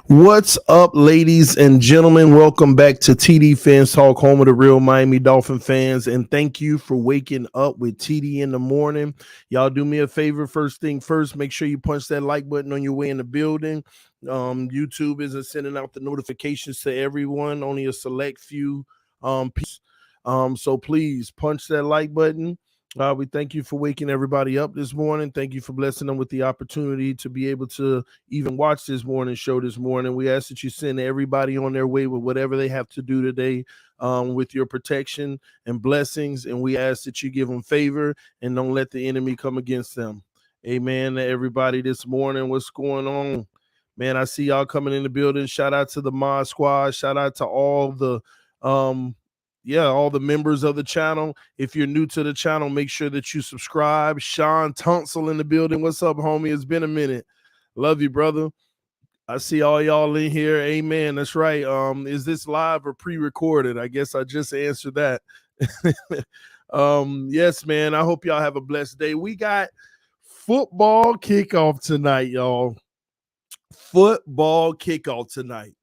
What's up, ladies and gentlemen? Welcome back to TDPHINSTALK, home of the real Miami Dolphin fans. And thank you for waking up with TD in the morning. Y'all do me a favor. First thing first, make sure you punch that like button on your way in the building. YouTube isn't sending out the notifications to everyone, only a select few people. So please punch that like button. We thank you for waking everybody up this morning. Thank you for blessing them with the opportunity to be able to even watch this morning show this morning. We ask that you send everybody on their way with whatever they have to do today, with your protection and blessings. And we ask that you give them favor and don't let the enemy come against them. Amen to everybody this morning. What's going on? Man, I see y'all coming in the building. Shout out to the Mod Squad. Shout out to all the all the members of the channel. If you're new to the channel, make sure that you subscribe. Sean Tonsel in the building. What's up, homie? It's been a minute. Love you, brother. I see all y'all in here. Amen. That's right. Is this live or pre-recorded? I guess I just answered that. Yes, man. I hope y'all have a blessed day. We got football kickoff tonight, y'all. Football kickoff tonight.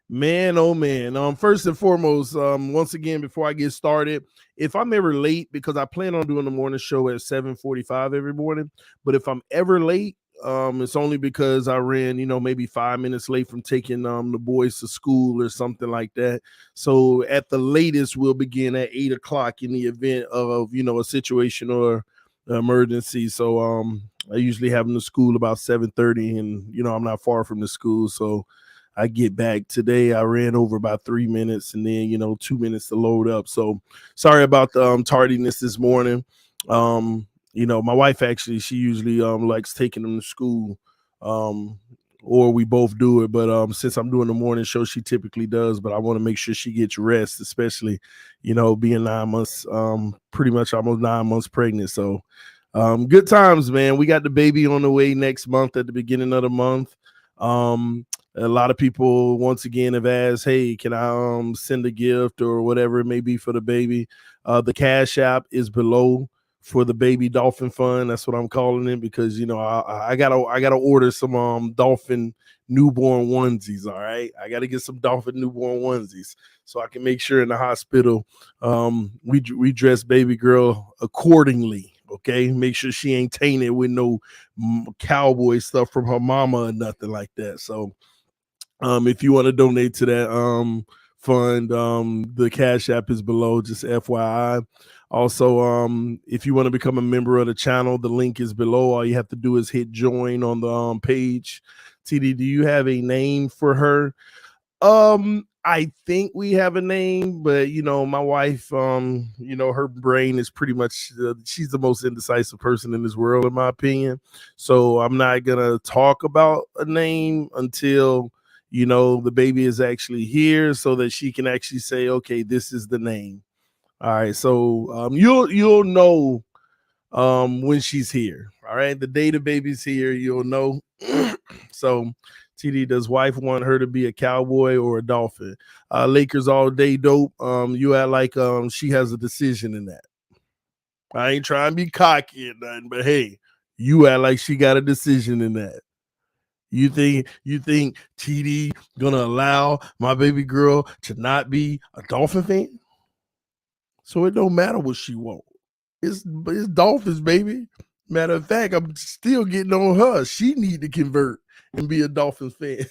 Man, oh man. First and foremost, once again, before I get started, if I'm ever late, because I plan on doing the morning show at 7:45 every morning, but if I'm ever late, it's only because I ran, maybe 5 minutes late from taking the boys to school or something like that. So at the latest, we'll begin at 8 o'clock in the event of a situation or emergency. So I usually have them to school about 7:30, and I'm not far from the school, so I get back today. I ran over about 3 minutes and then, 2 minutes to load up. So sorry about the tardiness this morning. My wife actually, she usually likes taking them to school, or we both do it. But since I'm doing the morning show, she typically does. But I want to make sure she gets rest, especially, being 9 months, pretty much almost 9 months pregnant. So good times, man. We got the baby on the way next month at the beginning of the month. A lot of people, once again, have asked, hey, can I send a gift or whatever it may be for the baby? The Cash App is below for the Baby Dolphin Fund. That's what I'm calling it because, I gotta order some dolphin newborn onesies, all right? I got to get some dolphin newborn onesies so I can make sure in the hospital we dress baby girl accordingly. Okay, make sure she ain't tainted with no cowboy stuff from her mama or nothing like that. So if you want to donate to that fund. The Cash App is below, just FYI. Also, if you want to become a member of the channel, the link is below. All you have to do is hit join on the page. TD, do you have a name for her? I think we have a name, but my wife, her brain is pretty much she's the most indecisive person in this world, in my opinion. So I'm not gonna talk about a name until the baby is actually here, so that she can actually say, okay, this is the name. All right, so you'll know when she's here. All right, the day the baby's here, you'll know. So TD, does wife want her to be a Cowboy or a Dolphin? Lakers all day, dope. You act like she has a decision in that. I ain't trying to be cocky or nothing, but hey, you act like she got a decision in that. You think TD gonna allow my baby girl to not be a Dolphin fan? So it don't matter what she want. It's Dolphins, baby. Matter of fact, I'm still getting on her. She need to convert and be a Dolphins fan.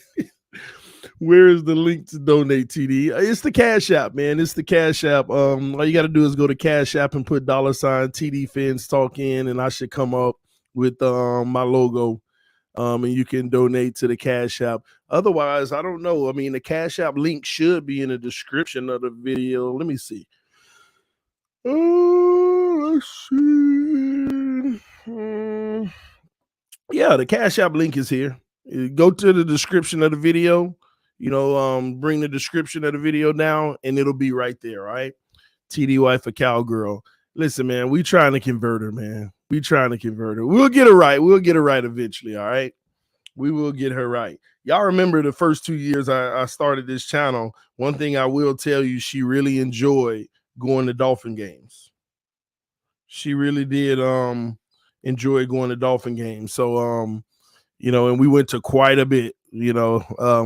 Where is the link to donate, TD? It's the Cash App, man. It's the Cash App. All you got to do is go to Cash App and put $TDPHINSTALK in, and I should come up with my logo. And you can donate to the Cash App. Otherwise, I don't know. I mean, the Cash App link should be in the description of the video. Let me see. Let's see. Yeah, the Cash App link is here. Go to the description of the video. Bring the description of the video down, and it'll be right there. All right. TD wife a cowgirl. Listen, man, we trying to convert her, man. We trying to convert her. We'll get her right. We'll get her right eventually. All right. We will get her right. Y'all remember the first 2 years I started this channel. One thing I will tell you, she really enjoyed going to Dolphin games. She really did enjoy going to Dolphin games. So and we went to quite a bit,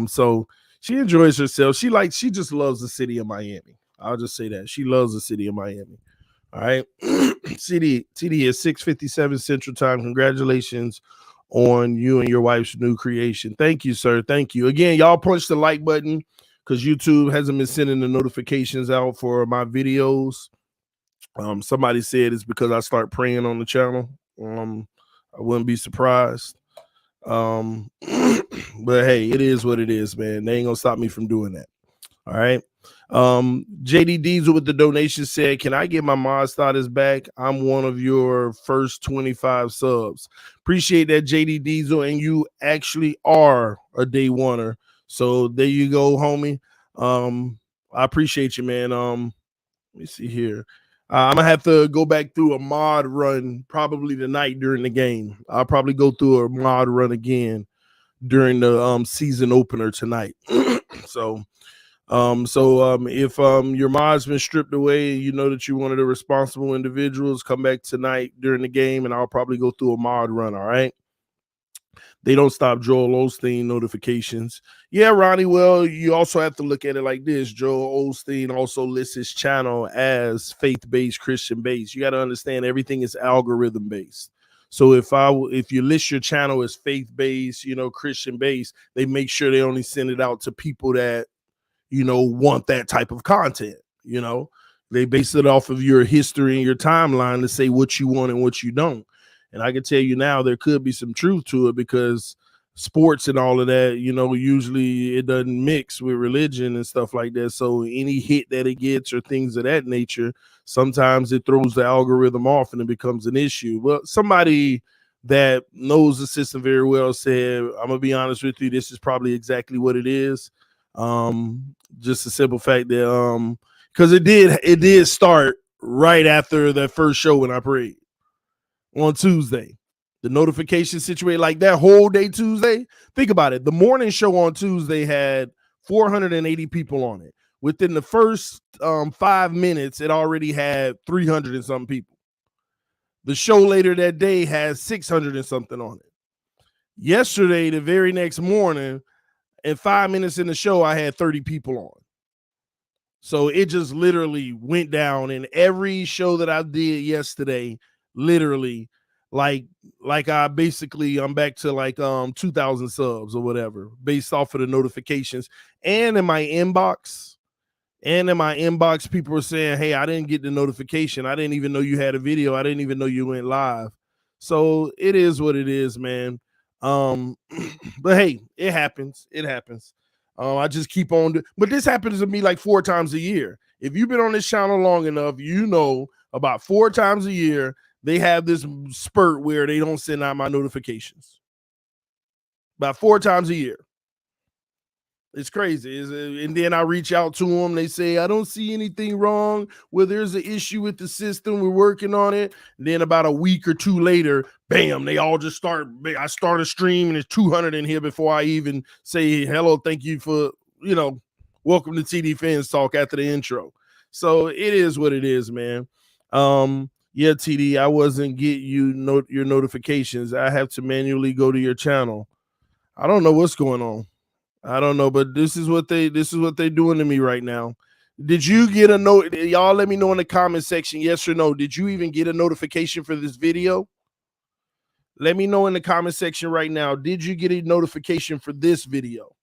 so she enjoys herself. She just loves the city of Miami. I'll just say that. She loves the city of Miami. All right. TD is 6:57 Central Time. Congratulations on you and your wife's new creation. Thank you, sir. Thank you. Again, y'all punch the like button because YouTube hasn't been sending the notifications out for my videos. Somebody said it's because I start praying on the channel. I wouldn't be surprised. But hey, it is what it is, man. They ain't gonna stop me from doing that. All right. JD Diesel with the donation said, can I get my mod status back? I'm one of your first 25 subs. Appreciate that, JD Diesel, and you actually are a day oneer. So there you go, homie. I appreciate you, man. Let me see here. I'm gonna have to go back through a mod run probably tonight during the game. I'll probably go through a mod run again during the season opener tonight. So if your mod's been stripped away, you know that you're one of the responsible individuals, come back tonight during the game, and I'll probably go through a mod run. All right. They don't stop Joel Osteen notifications. Yeah, Ronnie. Well, you also have to look at it like this. Joel Osteen also lists his channel as faith-based, Christian-based. You got to understand everything is algorithm-based. So if you list your channel as faith-based, Christian-based, they make sure they only send it out to people that, want that type of content. They base it off of your history and your timeline to say what you want and what you don't. And I can tell you now, there could be some truth to it because sports and all of that, usually it doesn't mix with religion and stuff like that. So any hit that it gets or things of that nature, sometimes it throws the algorithm off and it becomes an issue. Well, somebody that knows the system very well said, I'm going to be honest with you, this is probably exactly what it is. Just a simple fact that because it did start right after that first show when I prayed on Tuesday. The notification situated like that whole day Tuesday. Think about it. The morning show on Tuesday had 480 people on it. Within the first 5 minutes, it already had 300 and something people. The show later that day has 600 and something on it. Yesterday, the very next morning, in 5 minutes in the show, I had 30 people on. So it just literally went down. And every show that I did yesterday, literally, like I'm back to like 2,000 subs or whatever, based off of the notifications. And in my inbox, And in my inbox, people were saying, hey, I didn't get the notification. I didn't even know you had a video. I didn't even know you went live. So it is what it is, man. But hey, it happens. It happens. I just keep on. But this happens to me like 4 times a year. If you've been on this channel long enough, you know about 4 times a year, they have this spurt where they don't send out my notifications. About 4 times a year. It's crazy. And then I reach out to them. They say, I don't see anything wrong. Well, there's an issue with the system. We're working on it. And then about a week or 2 later, bam, they all just start. I start a stream and there's 200 in here before I even say hello. Thank you for, welcome to TDPHINSTALK after the intro. So it is what it is, man. Yeah, TD, I wasn't get your notifications. I have to manually go to your channel. I don't know what's going on. I don't know, but this is what they're doing to me right now. Did you get a note? Y'all let me know in the comment section, yes or no. Did you even get a notification for this video? Let me know in the comment section right now. Did you get a notification for this video?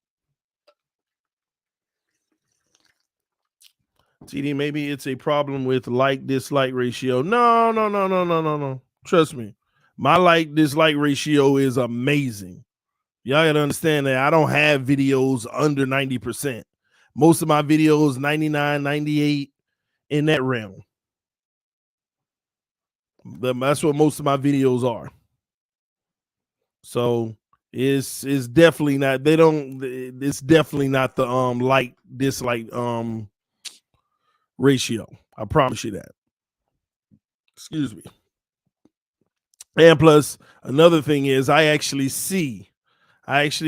TD, maybe it's a problem with like-dislike ratio. No. Trust me. My like-dislike ratio is amazing. Y'all gotta understand that I don't have videos under 90%. Most of my videos, 99, 98 in that realm. That's what most of my videos are. So it's definitely not, it's definitely not the like dislike ratio. I promise you that. Excuse me. And plus, another thing is I actually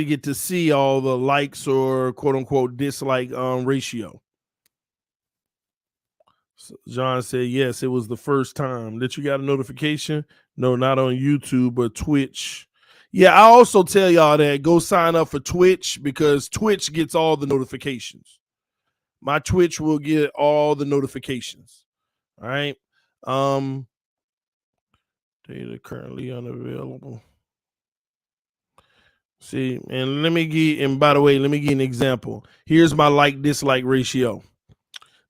get to see all the likes or quote unquote dislike ratio. So John said, yes, it was the first time that you got a notification. No, not on YouTube, but Twitch. Yeah, I also tell y'all that go sign up for Twitch because Twitch gets all the notifications. My Twitch will get all the notifications. All right. Data currently unavailable. See, and by the way, let me give an example. Here's my like dislike ratio.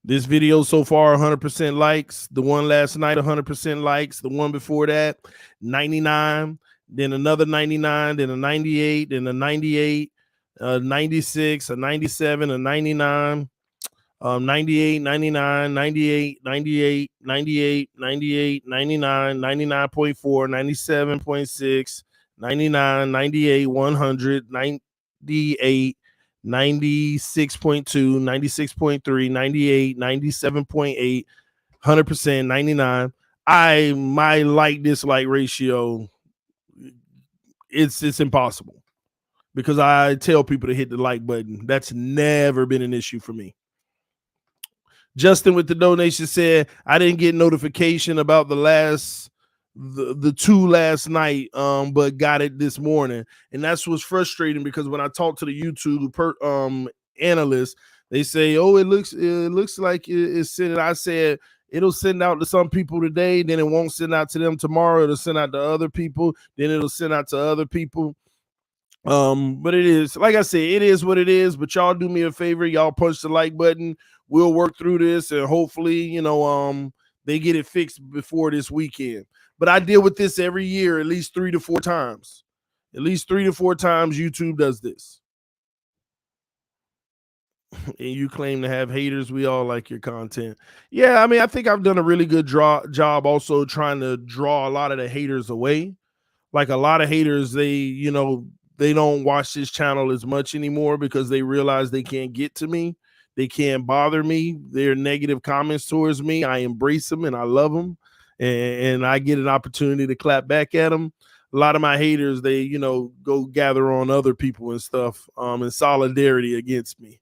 This video so far 100% likes. The one last night 100% likes. The one before that 99, then another 99, then a 98, then a 98, 96, a 97, a 99, 98, 99, 98, 98, 98, 98, 99, 99.4, 97.6, 99, 98, 100, 98, 96.2, 96.3, 98, 97.8, 100%, 99. My like dislike ratio, it's impossible because I tell people to hit the like button. That's never been an issue for me. Justin with the donation said, I didn't get notification about the 2 last night, but got it this morning. And that's what's frustrating because when I talk to the YouTube analyst, they say, oh, it looks like it's sending. I said, it'll send out to some people today, then it won't send out to them tomorrow. It'll send out to other people, then it'll send out to other people. But it is, like I said, it is what it is. But y'all do me a favor, y'all punch the like button. We'll work through this and hopefully, they get it fixed before this weekend. But I deal with this every year, at least 3 to 4 times. At least 3 to 4 times YouTube does this. And you claim to have haters. We all like your content. Yeah, I mean, I think I've done a really good job also trying to draw a lot of the haters away. Like a lot of haters, they don't watch this channel as much anymore because they realize they can't get to me. They can't bother me. Their negative comments towards me, I embrace them and I love them. And I get an opportunity to clap back at them. A lot of my haters, they, go gather on other people and stuff in solidarity against me.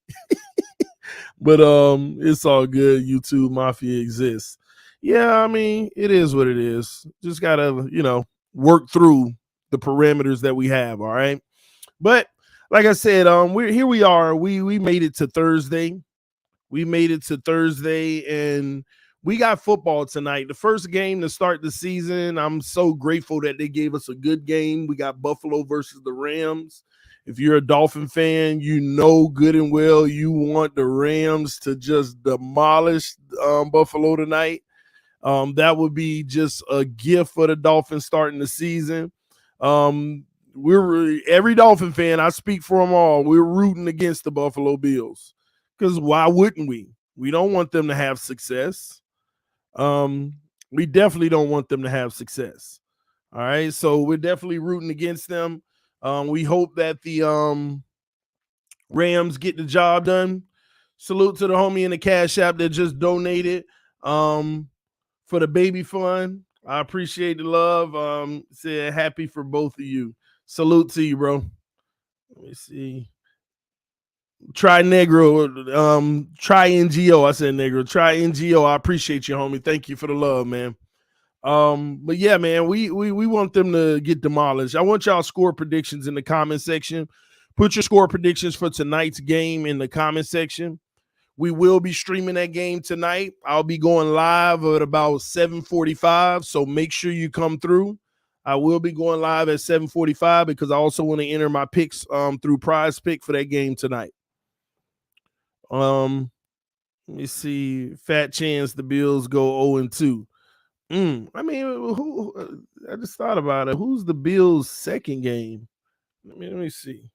But it's all good. YouTube Mafia exists. Yeah, I mean, it is what it is. Just gotta, work through the parameters that we have. All right. But like I said, we are. We made it to Thursday. We made it to Thursday, and we got football tonight. The first game to start the season. I'm so grateful that they gave us a good game. We got Buffalo versus the Rams. If you're a Dolphin fan, you know good and well you want the Rams to just demolish Buffalo tonight. That would be just a gift for the Dolphins starting the season. We're every Dolphin fan, I speak for them all. We're rooting against the Buffalo Bills because why wouldn't we? We don't want them to have success. We definitely don't want them to have success. All right, so we're definitely rooting against them. We hope that the Rams get the job done. Salute to the homie in the Cash App that just donated for the baby fund. I appreciate the love. Said happy for both of you. Salute to you, bro. Let me see. Try Negro, try NGO. I said Negro. Try NGO. I appreciate you, homie. Thank you for the love, man. But yeah, man, we want them to get demolished. I want y'all score predictions in the comment section. Put your score predictions for tonight's game in the comment section. We will be streaming that game tonight. I'll be going live at about 7:45, so make sure you come through. I will be going live at 7:45 because I also want to enter my picks through Prize Pick for that game tonight. Let me see. Fat chance the Bills go 0-2. I mean, I just thought about it. Who's the Bills' second game? Let me see.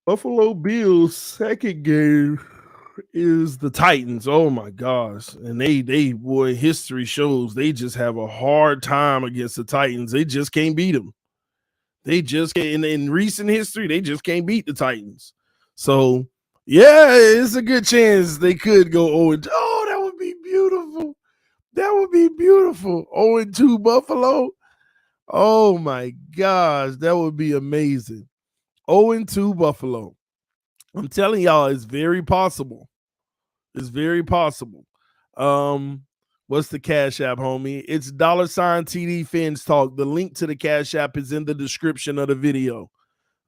Buffalo Bills' second game is the Titans. Oh my gosh. And they boy, history shows they just have a hard time against the Titans. They just can't beat them. They just can't, in recent history, they just can't beat the Titans. So yeah, it's a good chance they could go 0-2. Oh, that would be beautiful. That would be beautiful. 0-2 Buffalo. Oh my gosh, that would be amazing. 0-2 Buffalo. I'm telling y'all, it's very possible. It's very possible. What's the Cash App, homie? It's $TDPHINSTALK. The link to the Cash App is in the description of the video.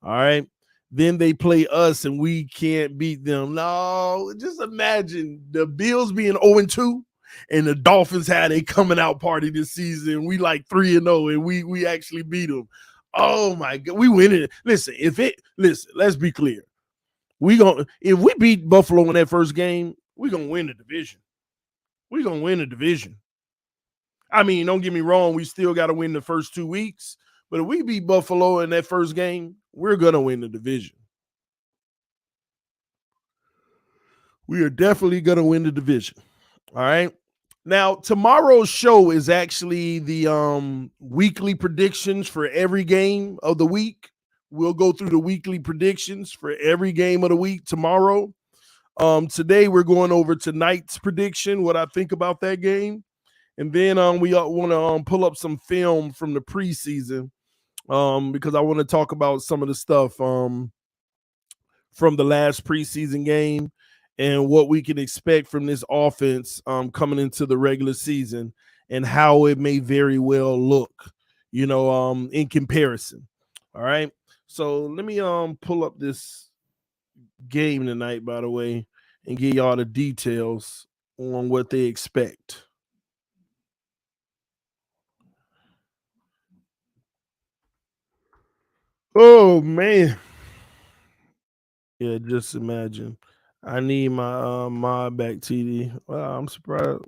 All right. Then they play us and we can't beat them. No, just imagine the Bills being 0-2 and the Dolphins had a coming out party this season. We like 3-0 and we actually beat them. Oh my God, we win it. Listen, let's be clear. If we beat Buffalo in that first game, we're gonna win the division. We're gonna win the division. I mean, don't get me wrong, we still got to win the first 2 weeks, but if we beat Buffalo in that first game, we're gonna win the division. We are definitely gonna win the division. All right. Now, tomorrow's show is actually the weekly predictions for every game of the week. We'll go through the weekly predictions for every game of the week tomorrow. Today we're going over tonight's prediction, what I think about that game. And then we want to pull up some film from the preseason because I want to talk about some of the stuff from the last preseason game and what we can expect from this offense coming into the regular season and how it may very well look, in comparison. All right. So let me pull up this game tonight, by the way, and give y'all the details on what they expect. Oh man. Yeah, just imagine. I need my mod back, TD. Well, I'm surprised.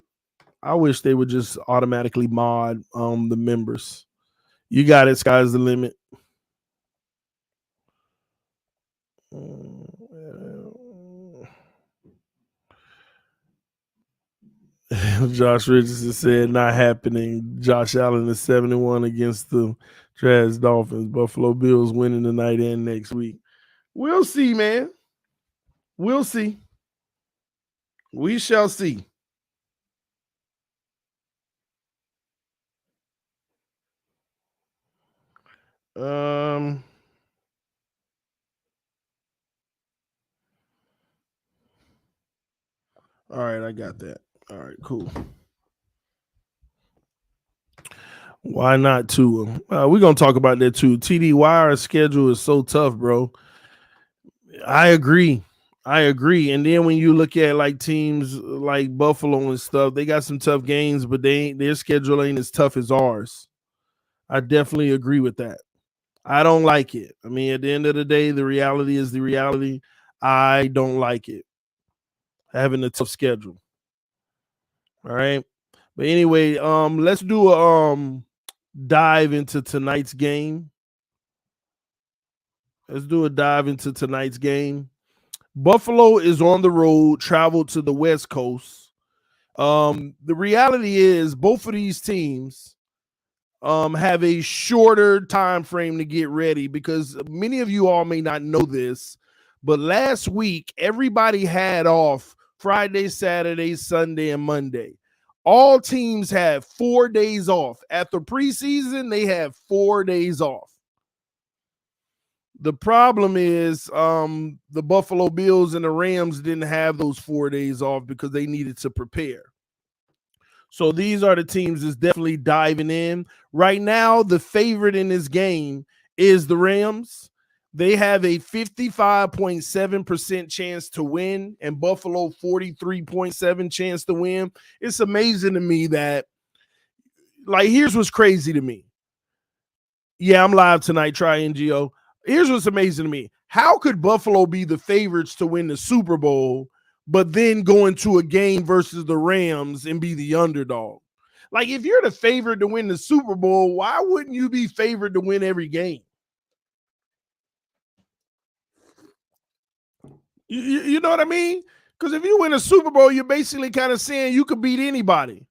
I wish they would just automatically mod the members. You got it, sky's the limit. Josh Richardson said not happening. Josh Allen is 7-1 against the Trash Dolphins. Buffalo Bills winning tonight and next week. We'll see, man. We'll see. We shall see. Um All right, I got that. All right, cool. Why not Tua? We're gonna talk about that too. TD, why our schedule is so tough, bro. I agree. I agree. And then when you look at like teams like Buffalo and stuff, they got some tough games, but their schedule ain't as tough as ours. I definitely agree with that. I don't like it. I mean, at the end of the day, the reality is the reality. I don't like it. Having a tough schedule. All right. But anyway, let's do a dive into tonight's game. Let's do a dive into tonight's game. Buffalo is on the road, traveled to the West Coast. The reality is both of these teams have a shorter time frame to get ready, because many of you all may not know this, but last week everybody had off Friday, Saturday, Sunday, and Monday. All teams had 4 days off. After preseason, they have 4 days off. The problem is the Buffalo Bills and the Rams didn't have those 4 days off because they needed to prepare. So these are the teams that's definitely diving in. Right now, the favorite in this game is the Rams. They have a 55.7% chance to win, and Buffalo 43.7% chance to win. It's amazing to me that, like, here's what's crazy to me. Yeah, I'm live tonight, try NGO. Here's what's amazing to me. How could Buffalo be the favorites to win the Super Bowl, but then go into a game versus the Rams and be the underdog? Like, if you're the favorite to win the Super Bowl, why wouldn't you be favored to win every game? You know what I mean? Because if you win a Super Bowl, you're basically kind of saying you could beat anybody,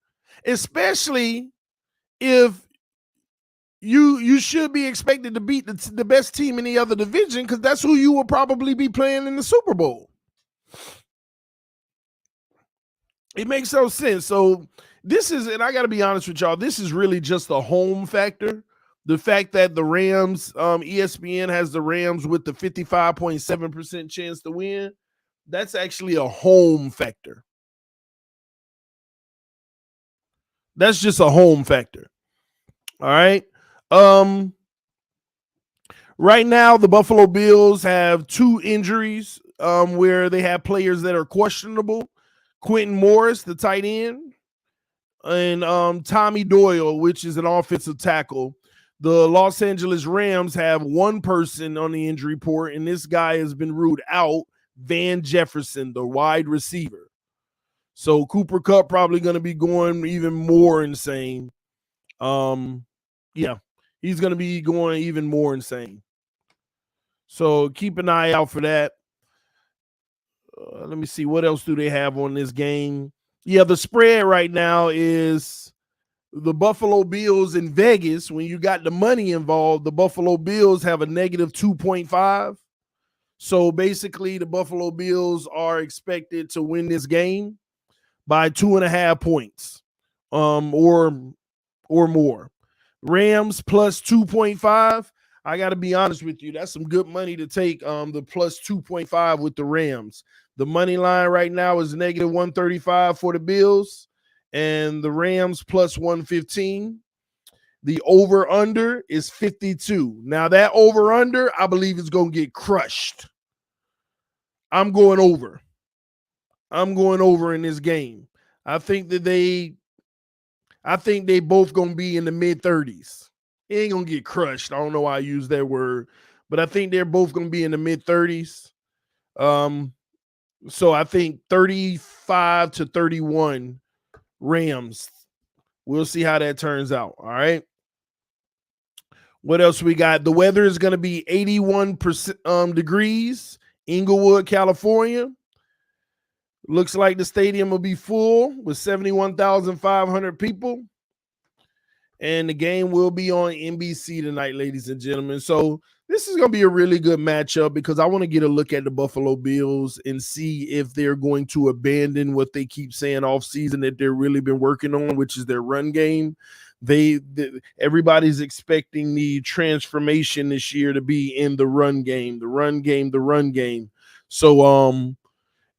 especially if you should be expected to beat the best team in the other division, because that's who you will probably be playing in the Super Bowl. It makes no sense. So this is, and I got to be honest with y'all, this is really just a home factor. The fact that the Rams, ESPN has the Rams with the 55.7% chance to win, that's actually a home factor. That's just a home factor. All right. Right now, the Buffalo Bills have 2 injuries where they have players that are questionable. Quentin Morris, the tight end, and Tommy Doyle, which is an offensive tackle. The Los Angeles Rams have 1 person on the injury report, and this guy has been ruled out, Van Jefferson, the wide receiver. So Cooper Kupp probably going to be going even more insane. Yeah, he's going to be going even more insane. So keep an eye out for that. Let me see. What else do they have on this game? Yeah, the spread right now is the Buffalo Bills in Vegas. When you got the money involved, the Buffalo Bills have a negative 2.5. So basically, the Buffalo Bills are expected to win this game by 2.5 points, or more. Rams plus 2.5. I got to be honest with you. That's some good money to take the plus 2.5 with the Rams. The money line right now is negative 135 for the Bills, and the Rams plus 115. The over-under is 52. Now, that over-under, I believe, is going to get crushed. I'm going over. I'm going over in this game. I think they both going to be in the mid-30s. It ain't going to get crushed. I don't know why I use that word, but I think they're both going to be in the mid-30s. So I think 35-31 Rams. We'll see how that turns out. All right. What else we got? The weather is going to be 81 degrees, Inglewood, California. Looks like the stadium will be full with 71,500 people. And the game will be on NBC tonight, ladies and gentlemen. So this is going to be a really good matchup, because I want to get a look at the Buffalo Bills and see if they're going to abandon what they keep saying off season that they've really been working on, which is their run game. Everybody's expecting the transformation this year to be in the run game. So,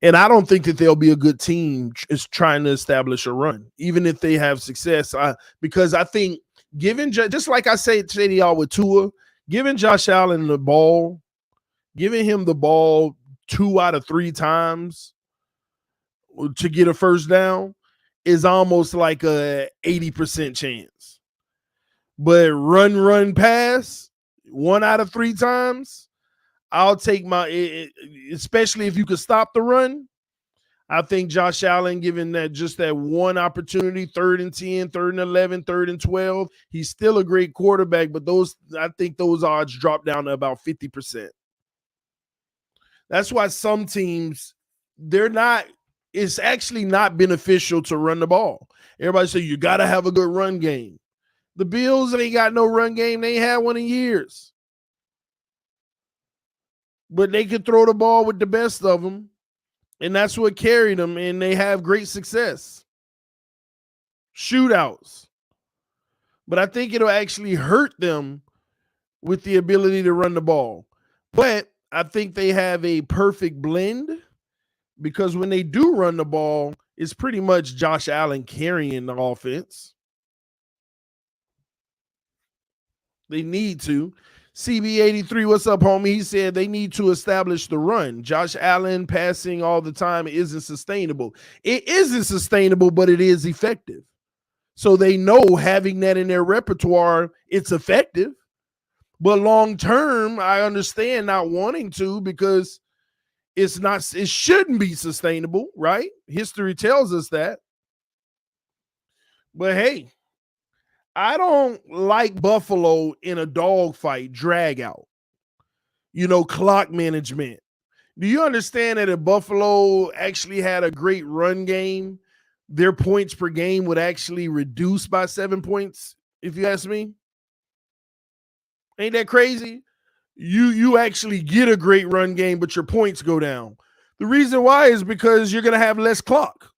and I don't think that they'll be a good team is trying to establish a run, even if they have success. Because I think just like I say to y'all with Tua, giving Josh Allen giving him the ball 2 out of 3 times to get a first down is almost like a 80% chance. But run, pass 1 out of 3 times, I'll take especially if you could stop the run. I think Josh Allen, given that one opportunity, 3rd and 10, 3rd and 11, 3rd and 12, he's still a great quarterback, but I think those odds drop down to about 50%. That's why some teams, it's actually not beneficial to run the ball. Everybody say you got to have a good run game. The Bills ain't got no run game. They ain't had one in years. But they could throw the ball with the best of them. And that's what carried them, and they have great success. Shootouts. But I think it'll actually hurt them with the ability to run the ball. But I think they have a perfect blend, because when they do run the ball, it's pretty much Josh Allen carrying the offense. They need to. CB83, what's up, homie? He said they need to establish the run. Josh Allen passing all the time isn't sustainable. It isn't sustainable, but it is effective. So they know having that in their repertoire, it's effective. But long term, I understand not wanting to, because it shouldn't be sustainable, right? History tells us that. But hey, I don't like Buffalo in a dogfight, drag out, clock management. Do you understand that if Buffalo actually had a great run game, their points per game would actually reduce by 7 points, if you ask me? Ain't that crazy? You actually get a great run game, but your points go down. The reason why is because you're going to have less clock.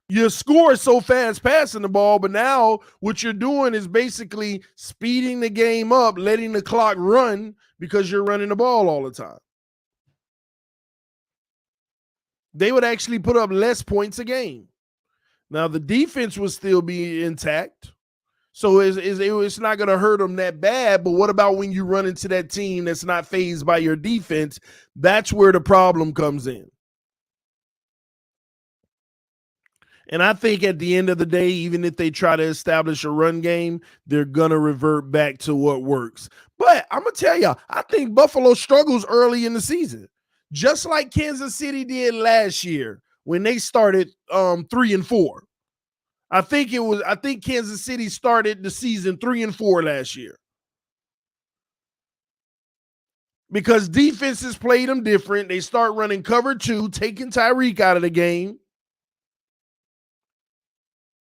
You score so fast passing the ball, but now what you're doing is basically speeding the game up, letting the clock run, because you're running the ball all the time. They would actually put up less points a game. Now, the defense would still be intact, so it's not going to hurt them that bad. But what about when you run into that team that's not fazed by your defense? That's where the problem comes in. And I think at the end of the day, even if they try to establish a run game, they're going to revert back to what works. But I'm going to tell y'all, I think Buffalo struggles early in the season, just like Kansas City did last year when they started 3-4. I think Kansas City started the season 3-4 last year, because defenses played them different. They start running cover 2, taking Tyreek out of the game,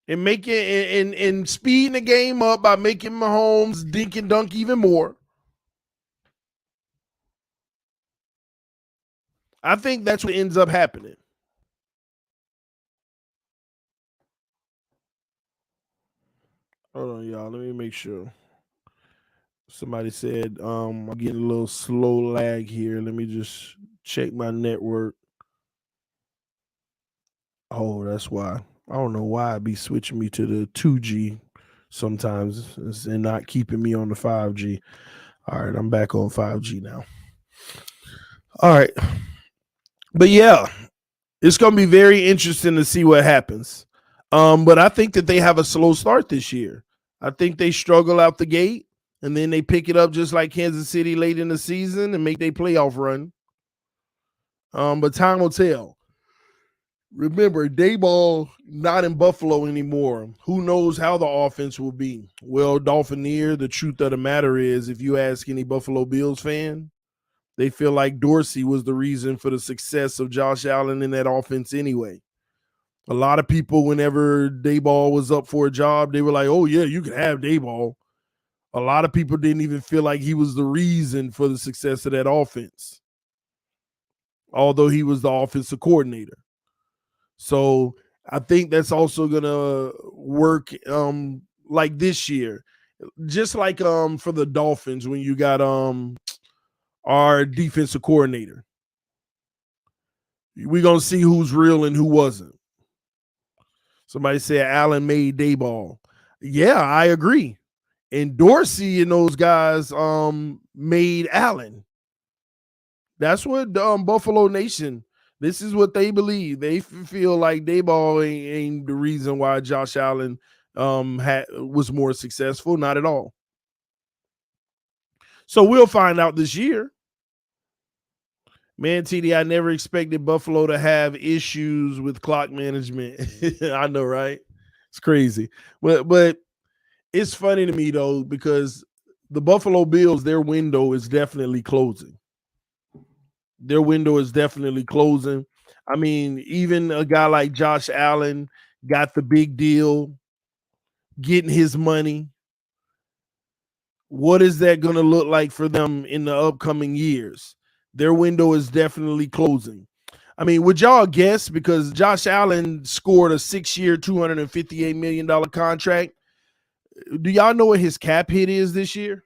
and and speeding the game up by making Mahomes dink and dunk even more. I think that's what ends up happening. Hold on, y'all. Let me make sure. Somebody said I'm getting a little slow lag here. Let me just check my network. Oh, that's why. I don't know why I'd be switching me to the 2G sometimes and not keeping me on the 5G. All right, I'm back on 5G now. All right. But yeah, it's going to be very interesting to see what happens. But I think that they have a slow start this year. I think they struggle out the gate, and then they pick it up just like Kansas City late in the season and make their playoff run. But time will tell. Remember, Dayball not in Buffalo anymore. Who knows how the offense will be? Well, Dolphinier, the truth of the matter is, if you ask any Buffalo Bills fan, they feel like Dorsey was the reason for the success of Josh Allen in that offense anyway. A lot of people, whenever Dayball was up for a job, they were like, oh, yeah, you can have Dayball. A lot of people didn't even feel like he was the reason for the success of that offense, although he was the offensive coordinator. So I think that's also going to work like this year. Just like for the Dolphins when you got our defensive coordinator. We're going to see who's real and who wasn't. Somebody said Allen made Dayball. Yeah, I agree. And Dorsey and those guys made Allen. That's what Buffalo Nation. This is what they believe. They feel like Dayball ain't the reason why Josh Allen was more successful. Not at all. So we'll find out this year. Man, TD, I never expected Buffalo to have issues with clock management. I know, right? It's crazy. But it's funny to me though, because the Buffalo Bills, their window is definitely closing. Their window is definitely closing. I mean, even a guy like Josh Allen got the big deal, getting his money. What is that going to look like for them in the upcoming years? Their window is definitely closing. I mean, would y'all guess, because Josh Allen scored a 6-year, $258 million contract? Do y'all know what his cap hit is this year?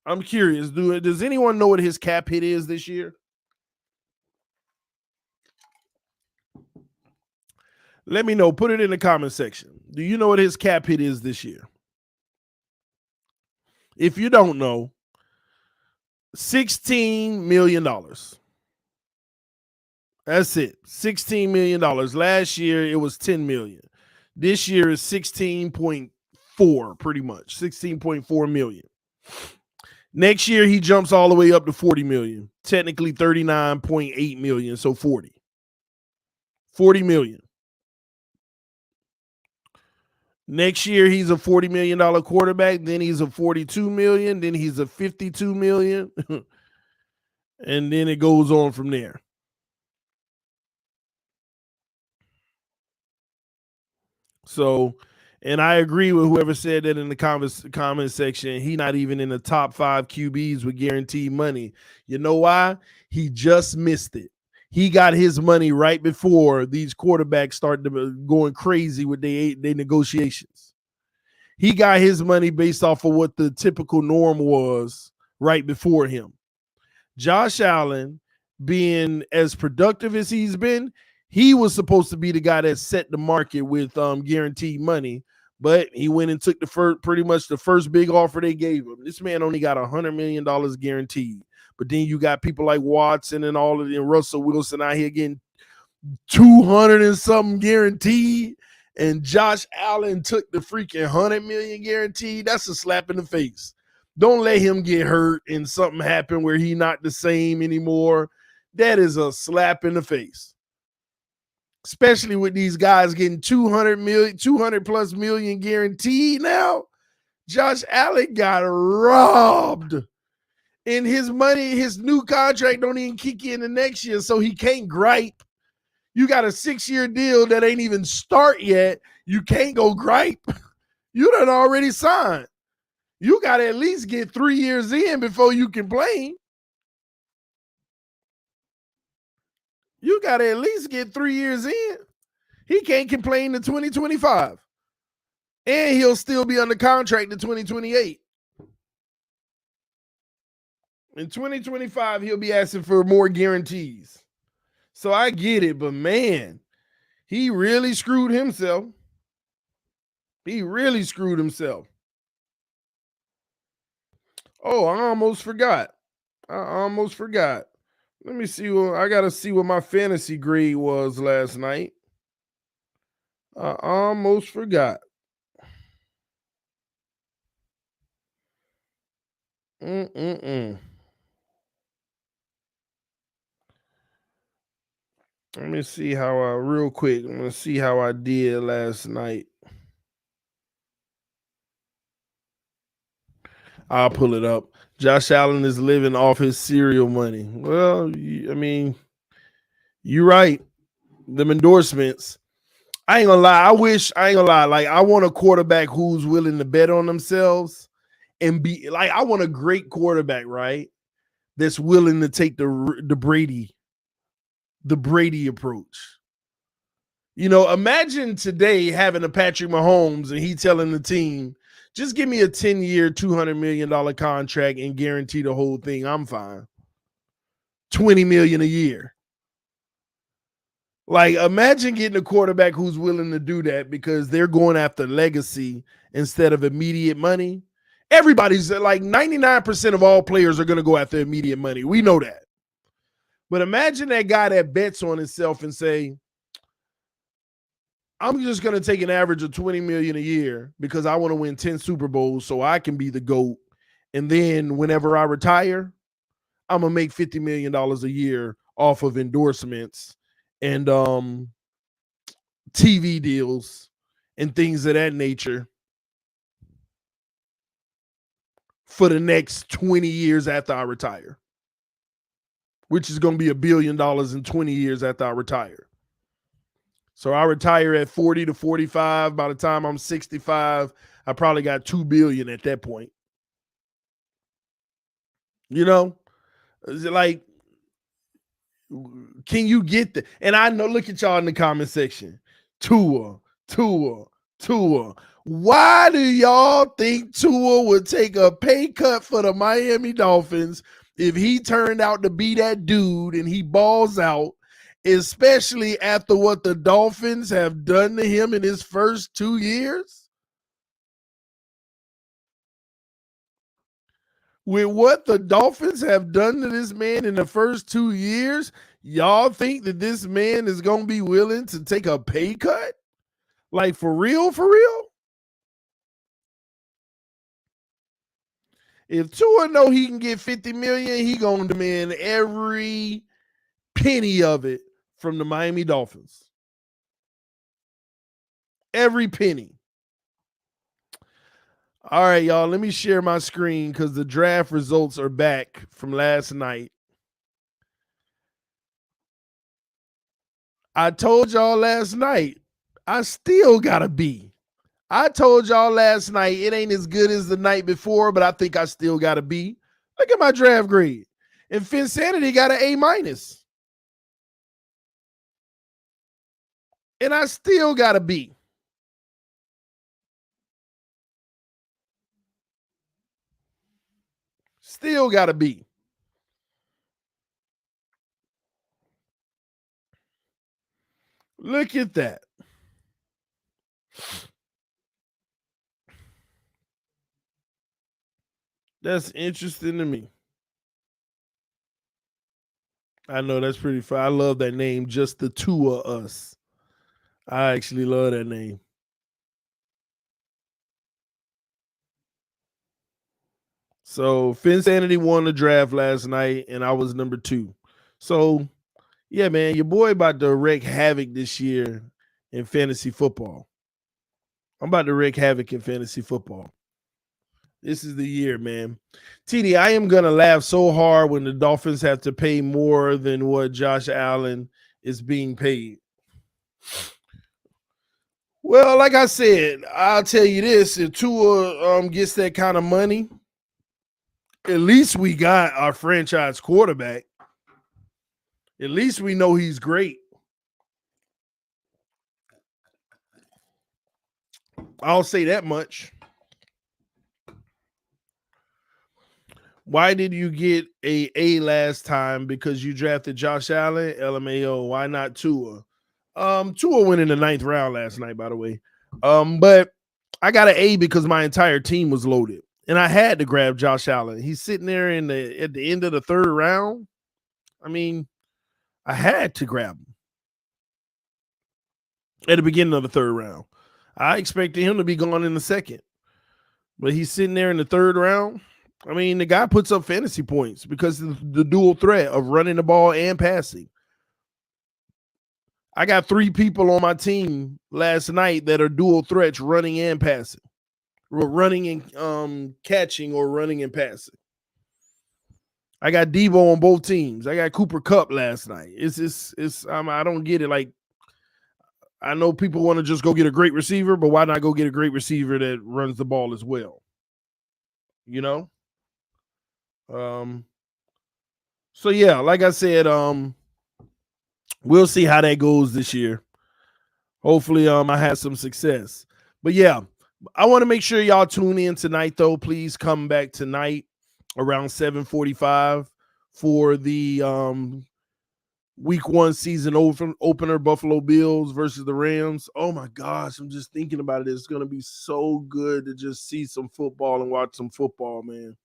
I'm curious. Does anyone know what his cap hit is this year? Let me know. Put it in the comment section. Do you know what his cap hit is this year? If you don't know, $16 million. That's it. $16 million. Last year it was $10 million. This year is 16.4, pretty much. 16.4 million. Next year he jumps all the way up to 40 million. Technically 39.8 million, so 40. 40 million. Next year he's a $40 million quarterback, then he's a 42 million, then he's a 52 million. And then it goes on from there. So, and I agree with whoever said that in the comment section. He not even in the top 5 QBs with guaranteed money. You know why? He just missed it. He got his money right before these quarterbacks started going crazy with their negotiations. He got his money based off of what the typical norm was right before him. Josh Allen, being as productive as he's been, he was supposed to be the guy that set the market with guaranteed money, but he went and took pretty much the first big offer they gave him. This man only got $100 million guaranteed, but then you got people like Watson and all of them, Russell Wilson out here getting 200 and something guaranteed, and Josh Allen took the freaking 100 million guaranteed. That's a slap in the face. Don't let him get hurt and something happen where he not the same anymore. That is a slap in the face. Especially with these guys getting 200 plus million guaranteed now. Josh Allen got robbed. And his money, his new contract don't even kick in the next year, so he can't gripe. You got a 6-year deal that ain't even start yet. You can't go gripe. You done already signed. You got to at least get 3 years in before you complain. You got to at least get 3 years in. He can't complain to 2025. And he'll still be under contract to 2028. In 2025, he'll be asking for more guarantees. So I get it, but man, he really screwed himself. He really screwed himself. Oh, I almost forgot. Let me see I got to see what my fantasy grade was last night. I almost forgot. Let me see how real quick. I'm going to see how I did last night. I'll pull it up. Josh Allen is living off his cereal money. Well, I mean, you're right. Them endorsements. I ain't gonna lie. Like, I want a quarterback who's willing to bet on themselves and be like, I want a great quarterback, right? That's willing to take the Brady approach. You know, imagine today having a Patrick Mahomes and he telling the team, just give me a 10-year, $200 million contract and guarantee the whole thing. I'm fine. $20 million a year. Like, imagine getting a quarterback who's willing to do that because they're going after legacy instead of immediate money. Everybody's like 99% of all players are going to go after immediate money. We know that. But imagine that guy that bets on himself and say, I'm just going to take an average of 20 million a year because I want to win 10 Super Bowls so I can be the GOAT. And then whenever I retire, I'm going to make $50 million a year off of endorsements and TV deals and things of that nature for the next 20 years after I retire, which is going to be $1 billion in 20 years after I retire. So I retire at 40 to 45. By the time I'm 65, I probably got $2 billion at that point. You know, is it like, can you get the? And I know, look at y'all in the comment section. Tua. Why do y'all think Tua would take a pay cut for the Miami Dolphins if he turned out to be that dude and he balls out, especially after what the Dolphins have done to him in his first 2 years? With what the Dolphins have done to this man in the first 2 years, y'all think that this man is going to be willing to take a pay cut? Like, for real, for real? If Tua know he can get $50 million, he going to demand every penny of it from the Miami Dolphins. Every penny. All right, y'all, let me share my screen because the draft results are back from last night. I told y'all last night, I still got a B. I told y'all last night it ain't as good as the night before, but I think I still got a B. Look at my draft grade. And Finsanity got an A-. And I still got a B. Still got a B. Look at that. That's interesting to me. I know that's pretty fun. I love that name, just the two of us. I actually love that name. So Finsanity won the draft last night, and I was number 2. So yeah, man, your boy about to wreak havoc this year in fantasy football. I'm about to wreak havoc in fantasy football. This is the year, man. TD, I am going to laugh so hard when the Dolphins have to pay more than what Josh Allen is being paid. Well, like I said, I'll tell you this. If Tua gets that kind of money, at least we got our franchise quarterback. At least we know he's great. I'll say that much. Why did you get a last time? Because you drafted Josh Allen? LMAO. Why not Tua? Tua went in the 9th round last night, by the way. But I got an A because my entire team was loaded. And I had to grab Josh Allen. He's sitting there at the end of the 3rd round. I mean, I had to grab him at the beginning of the 3rd round. I expected him to be gone in the 2nd. But he's sitting there in the 3rd round. I mean, the guy puts up fantasy points because of the dual threat of running the ball and passing. I got 3 people on my team last night that are dual threats, running and passing. Running and catching, or running and passing. I got Debo on both teams. I got Cooper Kupp last night. I don't get it. Like, I know people want to just go get a great receiver, but why not go get a great receiver that runs the ball as well? You know? So yeah, like I said, we'll see how that goes this year. Hopefully, I have some success. But yeah, I want to make sure y'all tune in tonight, though. Please come back tonight around 7:45 for the Week 1 season opener, Buffalo Bills versus the Rams. Oh my gosh, I'm just thinking about it. It's going to be so good to just see some football and watch some football, man.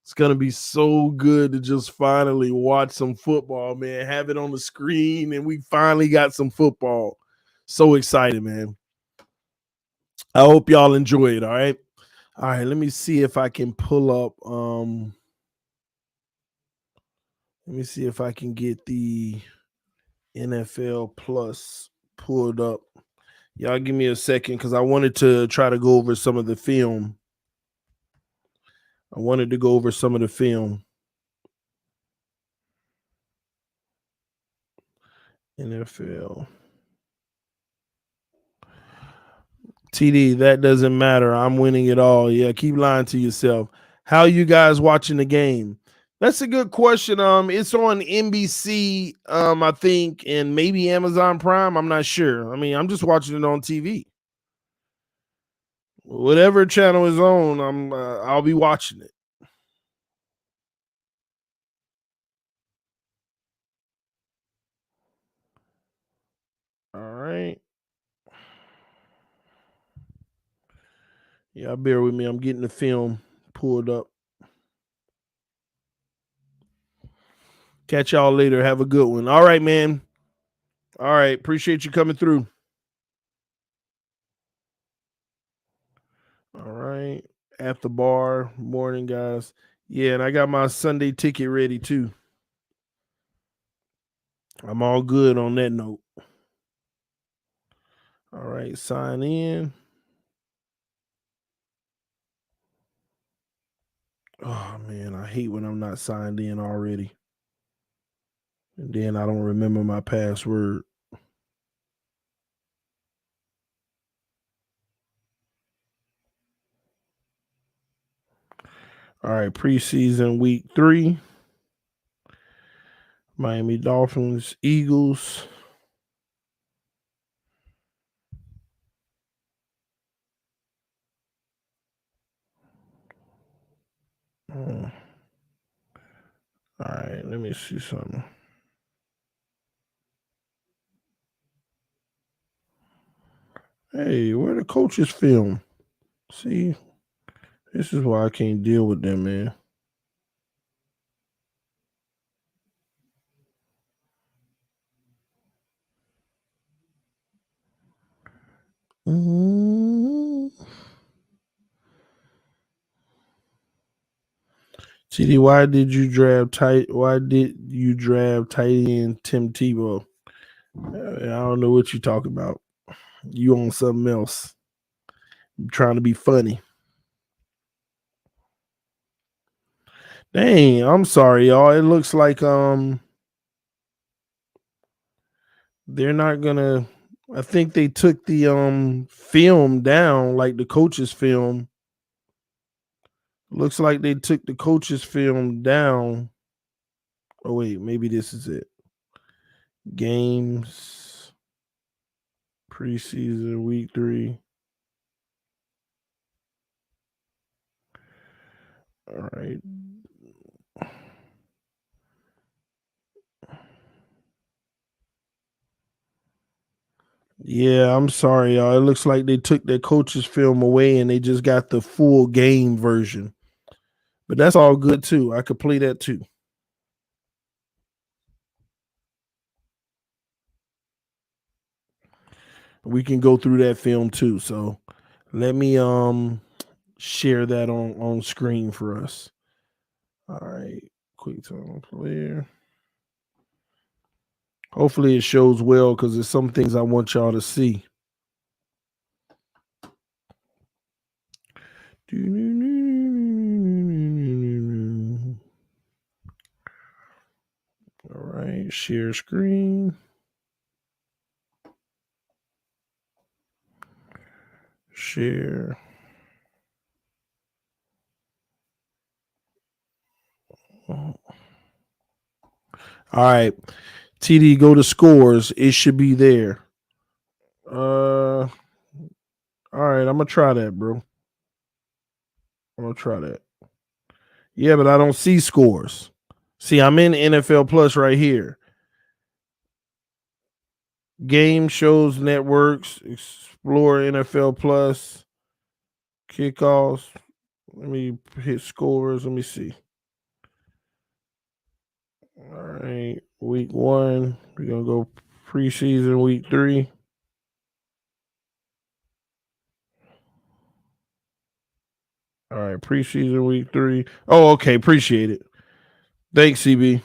It's going to be so good to just finally watch some football, man. Have it on the screen, and we finally got some football. So excited, man. I hope y'all enjoy it, all right? All right, let me see if I can pull up let me see if I can get the NFL Plus pulled up. Y'all give me a second because I wanted to try to go over some of the film. NFL. TD, that doesn't matter. I'm winning it all. Yeah, keep lying to yourself. How you guys watching the game? That's a good question. It's on NBC, I think, and maybe Amazon Prime. I'm not sure. I mean, I'm just watching it on TV. Whatever channel is on, I'll be watching it. All right. Yeah, bear with me. I'm getting the film pulled up. Catch y'all later. Have a good one. All right, man. All right. Appreciate you coming through. All right. At the bar. Morning, guys. Yeah, and I got my Sunday ticket ready too. I'm all good on that note. All right. Sign in. Oh, man. I hate when I'm not signed in already. And then I don't remember my password. All right. Preseason week 3. Miami Dolphins, Eagles. All right, let me see something. Hey, where the coaches film? See, this is why I can't deal with them, man. TD, why did you draft tight? Why did you draft tight end Tim Tebow? I don't know what you talk about. You on something else? I'm trying to be funny. Dang, I'm sorry, y'all. It looks like they're not gonna. I think they took the film down, like the coaches film. Looks like they took the coaches film down. Oh wait, maybe this is it. Games preseason week 3. All right. Yeah, I'm sorry, y'all. It looks like they took their coaches film away and they just got the full game version. But that's all good too. I could play that too. We can go through that film too. So let me share that on screen for us. All right. Quick time player. Hopefully it shows well because there's some things I want y'all to see. All right, share screen. Share. All right. TD, go to scores. It should be there. All right, I'm gonna try that, bro. I'm gonna try that. Yeah, but I don't see scores. See, I'm in NFL Plus right here. Game shows, networks, explore NFL Plus, kickoffs. Let me hit scores. Let me see. All right, week 1. We're gonna go preseason week 3. All right, preseason week 3. Oh, okay, appreciate it. Thanks, CB.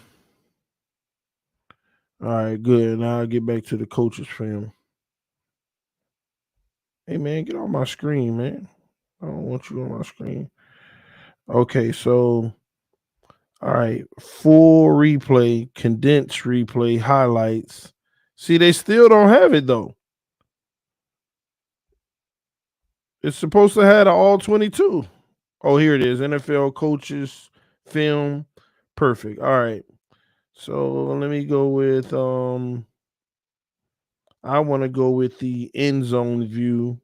All right, good. Now I'll get back to the coaches film. Hey man, get on my screen, man. I don't want you on my screen. Okay, so all right, full replay, condensed replay, highlights. See, they still don't have it though. It's supposed to have the all 22. Oh, here it is. NFL coaches film. Perfect. All right. So let me go with I want to go with the end zone view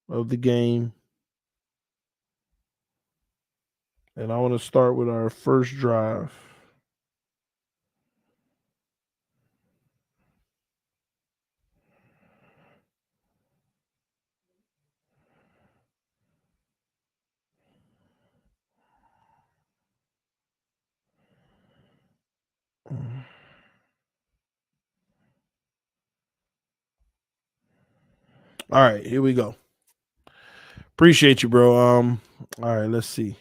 of the game. And I want to start with our first drive. All right, here we go. Appreciate you, bro. All right, let's see.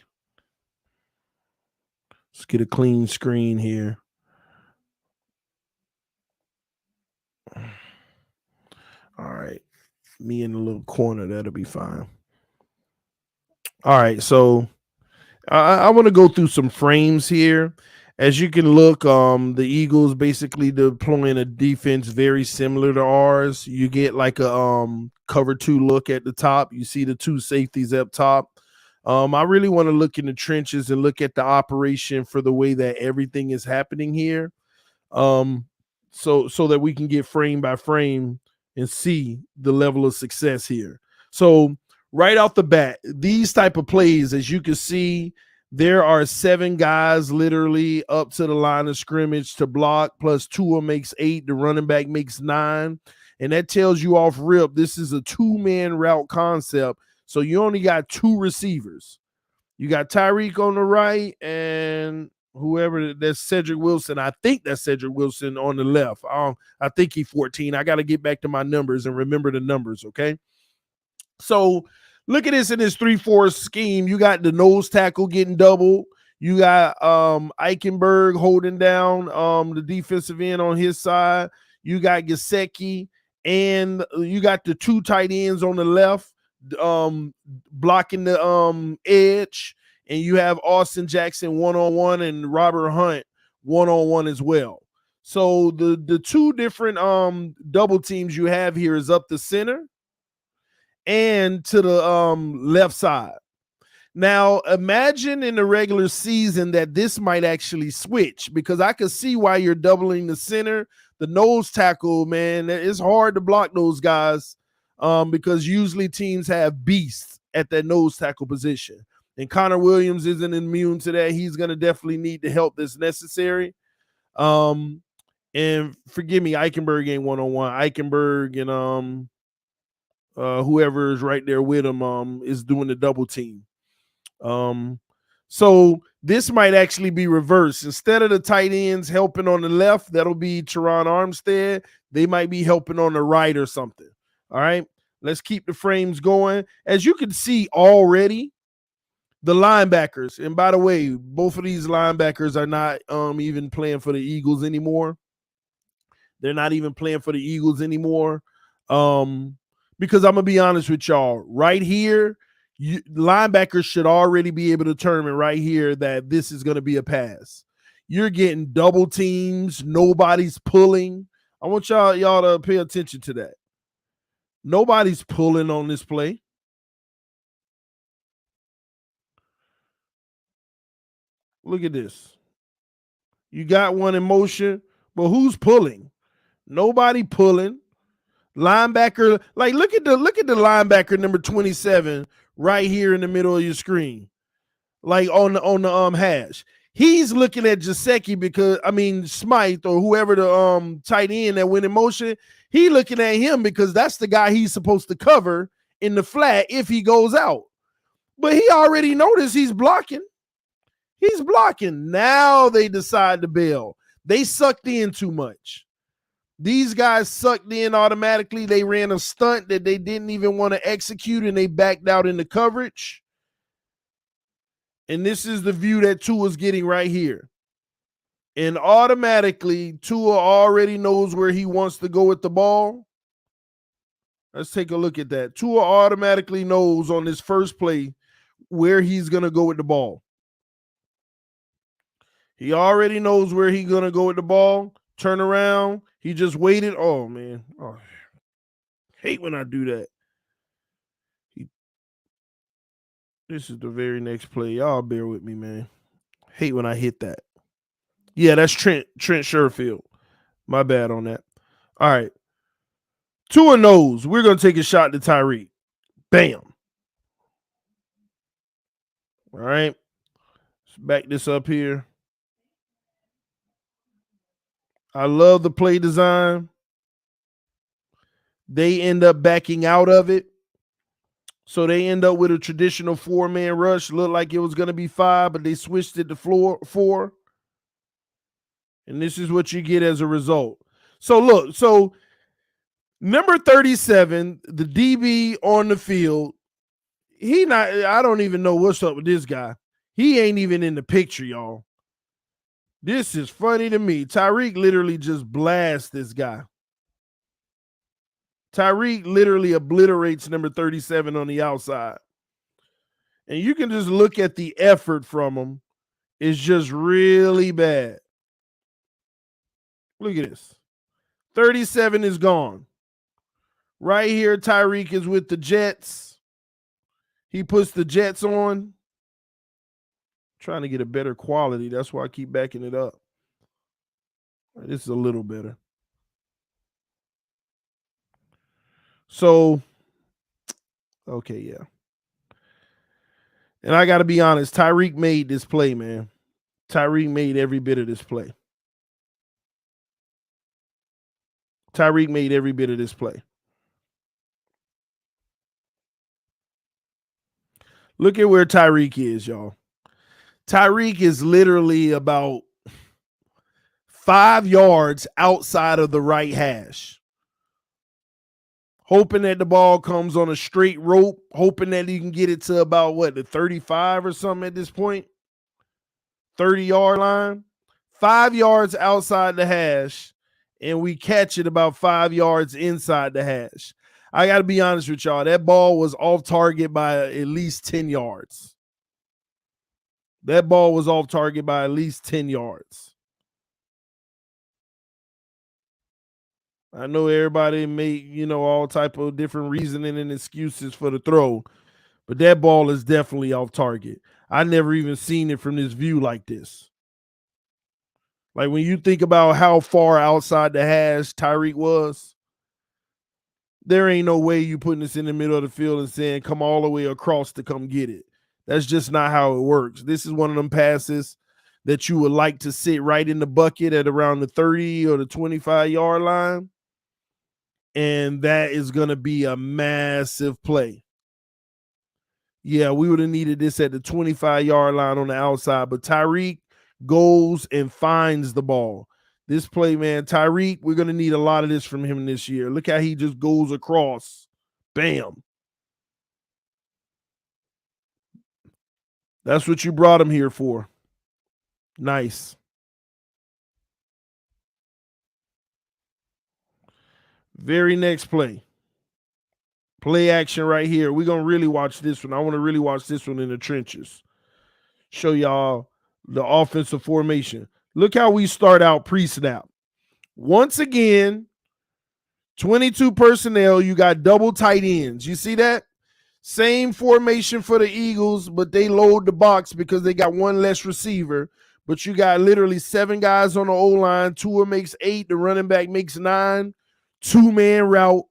Let's get a clean screen here. All right. Me in the little corner, that'll be fine. All right, so I want to go through some frames here. As you can look, the Eagles basically deploying a defense very similar to ours. You get like a cover 2 look at the top. You see the 2 safeties up top. I really want to look in the trenches and look at the operation for the way that everything is happening here. So that we can get frame by frame and see the level of success here. So right off the bat, these type of plays, as you can see, there are 7 guys literally up to the line of scrimmage to block, plus Tua makes 8, the running back makes 9. And that tells you off rip, this is a 2-man route concept. So you only got 2 receivers. You got Tyreek on the right and whoever that's Cedric Wilson. I think that's Cedric Wilson on the left. I think he's 14. I got to get back to my numbers and remember the numbers, okay? So look at this in this 3-4 scheme. You got the nose tackle getting double. You got Eichenberg holding down the defensive end on his side. You got Gesicki, and you got the 2 tight ends on the left blocking the edge, and you have Austin Jackson 1-on-1 and Robert Hunt 1-on-1 as well. So the 2 different double teams you have here is up the center and to the left side. Now, imagine in the regular season that this might actually switch, because I could see why you're doubling the center. The nose tackle, man, it's hard to block those guys because usually teams have beasts at that nose tackle position. And Connor Williams isn't immune to that. He's going to definitely need the help that's necessary. And forgive me, Eichenberg ain't 1-on-1. Eichenberg and whoever is right there with him is doing the double team. So this might actually be reversed. Instead of the tight ends helping on the left, that'll be Teron Armstead. They might be helping on the right or something. All right, let's keep the frames going. As you can see already, the linebackers, and by the way, both of these linebackers are not even playing for the Eagles anymore. They're not even playing for the Eagles anymore. Because I'm going to be honest with y'all, right here, linebackers should already be able to determine right here that this is going to be a pass. You're getting double teams. Nobody's pulling. I want y'all to pay attention to that. Nobody's pulling on this play. Look at this. You got one in motion, but who's pulling? Nobody pulling. Linebacker, like look at the linebacker number 27 right here in the middle of your screen, like on the hash. He's looking at Gesicki because Smythe or whoever the tight end that went in motion. He looking at him because that's the guy he's supposed to cover in the flat if he goes out. But he already noticed he's blocking. He's blocking. Now they decide to bail. They sucked in too much. These guys sucked in automatically. They ran a stunt that they didn't even want to execute, and they backed out in the coverage. And this is the view that Tua's getting right here. And automatically, Tua already knows where he wants to go with the ball. Let's take a look at that. Tua automatically knows on this first play where he's going to go with the ball. He already knows where he's going to go with the ball. Turn around. He just waited. Oh, man. Oh, hate when I do that. This is the very next play. Y'all bear with me, man. Hate when I hit that. Yeah, that's Trent Sherfield. My bad on that. All right. Tua knows. We're going to take a shot to Tyreek. Bam. All right. Let's back this up here. I love the play design. They end up backing out of it. So they end up with a traditional 4-man rush. Looked like it was going to be 5, but they switched it to 4. And this is what you get as a result. So look, number 37, the DB on the field, I don't even know what's up with this guy. He ain't even in the picture, y'all. This is funny to me. Tyreek literally just blasts this guy. Tyreek literally obliterates number 37 on the outside. And you can just look at the effort from him. It's just really bad. Look at this. 37 is gone. Right here, Tyreek is with the Jets. He puts the Jets on. Trying to get a better quality. That's why I keep backing it up. This is a little better. So, okay, yeah. And I got to be honest, Tyreek made this play, man. Tyreek made every bit of this play. Tyreek made every bit of this play. Look at where Tyreek is, y'all. Tyreek is literally about 5 yards outside of the right hash. Hoping that the ball comes on a straight rope, hoping that he can get it to about, the 35 or something at this point? 30-yard line. 5 yards outside the hash, and we catch it about 5 yards inside the hash. I got to be honest with y'all. That ball was off target by at least 10 yards. That ball was off target by at least 10 yards. I know everybody made, all type of different reasoning and excuses for the throw, but that ball is definitely off target. I never even seen it from this view like this. Like when you think about how far outside the hash Tyreek was, there ain't no way you putting this in the middle of the field and saying, come all the way across to come get it. That's just not how it works. This is one of them passes that you would like to sit right in the bucket at around the 30 or the 25-yard line. And that is going to be a massive play. Yeah, we would have needed this at the 25-yard line on the outside, but Tyreek goes and finds the ball. This play, man, Tyreek, we're going to need a lot of this from him this year. Look how he just goes across. Bam. That's what you brought him here for. Nice. Very next play. Play action right here. We're going to really watch this one. I want to really watch this one in the trenches. Show y'all the offensive formation. Look how we start out pre-snap. Once again, 22 personnel. You got double tight ends. You see that? Same formation for the Eagles, but they load the box because they got one less receiver. But you got literally 7 guys on the O-line. Tua makes 8. The running back makes 9. 2-man route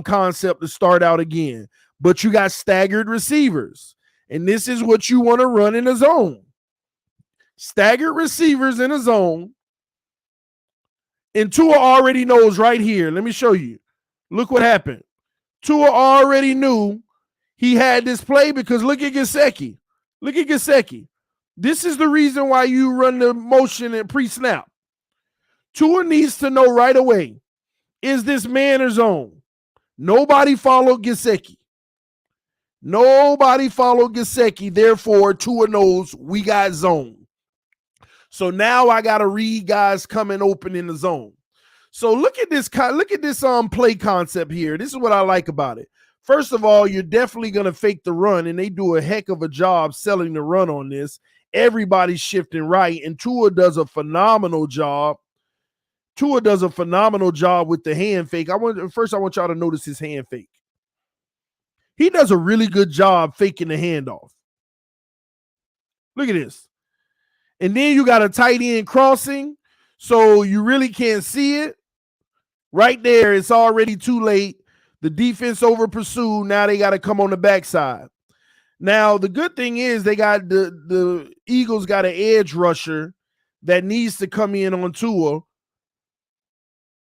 concept to start out again. But you got staggered receivers. And this is what you want to run in a zone. staggered receivers in a zone, and Tua already knows right here. Let me show you. Look what happened. Tua already knew he had this play because look at Gesicki. Look at Gesicki. This is the reason why you run the motion and pre-snap. Tua needs to know right away, is this man or zone? Nobody followed Gesicki. Nobody followed Gesicki. Therefore, Tua knows we got zone. So now I got to read guys coming open in the zone. So look at this play concept here. This is what I like about it. First of all, you're definitely going to fake the run, and they do a heck of a job selling the run on this. Everybody's shifting right, and Tua does a phenomenal job. Tua does a phenomenal job with the hand fake. I want y'all to notice his hand fake. He does a really good job faking the handoff. Look at this. And then you got a tight end crossing, so you really can't see it. Right there, it's already too late. The defense over pursued. Now they got to come on the backside. Now, the good thing is they got the Eagles got an edge rusher that needs to come in on Tua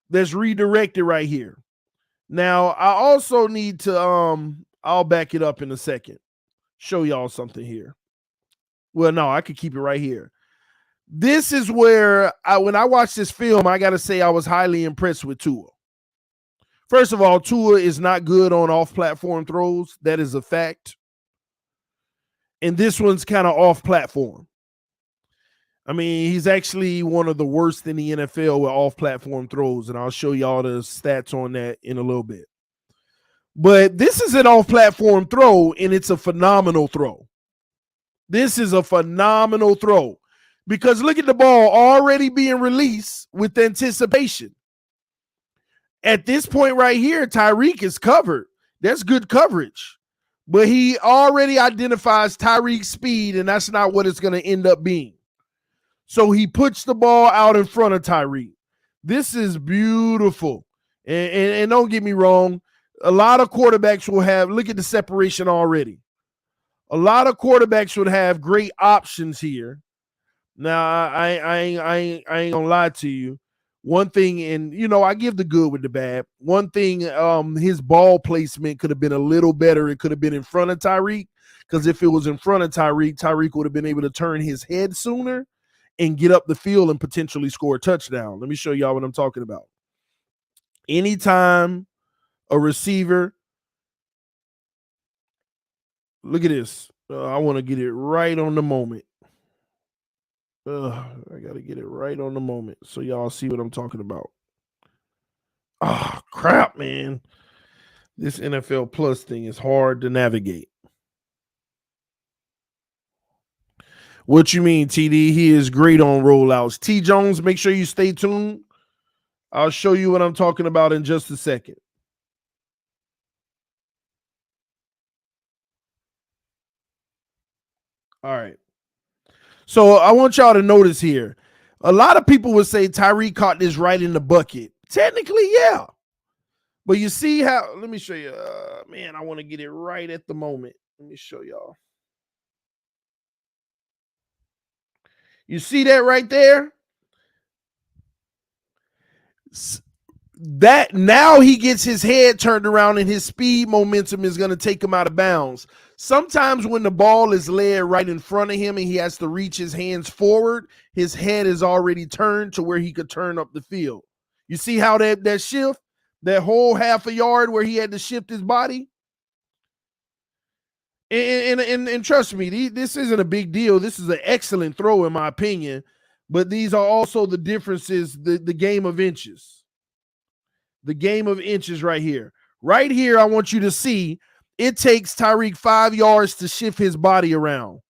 that's redirected right here. Now, I also need to I'll back it up in a second. Show y'all something here. Well, no, I could keep it right here. This is where when I watched this film, I got to say I was highly impressed with Tua. First of all, Tua is not good on off-platform throws. That is a fact. And this one's kind of off-platform. I mean, he's actually one of the worst in the NFL with off-platform throws, and I'll show y'all the stats on that in a little bit. But this is an off-platform throw, and it's a phenomenal throw. This is a phenomenal throw because look at the ball already being released with anticipation. At this point right here, Tyreek is covered. That's good coverage. But he already identifies Tyreek's speed, and that's not what it's going to end up being. So he puts the ball out in front of Tyreek. This is beautiful. And don't get me wrong, a lot of quarterbacks will have, look at the separation already. A lot of quarterbacks would have great options here. Now, I ain't going to lie to you. One thing, and I give the good with the bad. One thing, his ball placement could have been a little better. It could have been in front of Tyreek, because if it was in front of Tyreek, Tyreek would have been able to turn his head sooner and get up the field and potentially score a touchdown. Let me show y'all what I'm talking about. Anytime a receiver, look at this. I want to get it right on the moment. I got to get it right on the moment so y'all see what I'm talking about. Oh, crap, man. This NFL Plus thing is hard to navigate. What you mean, TD? He is great on rollouts. T. Jones, make sure you stay tuned. I'll show you what I'm talking about in just a second. All right. So I want y'all to notice here. A lot of people would say Tyreek caught this right in the bucket. Technically, yeah. But you see how, let me show you. Man, I want to get it right at the moment. Let me show y'all. You see that right there? That now he gets his head turned around and his speed momentum is going to take him out of bounds. Sometimes when the ball is laid right in front of him and he has to reach his hands forward, his head is already turned to where he could turn up the field. You see how that shift, that whole half a yard where he had to shift his body? And trust me, this isn't a big deal. This is an excellent throw in my opinion, but these are also the differences, the game of inches. The game of inches right here. Right here, I want you to see it takes Tyreek 5 yards to shift his body around.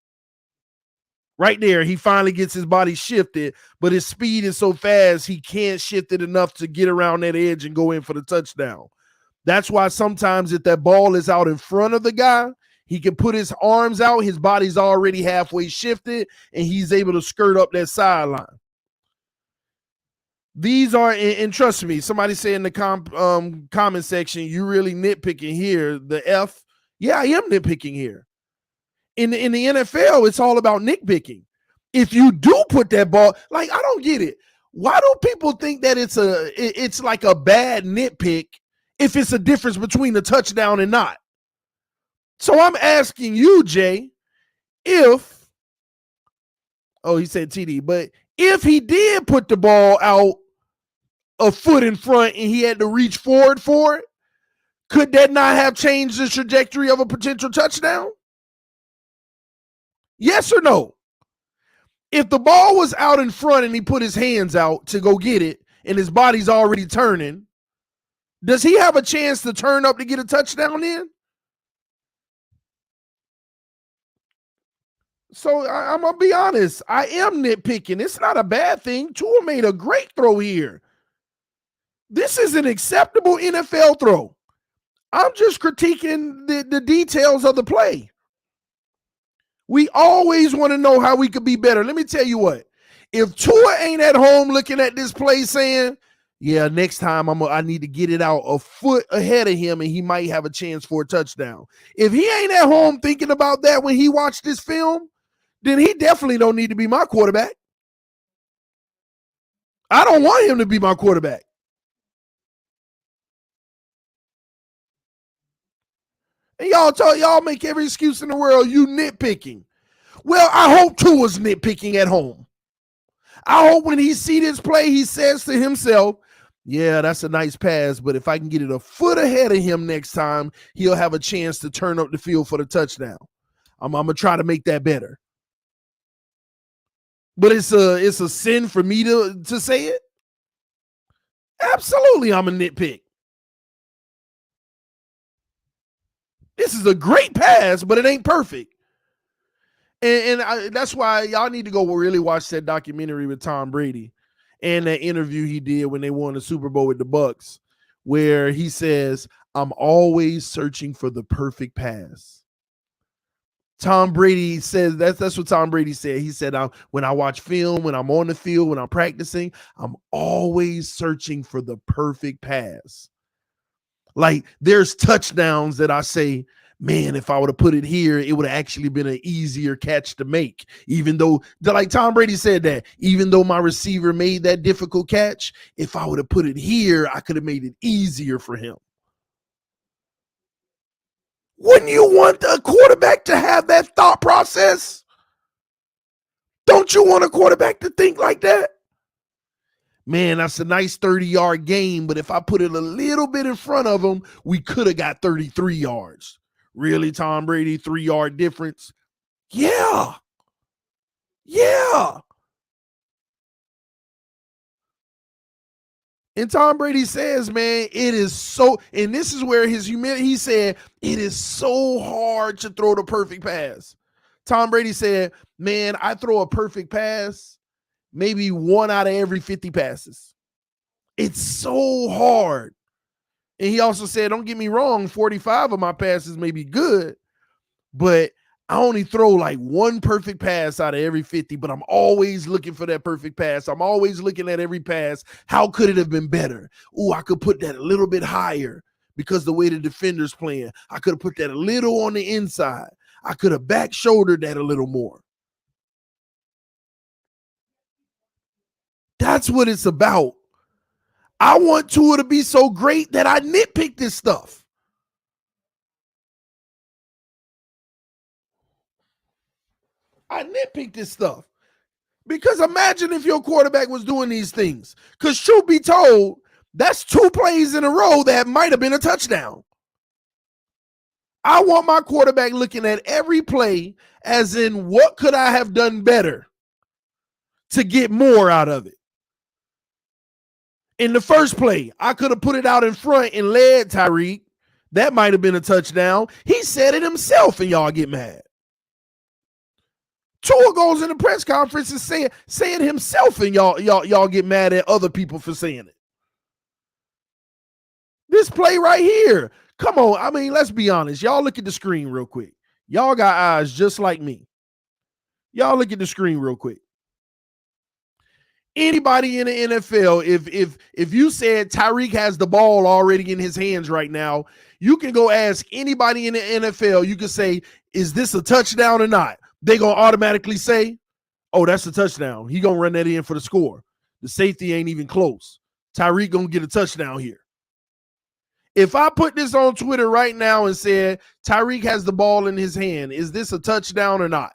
Right there, he finally gets his body shifted, but his speed is so fast, he can't shift it enough to get around that edge and go in for the touchdown. That's why sometimes if that ball is out in front of the guy, he can put his arms out, his body's already halfway shifted, and he's able to skirt up that sideline. These are, and trust me, somebody say in the comment section, you really nitpicking here, the F. Yeah, I am nitpicking here. In the NFL, it's all about nitpicking. if you do put that ball, like, I don't get it. Why do people think that it's like a bad nitpick if it's a difference between a touchdown and not? So I'm asking you, Jay, if, oh, he said TD, but if he did put the ball out a foot in front and he had to reach forward for it, could that not have changed the trajectory of a potential touchdown? Yes or no? If the ball was out in front and he put his hands out to go get it and his body's already turning, does he have a chance to turn up to get a touchdown in? So I'm going to be honest. I am nitpicking. It's not a bad thing. Tua made a great throw here. This is an acceptable NFL throw. I'm just critiquing the details of the play. We always want to know how we could be better. Let me tell you what. If Tua ain't at home looking at this play saying, yeah, next time I need to get it out a foot ahead of him and he might have a chance for a touchdown. If he ain't at home thinking about that when he watched this film, then he definitely don't need to be my quarterback. I don't want him to be my quarterback. And y'all make every excuse in the world. You nitpicking. Well, I hope Tua's nitpicking at home. I hope when he see this play, he says to himself, yeah, that's a nice pass, but if I can get it a foot ahead of him next time, he'll have a chance to turn up the field for the touchdown. I'm going to try to make that better. But it's a sin for me to say it? Absolutely, I'm a nitpick. This is a great pass, but it ain't perfect. And that's why y'all need to go really watch that documentary with Tom Brady and that interview he did when they won the Super Bowl with the Bucs, where he says, I'm always searching for the perfect pass. Tom Brady says that's what Tom Brady said. He said, when I watch film, when I'm on the field, when I'm practicing, I'm always searching for the perfect pass. Like, there's touchdowns that I say, man, if I would have put it here, it would have actually been an easier catch to make. Even though, like Tom Brady said that, even though my receiver made that difficult catch, if I would have put it here, I could have made it easier for him. Wouldn't you want a quarterback to have that thought process? Don't you want a quarterback to think like that? Man, that's a nice 30-yard gain, but if I put it a little bit in front of him, we could have got 33 yards. Really, Tom Brady, 3-yard difference? Yeah. Yeah. And Tom Brady says, man, it is so, and this is where his humility, he said, it is so hard to throw the perfect pass. Tom Brady said, man, I throw a perfect pass maybe 1 out of every 50 passes. It's so hard. And he also said, don't get me wrong, 45 of my passes may be good, but I only throw like 1 perfect pass out of every 50, but I'm always looking for that perfect pass. I'm always looking at every pass. How could it have been better? Ooh, I could put that a little bit higher because the way the defender's playing. I could have put that a little on the inside. I could have back shouldered that a little more. That's what it's about. I want Tua to be so great that I nitpick this stuff. I nitpick this stuff. Because imagine if your quarterback was doing these things. Because truth be told, that's 2 plays in a row that might have been a touchdown. I want my quarterback looking at every play as in, what could I have done better to get more out of it? In the first play, I could have put it out in front and led Tyreek. That might have been a touchdown. He said it himself, and y'all get mad. Tua goes in the press conference and say it himself, and y'all get mad at other people for saying it. This play right here. Come on. I mean, let's be honest. Y'all look at the screen real quick. Y'all got eyes just like me. Y'all look at the screen real quick. Anybody in the NFL, if you said Tyreek has the ball already in his hands right now, you can go ask anybody in the NFL. You can say, is this a touchdown or not? They're going to automatically say, Oh, that's a touchdown. He gonna run that in for the score. The safety ain't even close. Tyreek gonna get a touchdown here. If I put this on Twitter right now and said Tyreek has the ball in his hand, is this a touchdown or not?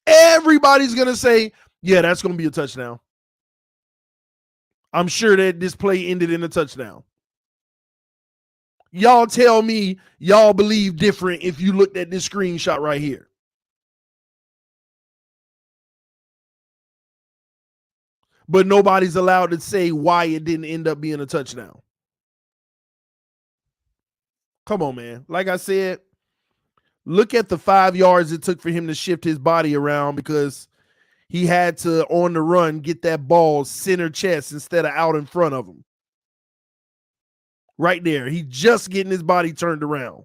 Everybody's going to say, yeah, that's going to be a touchdown. I'm sure that this play ended in a touchdown. Y'all tell me y'all believe different if you looked at this screenshot right here. But nobody's allowed to say why it didn't end up being a touchdown. Come on, man. Like I said, look at the 5 yards it took for him to shift his body around because he had to, on the run, get that ball center chest instead of out in front of him. Right there. He just getting his body turned around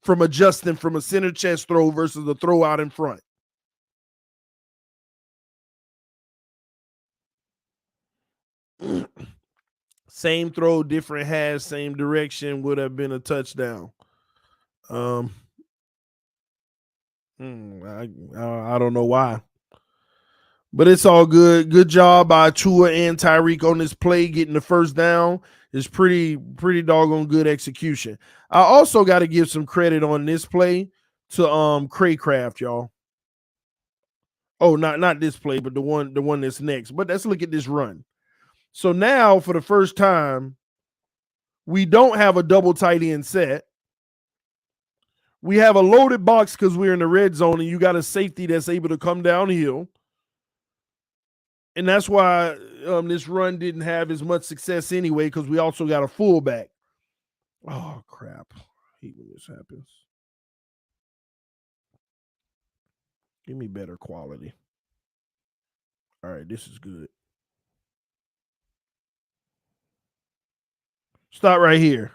from adjusting from a center chest throw versus a throw out in front. Same throw, different hash, same direction would have been a touchdown. I don't know why. But it's all good. Good job by Tua and Tyreek on this play, getting the first down. It's pretty doggone good execution. I also got to give some credit on this play to Craycraft, y'all. Oh, not this play, but the one that's next. But let's look at this run. So now, for the first time, we don't have a double tight end set. We have a loaded box because we're in the red zone, and you got a safety that's able to come downhill. And that's why this run didn't have as much success anyway, because we also got a fullback. Oh, crap. I hate when this happens. Give me better quality. All right, this is good. Start right here.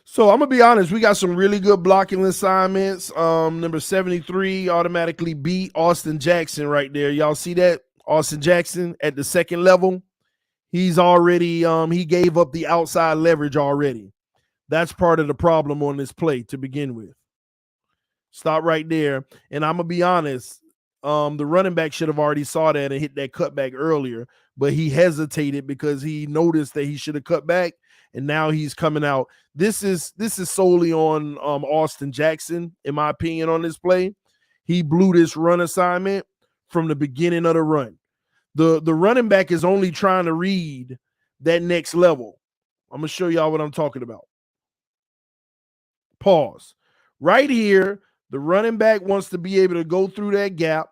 So I'm going to be honest, we got some really good blocking assignments. Number 73 automatically beat Austin Jackson right there. Y'all see that? Austin Jackson at the second level. He's already, he gave up the outside leverage already. That's part of the problem on this play to begin with. Stop right there. And I'm going to be honest, the running back should have already saw that and hit that cutback earlier, but he hesitated because he noticed that he should have cut back. And now he's coming out. This is solely on Austin Jackson, in my opinion, on this play. He blew this run assignment from the beginning of the run. The running back is only trying to read that next level. I'm going to show y'all what I'm talking about. Pause. Right here, the running back wants to be able to go through that gap.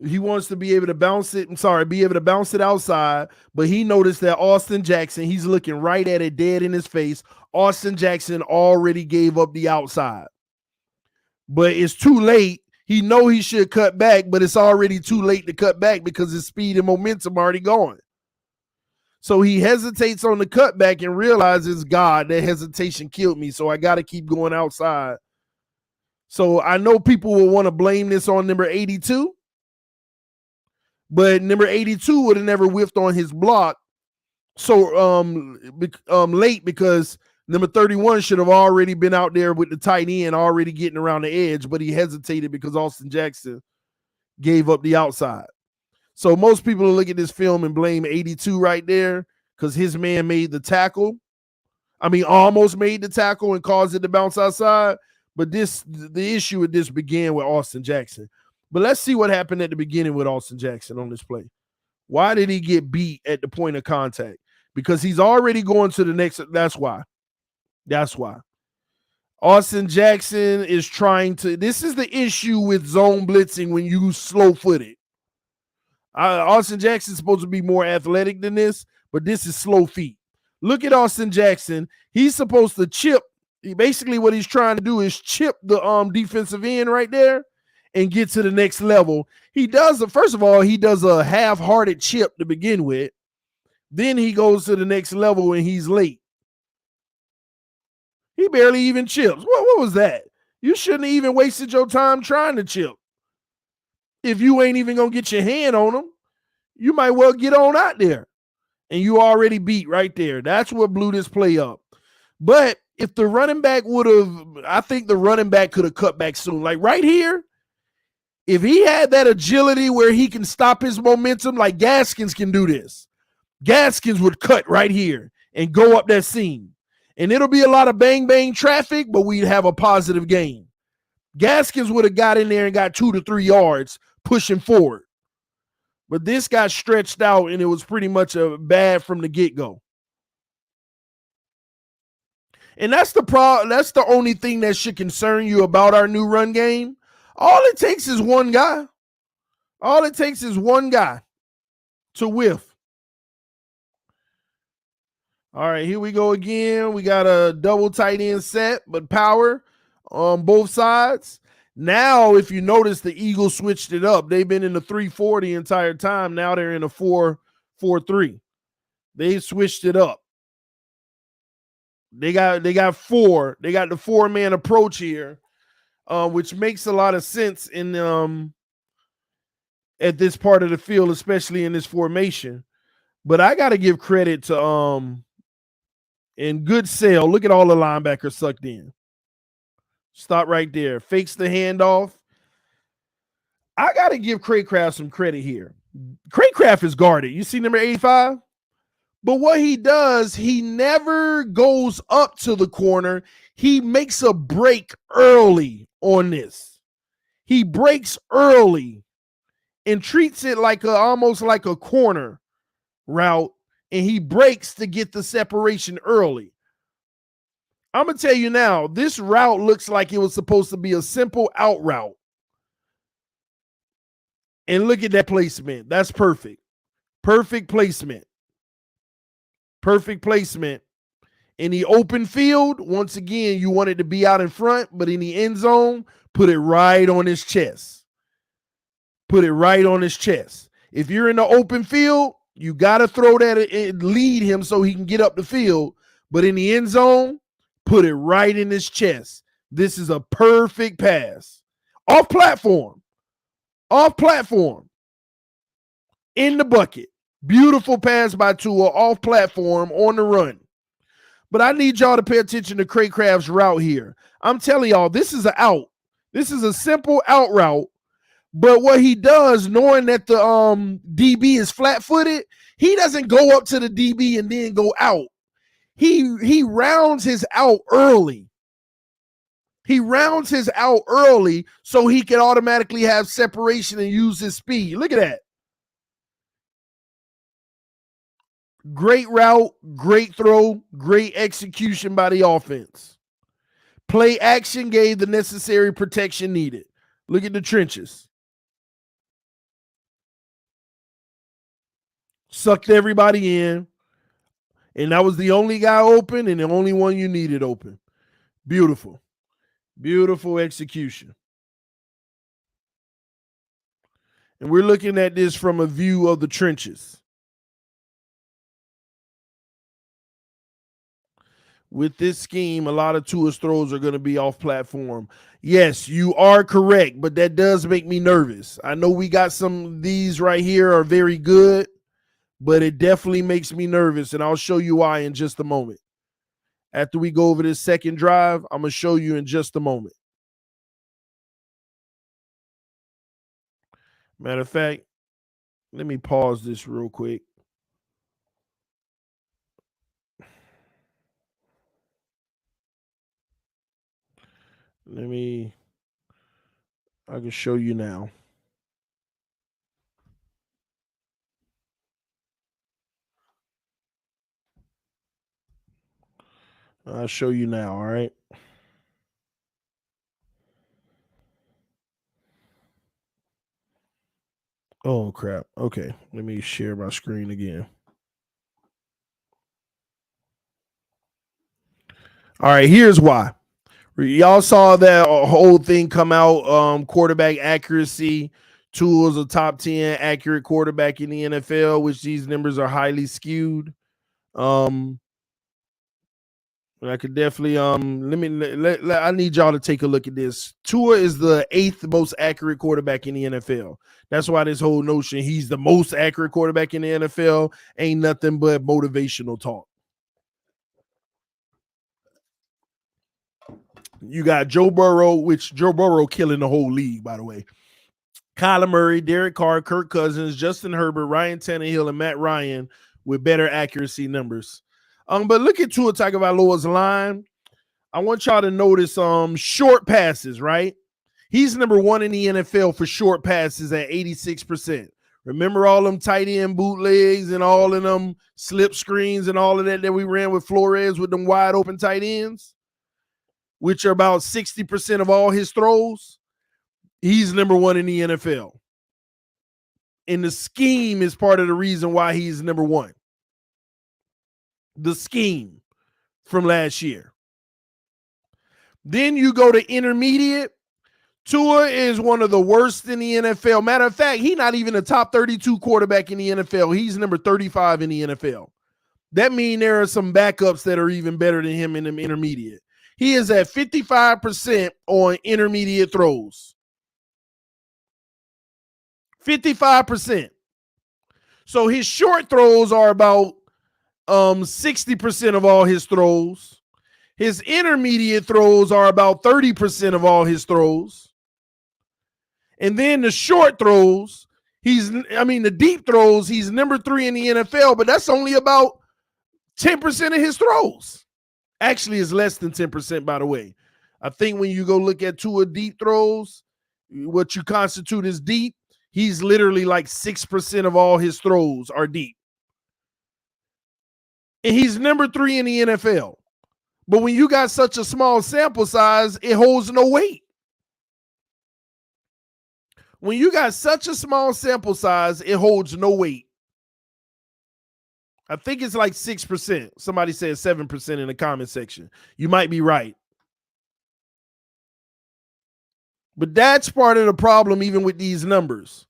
He wants to be able to bounce it. Be able to bounce it outside. But he noticed that Austin Jackson, he's looking right at it dead in his face. Austin Jackson already gave up the outside. But it's too late. He know he should cut back, but it's already too late to cut back because his speed and momentum already gone. So he hesitates on the cutback and realizes, God, that hesitation killed me. So I got to keep going outside. So I know people will want to blame this on number 82. But number 82 would have never whiffed on his block so late because number 31 should have already been out there with the tight end already getting around the edge, but he hesitated because Austin Jackson gave up the outside. So most people will look at this film and blame 82 right there because his man made the tackle. I mean, almost made the tackle and caused it to bounce outside. But the issue with this began with Austin Jackson. But let's see what happened at the beginning with Austin Jackson on this play. Why did he get beat at the point of contact? Because he's already going to the next. That's why. Austin Jackson is trying to. This is the issue with zone blitzing when you slow-footed. Austin Jackson's supposed to be more athletic than this, but this is slow feet. Look at Austin Jackson. He's supposed to chip. Basically, what he's trying to do is chip the defensive end right there and get to the next level. He does, first of all, he does a half-hearted chip to begin with. Then he goes to the next level and he's late. He barely even chips. What was that? You shouldn't have even wasted your time trying to chip. If you ain't even going to get your hand on him, you might well get on out there. And you already beat right there. That's what blew this play up. But if the running back would have, I think the running back could have cut back soon. Like right here, If he had that agility where he can stop his momentum, like Gaskins can do this, Gaskins would cut right here and go up that seam. And it'll be a lot of bang bang traffic, but we'd have a positive gain. Gaskins would have got in there and got 2 to 3 yards pushing forward. But this got stretched out, and it was pretty much a bad from the get-go. And that's the only thing that should concern you about our new run game. All it takes is one guy. All it takes is one guy to whiff. All right, here we go again. We got a double tight end set, but power on both sides. Now, if you notice, the Eagles switched it up. They've been in the 3-4 the entire time. Now they're in a 4-4-3. They switched it up. They got four. They got the 4-man approach here, which makes a lot of sense in at this part of the field, especially in this formation. But I got to give credit to in good sale. Look at all the linebackers sucked in. Stop right there. Fakes the handoff. I got to give Craycraft some credit here. Craycraft is guarded. You see number 85? But what he does, he never goes up to the corner. He makes a break early on this. He breaks early and treats it like almost like a corner route, and he breaks to get the separation early. I'm going to tell you now, this route looks like it was supposed to be a simple out route. And look at that placement. That's perfect. Perfect placement. Perfect placement. In the open field, once again, you want it to be out in front, but in the end zone, put it right on his chest. Put it right on his chest. If you're in the open field, you got to throw that and lead him so he can get up the field. But in the end zone, put it right in his chest. This is a perfect pass. Off platform. Off platform. In the bucket. Beautiful pass by Tua, off platform, on the run. But I need y'all to pay attention to Craycraft's route here. I'm telling y'all, this is an out. This is a simple out route. But what he does, knowing that the DB is flat-footed, he doesn't go up to the DB and then go out. He rounds his out early. He rounds his out early so he can automatically have separation and use his speed. Look at that. Great route, great throw, great execution by the offense. Play action gave the necessary protection needed. Look at the trenches. Sucked everybody in. And that was the only guy open and the only one you needed open. Beautiful. Beautiful execution. And we're looking at this from a view of the trenches. With this scheme, a lot of Tua's throws are going to be off platform. Yes, you are correct, but that does make me nervous. I know we got some of these right here are very good, but it definitely makes me nervous, and I'll show you why in just a moment. After we go over this second drive, I'm going to show you in just a moment. Matter of fact, let me pause this real quick. I can show you now. I'll show you now, all right? Oh, crap. Okay, let me share my screen again. All right, here's why. Y'all saw that whole thing come out, quarterback accuracy. Tua is a top 10 accurate quarterback in the NFL, which these numbers are highly skewed. I could definitely I need y'all to take a look at this. Tua is the 8th most accurate quarterback in the NFL. That's why this whole notion he's the most accurate quarterback in the NFL ain't nothing but motivational talk. You got Joe Burrow, which Joe Burrow killing the whole league, by the way. Kyler Murray, Derek Carr, Kirk Cousins, Justin Herbert, Ryan Tannehill, and Matt Ryan with better accuracy numbers. But look at Tua Tagovailoa's line. I want y'all to notice short passes, right? He's number one in the NFL for short passes at 86%. Remember all them tight end bootlegs and all of them slip screens and all of that we ran with Flores with them wide open tight ends, which are about 60% of all his throws? He's number one in the NFL. And the scheme is part of the reason why he's number one. The scheme from last year. Then you go to intermediate. Tua is one of the worst in the NFL. Matter of fact, he's not even a top 32 quarterback in the NFL. He's number 35 in the NFL. That means there are some backups that are even better than him in the intermediate. He is at 55% on intermediate throws. 55%. So his short throws are about 60% of all his throws. His intermediate throws are about 30% of all his throws. And then the short throws, the deep throws, he's number 3 in the NFL, but that's only about 10% of his throws. Actually, it's less than 10%, by the way. I think when you go look at Tua deep throws, what you constitute as deep, he's literally like 6% of all his throws are deep. And he's number 3 in the NFL. But when you got such a small sample size, it holds no weight. When you got such a small sample size, it holds no weight. I think it's like 6%. Somebody said 7% in the comment section. You might be right. But that's part of the problem even with these numbers.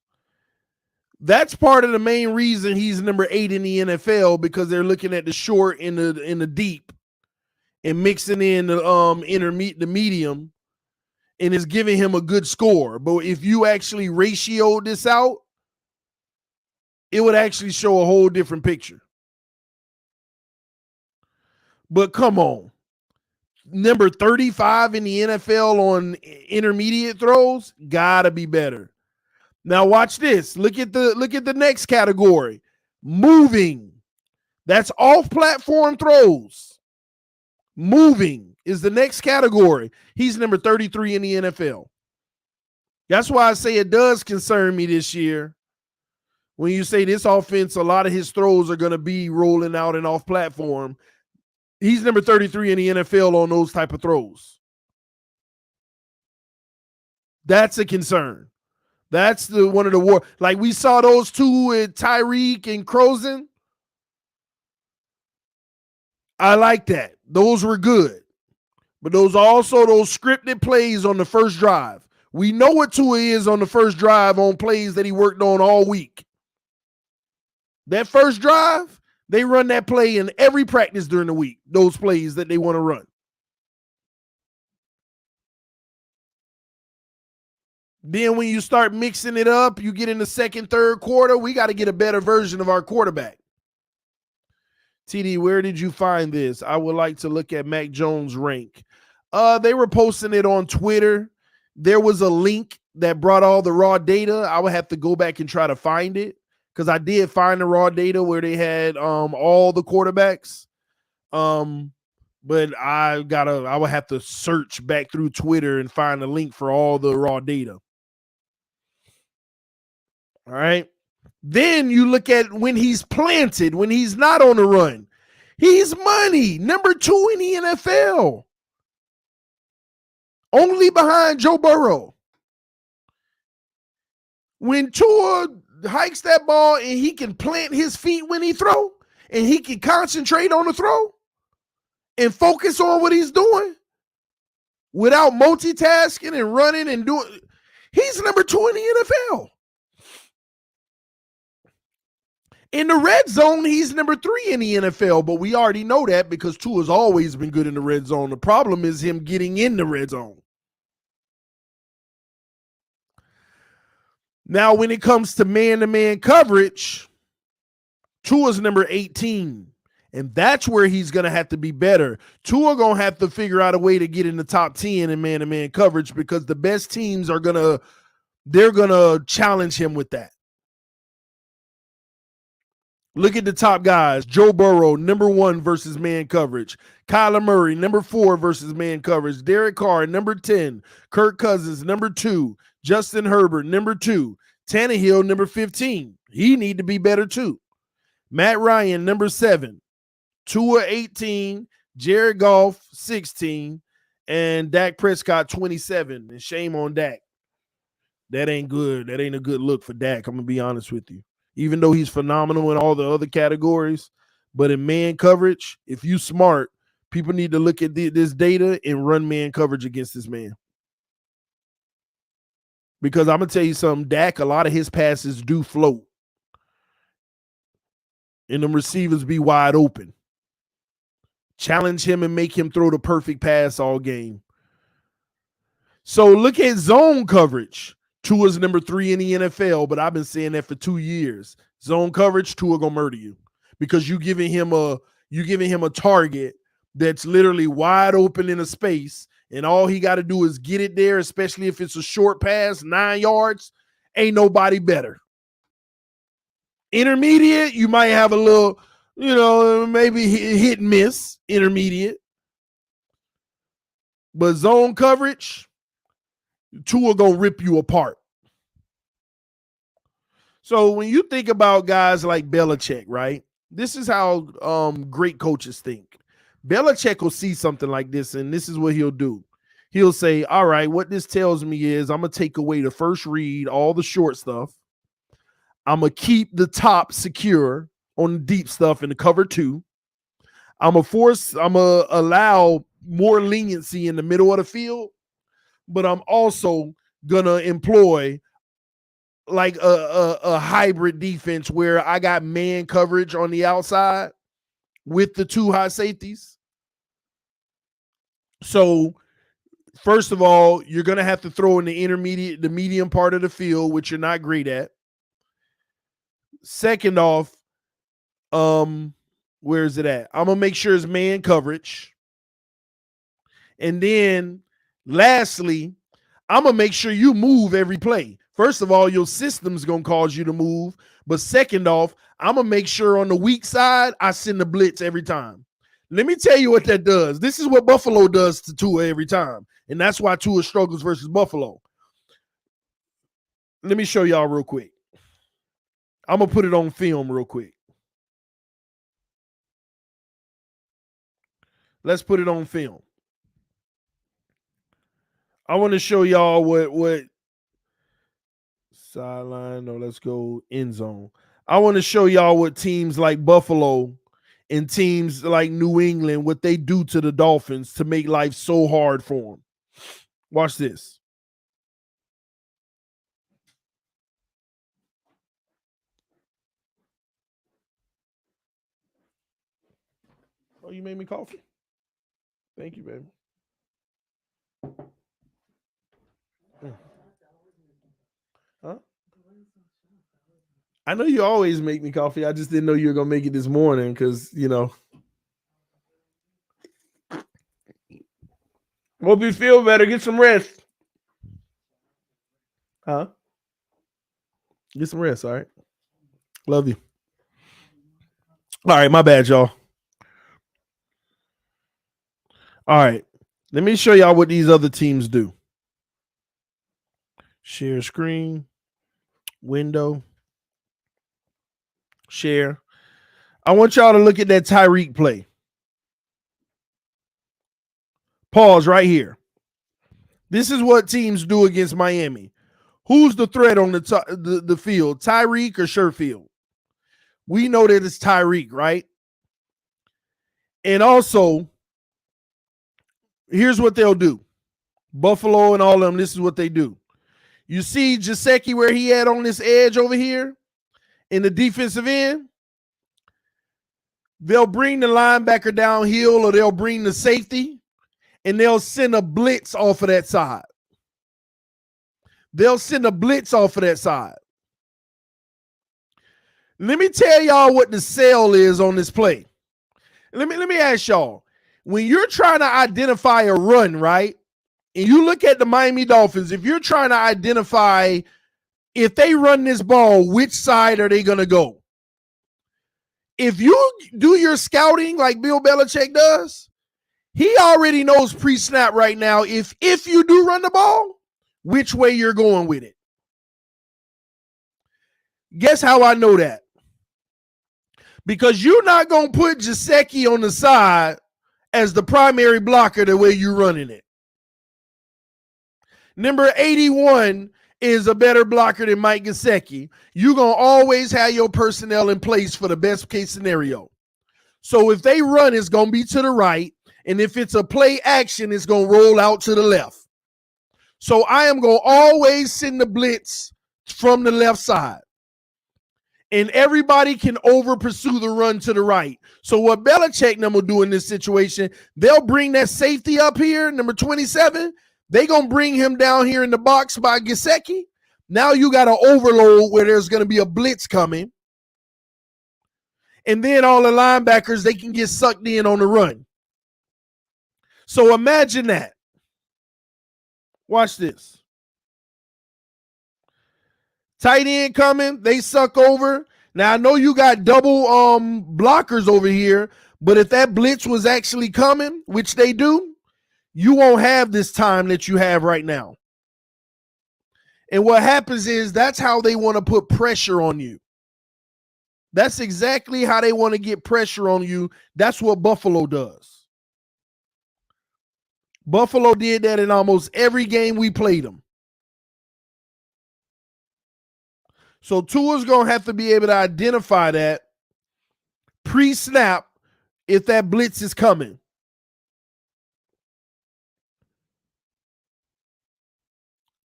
That's part of the main reason he's number 8 in the NFL, because they're looking at the short and the deep and mixing in the medium, and it's giving him a good score. But if you actually ratioed this out, it would actually show a whole different picture. But come on. Number 35 in the NFL on intermediate throws, gotta be better. Now watch this. Look at the next category. Moving. That's off-platform throws. Moving is the next category. He's number 33 in the NFL. That's why I say it does concern me this year. When you say this offense, a lot of his throws are going to be rolling out and off platform. He's number 33 in the NFL on those type of throws. That's a concern. That's one of the war. Like we saw those two with Tyreek and Crozen. I like that. Those were good. But those scripted plays on the first drive. We know what Tua is on the first drive on plays that he worked on all week. That first drive, they run that play in every practice during the week, those plays that they want to run. Then when you start mixing it up, you get in the second, third quarter, we got to get a better version of our quarterback. TD, where did you find this? I would like to look at Mac Jones' rank. They were posting it on Twitter. There was a link that brought all the raw data. I would have to go back and try to find it, because I did find the raw data where they had all the quarterbacks. But I would have to search back through Twitter and find a link for all the raw data. All right. Then you look at when he's planted, when he's not on the run. He's money, number 2 in the NFL. Only behind Joe Burrow. When Tua hikes that ball and he can plant his feet when he throw, and he can concentrate on the throw and focus on what he's doing without multitasking and running and doing, he's number 2 in the NFL. In the red zone, he's number 3 in the NFL, but we already know that because Tua's always been good in the red zone. The problem is him getting in the red zone. Now, when it comes to man-to-man coverage, Tua's number 18, and that's where he's going to have to be better. Tua going to have to figure out a way to get in the top 10 in man-to-man coverage, because the best teams are going to they're going to challenge him with that. Look at the top guys. Joe Burrow, number 1 versus man coverage. Kyler Murray, number 4 versus man coverage. Derek Carr, number 10. Kirk Cousins, number 2. Justin Herbert, number 2. Tannehill, number 15. He need to be better too. Matt Ryan, number 7. Tua, 18. Jared Goff, 16. And Dak Prescott, 27. And shame on Dak. That ain't good. That ain't a good look for Dak. I'm going to be honest with you. Even though he's phenomenal in all the other categories, but in man coverage, if you smart, people need to look at this data and run man coverage against this man. Because I'm going to tell you something, Dak, a lot of his passes do float. And them receivers be wide open. Challenge him and make him throw the perfect pass all game. So look at zone coverage. Tua's number 3 in the NFL, but I've been saying that for 2 years. Zone coverage, Tua gonna murder you because you giving him a target that's literally wide open in a space, and all he got to do is get it there, especially if it's a short pass, 9 yards. Ain't nobody better. Intermediate, you might have a little, maybe hit and miss. Intermediate, but zone coverage, Tua gonna rip you apart. So when you think about guys like Belichick, right? This is how great coaches think. Belichick will see something like this, and this is what he'll do. He'll say, all right, what this tells me is I'm going to take away the first read, all the short stuff. I'm going to keep the top secure on the deep stuff in the cover 2. I'm going to allow more leniency in the middle of the field, but I'm also going to employ like a hybrid defense where I got man coverage on the outside with the 2 high safeties. So first of all, you're going to have to throw in the medium part of the field, which you're not great at. Second off, where is it at? I'm going to make sure it's man coverage. And then lastly, I'm going to make sure you move every play. First of all, your system's going to cause you to move. But second off, I'm going to make sure on the weak side, I send the blitz every time. Let me tell you what that does. This is what Buffalo does to Tua every time. And that's why Tua struggles versus Buffalo. Let me show y'all real quick. I'm going to put it on film real quick. Let's put it on film. I want to show y'all what sideline. No, let's go end zone. I want to show y'all what teams like Buffalo and teams like New England, what they do to the Dolphins to make life so hard for them. Watch this. Oh, you made me coffee? Thank you, baby. Huh? I know you always make me coffee. I just didn't know you were going to make it this morning because, hope you feel better. Get some rest. Huh? Get some rest, all right? Love you. All right, my bad, y'all. All right. Let me show y'all what these other teams do. Share screen. Window. Share. I want y'all to look at that Tyreek play. Pause right here. This is what teams do against Miami. Who's the threat on the field? Tyreek or Sherfield? We know that it's Tyreek, right? And also, here's what they'll do. Buffalo and all of them, this is what they do. You see Gesicki where he at on this edge over here in the defensive end? They'll bring the linebacker downhill or they'll bring the safety and they'll send a blitz off of that side. They'll send a blitz off of that side. Let me tell y'all what the sell is on this play. Let me ask y'all. When you're trying to identify a run, right? and you look at the Miami Dolphins, if you're trying to identify if they run this ball, which side are they going to go? If you do your scouting like Bill Belichick does, he already knows pre-snap right now if you do run the ball, which way you're going with it. Guess how I know that? Because you're not going to put Gesicki on the side as the primary blocker the way you're running it. Number 81 is a better blocker than Mike Gesicki. You're going to always have your personnel in place for the best case scenario. So if they run, it's going to be to the right. And if it's a play action, it's going to roll out to the left. So I am going to always send the blitz from the left side. And everybody can over pursue the run to the right. So what Belichick and them will do in this situation, they'll bring that safety up here, number 27. They're going to bring him down here in the box by Gesicki. Now you got an overload where there's going to be a blitz coming. And then all the linebackers, they can get sucked in on the run. So imagine that. Watch this. Tight end coming. They suck over. Now, I know you got double blockers over here, but if that blitz was actually coming, which they do, you won't have this time that you have right now. And what happens is that's how they want to put pressure on you. That's exactly how they want to get pressure on you. That's what Buffalo does. Buffalo did that in almost every game we played them. So Tua's going to have to be able to identify that pre-snap if that blitz is coming.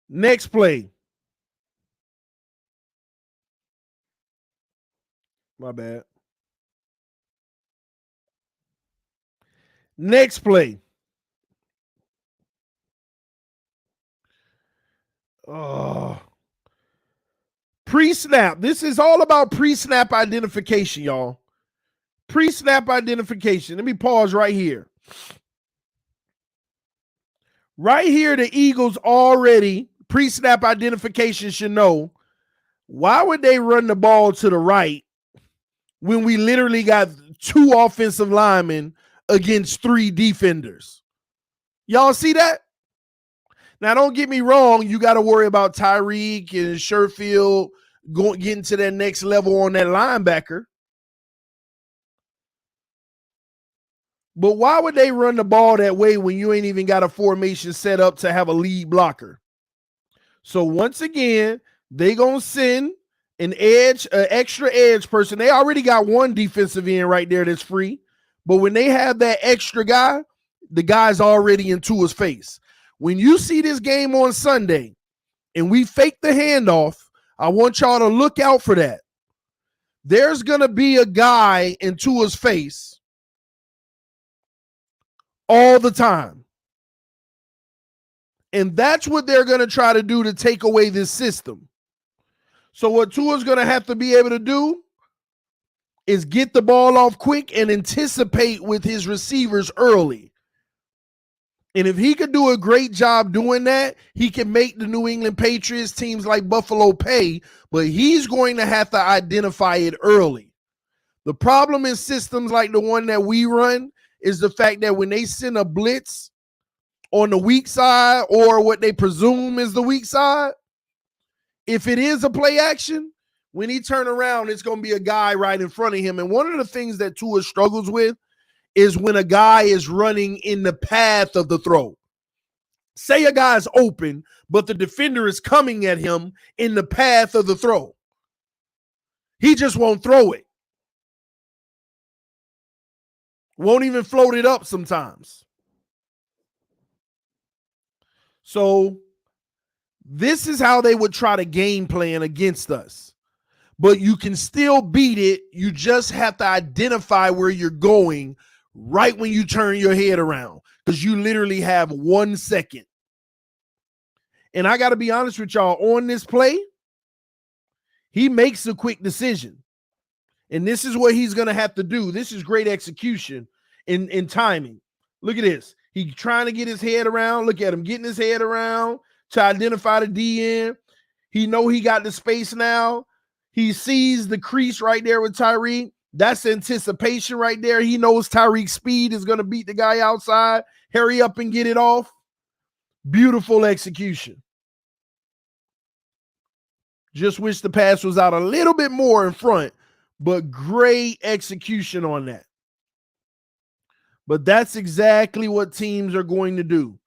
Next play. My bad. Next play. Oh. Pre-snap. This is all about pre-snap identification, y'all. Pre-snap identification. Let me pause right here. Right here, the Eagles already, pre-snap identification should know, why would they run the ball to the right when we literally got 2 offensive linemen against 3 defenders? Y'all see that? Now, don't get me wrong. You got to worry about Tyreek and Sherfield getting to that next level on that linebacker. But why would they run the ball that way when you ain't even got a formation set up to have a lead blocker? So once again, they going to send an extra edge person. They already got one defensive end right there that's free. But when they have that extra guy, the guy's already in Tua's face. When you see this game on Sunday and we fake the handoff, I want y'all to look out for that. There's going to be a guy in Tua's face all the time. And that's what they're going to try to do to take away this system. So what Tua's going to have to be able to do is get the ball off quick and anticipate with his receivers early. And if he could do a great job doing that, he can make the New England Patriots, teams like Buffalo, pay, but he's going to have to identify it early. The problem in systems like the one that we run is the fact that when they send a blitz on the weak side or what they presume is the weak side, if it is a play action, when he turn around, it's going to be a guy right in front of him. And one of the things that Tua struggles with is when a guy is running in the path of the throw. Say a guy's open, but the defender is coming at him in the path of the throw. He just won't throw it. Won't even float it up sometimes. So this is how they would try to game plan against us. But you can still beat it. You just have to identify where you're going right when you turn your head around, because you literally have 1 second. And I got to be honest with y'all, on this play, he makes a quick decision. And this is what he's going to have to do. This is great execution in timing. Look at this. He trying to get his head around. Look at him getting his head around to identify the DN. He know he got the space now. He sees the crease right there with Tyreek. That's anticipation right there. He knows Tyreek's speed is going to beat the guy outside. Hurry up and get it off. Beautiful execution. Just wish the pass was out a little bit more in front, but great execution on that. But that's exactly what teams are going to do.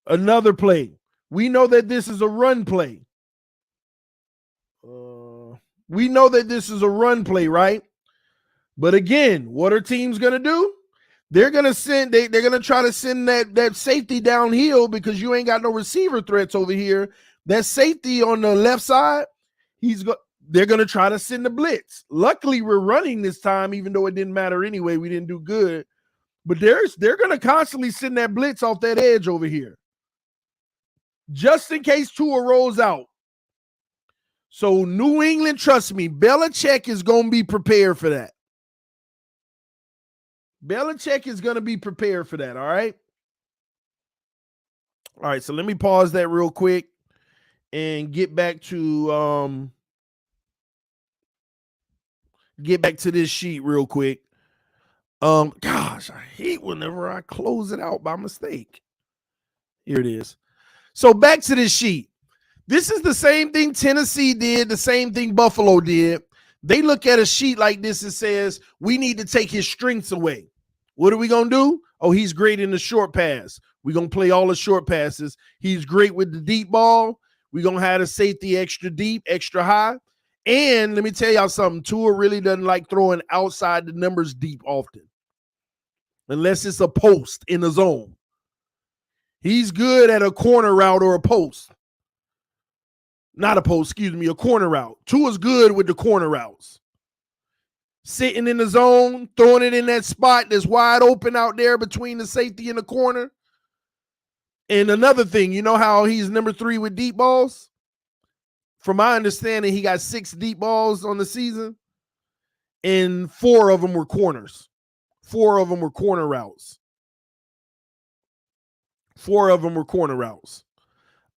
Another play. We know that this is a run play. We know that this is a run play, right? But again, what are teams going to do? They're going to send, they're going to try to send that safety downhill because you ain't got no receiver threats over here. That safety on the left side, they're going to try to send the blitz. Luckily, we're running this time, even though it didn't matter anyway. We didn't do good. But they're going to constantly send that blitz off that edge over here, just in case Tua rolls out. So New England, trust me, Belichick is going to be prepared for that. Belichick is going to be prepared for that, all right? All right, so let me pause that real quick and get back to this sheet real quick. Gosh, I hate whenever I close it out by mistake. Here it is. So back to this sheet. This is the same thing Tennessee did, the same thing Buffalo did. They look at a sheet like this and says, we need to take his strengths away. What are we going to do? Oh, he's great in the short pass. We're going to play all the short passes. He's great with the deep ball. We're going to have the safety extra deep, extra high. And let me tell y'all something. Tua really doesn't like throwing outside the numbers deep often, unless it's a post in the zone. He's good at a corner route or a post. Not a post, excuse me, a corner route. Tua's good with the corner routes. Sitting in the zone, throwing it in that spot that's wide open out there between the safety and the corner. And another thing, you know how he's number 3 with deep balls? From my understanding, he got 6 deep balls on the season, and 4 of them were corners. 4 of them were corner routes. 4 of them were corner routes.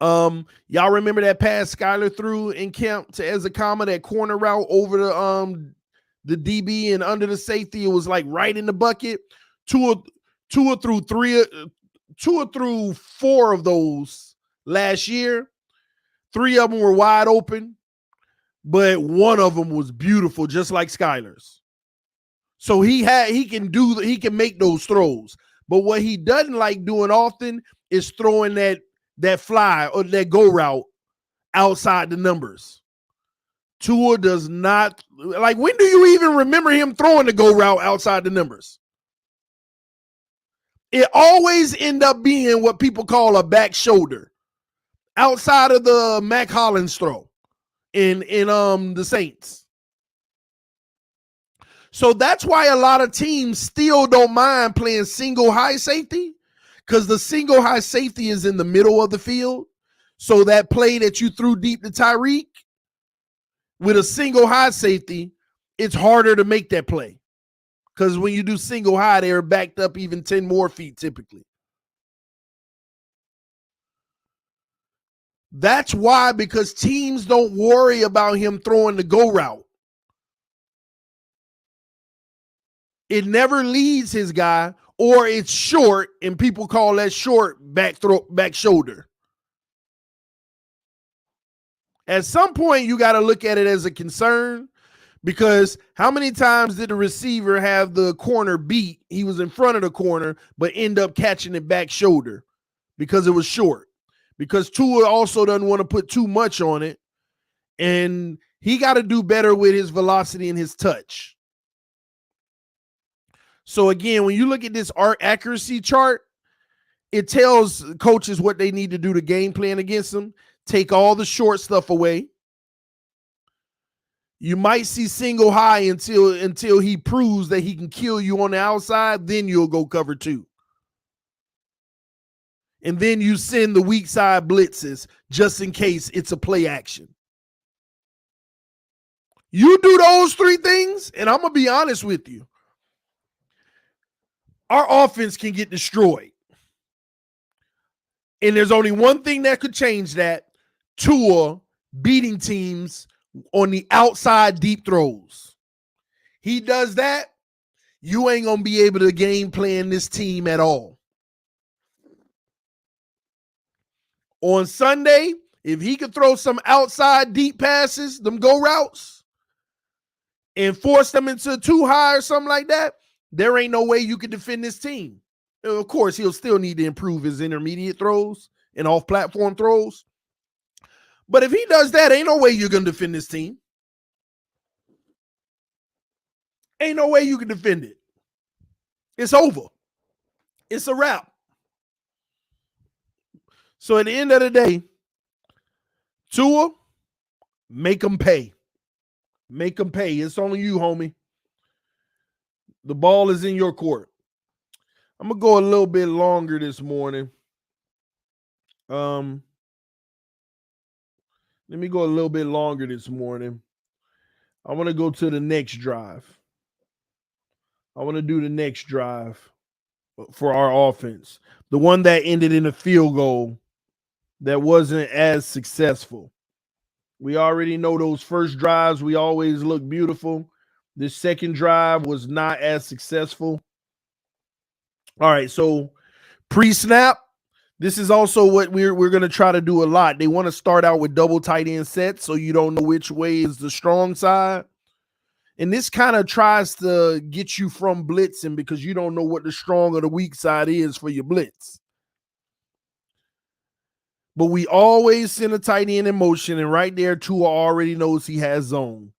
Y'all remember that pass Skyler threw in camp to Ezekama, that corner route over the DB and under the safety? It was like right in the bucket. Tua threw 4 of those last year. 3 of them were wide open, but 1 of them was beautiful, just like Skyler's. So he can make those throws. But what he doesn't like doing often is throwing that fly or that go route outside the numbers. Tua does not, like, when do you even remember him throwing the go route outside the numbers? It always end up being what people call a back shoulder, outside of the Mac Hollins throw in the Saints. So that's why a lot of teams still don't mind playing single high safety, because the single high safety is in the middle of the field. So that play that you threw deep to Tyreek, with a single high safety, it's harder to make that play. Because when you do single high, they're backed up even 10 more feet typically. That's why, because teams don't worry about him throwing the go route. It never leads his guy, or it's short, and people call that short back shoulder. At some point, you got to look at it as a concern, because how many times did the receiver have the corner beat? He was in front of the corner, but end up catching it back shoulder because it was short. Because Tua also doesn't want to put too much on it, and he got to do better with his velocity and his touch. So again, when you look at this accuracy chart, it tells coaches what they need to do to game plan against them. Take all the short stuff away. You might see single high until he proves that he can kill you on the outside. Then you'll go cover 2. And then you send the weak side blitzes just in case it's a play action. You do those 3 things, and I'm going to be honest with you. Our offense can get destroyed. And there's only one thing that could change that: Tua beating teams on the outside deep throws. He does that, you ain't going to be able to game plan this team at all. On Sunday, if he could throw some outside deep passes, them go routes, and force them into too high or something like that, there ain't no way you can defend this team. Of course, he'll still need to improve his intermediate throws and off-platform throws. But if he does that, ain't no way you're going to defend this team. Ain't no way you can defend it. It's over. It's a wrap. So at the end of the day, Tua, make them pay. Make them pay. It's on you, homie. The ball is in your court. I'm going to go a little bit longer this morning. Let me go a little bit longer this morning. I want to go to the next drive. I want to do the next drive for our offense. The one that ended in a field goal that wasn't as successful. We already know those first drives, we always look beautiful. This second drive was not as successful. All right, so pre-snap, this is also what we're going to try to do a lot. They want to start out with double tight end sets so you don't know which way is the strong side. And this kind of tries to get you from blitzing because you don't know what the strong or the weak side is for your blitz. But we always send a tight end in motion, and right there, Tua already knows he has zone.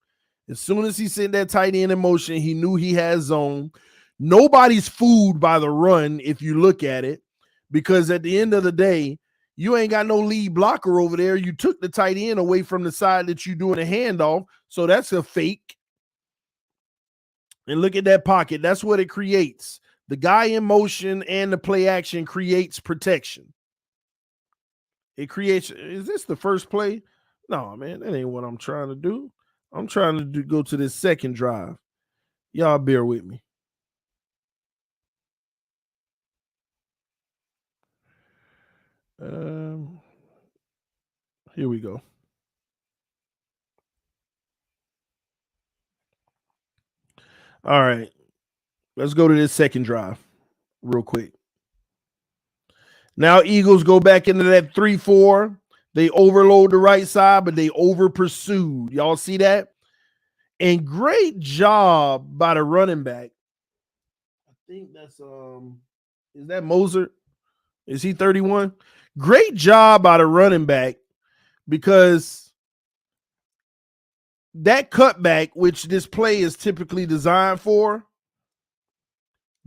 As soon as he sent that tight end in motion, he knew he has zone. Nobody's fooled by the run if you look at it, because at the end of the day, you ain't got no lead blocker over there. You took the tight end away from the side that you're doing a handoff, so that's a fake. And look at that pocket. That's what it creates. The guy in motion and the play action creates protection. It creates. Is this the first play? No, man, that ain't what I'm trying to do. I'm trying to go to this second drive. Y'all bear with me. Here we go. All right. Let's go to this second drive real quick. Now Eagles go back into that 3-4. They overload the right side, but they over pursued. Y'all see that? And great job by the running back. I think that's is that Moser? Is he 31? Great job by the running back, because that cutback, which this play is typically designed for,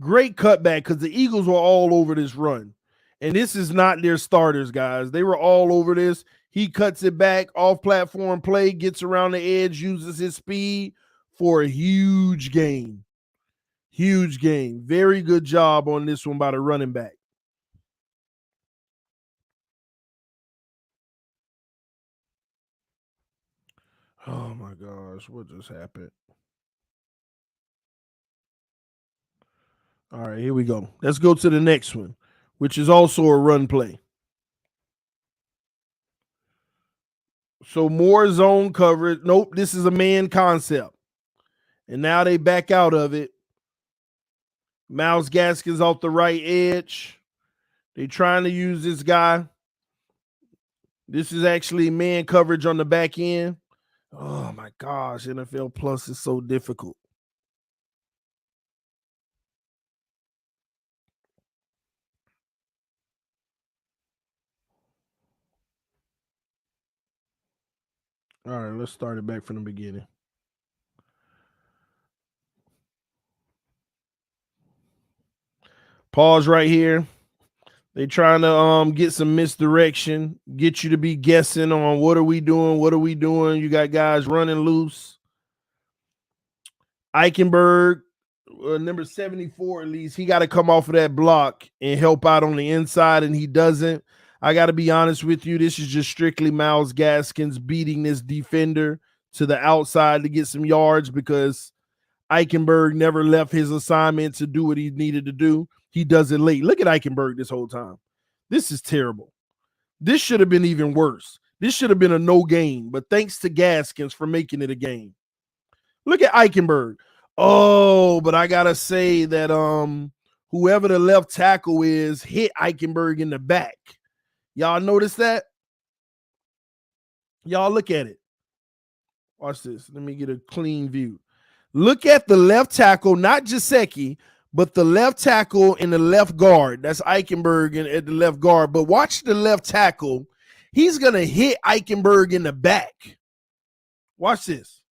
great cutback, because the Eagles were all over this run. And this is not their starters, guys. They were all over this. He cuts it back, off-platform play, gets around the edge, uses his speed for a huge gain. Huge gain. Very good job on this one by the running back. Oh, my gosh. What just happened? All right, here we go. Let's go to the next one, which is also a run play. So more zone coverage. Nope, this is a man concept. And now they back out of it. Miles Gaskins off the right edge. They trying to use this guy. This is actually man coverage on the back end. Oh, my gosh. NFL Plus is so difficult. All right, let's start it back from the beginning. Pause right here. They trying to get some misdirection, get you to be guessing on what are we doing, what are we doing. You got guys running loose. Eichenberg, number 74 at least, he got to come off of that block and help out on the inside, and he doesn't. I got to be honest with you, this is just strictly Miles Gaskins beating this defender to the outside to get some yards, because Eichenberg never left his assignment to do what he needed to do. He does it late. Look at Eichenberg this whole time. This is terrible. This should have been even worse. This should have been a no game, but thanks to Gaskins for making it a game. Look at Eichenberg. Oh, but I gotta say that whoever the left tackle is hit Eichenberg in the back. Y'all notice that? Y'all look at it. Watch this. Let me get a clean view. Look at the left tackle, not Jasecki, but the left tackle and the left guard. That's Eichenberg at the left guard. But watch the left tackle. He's going to hit Eichenberg in the back. Watch this.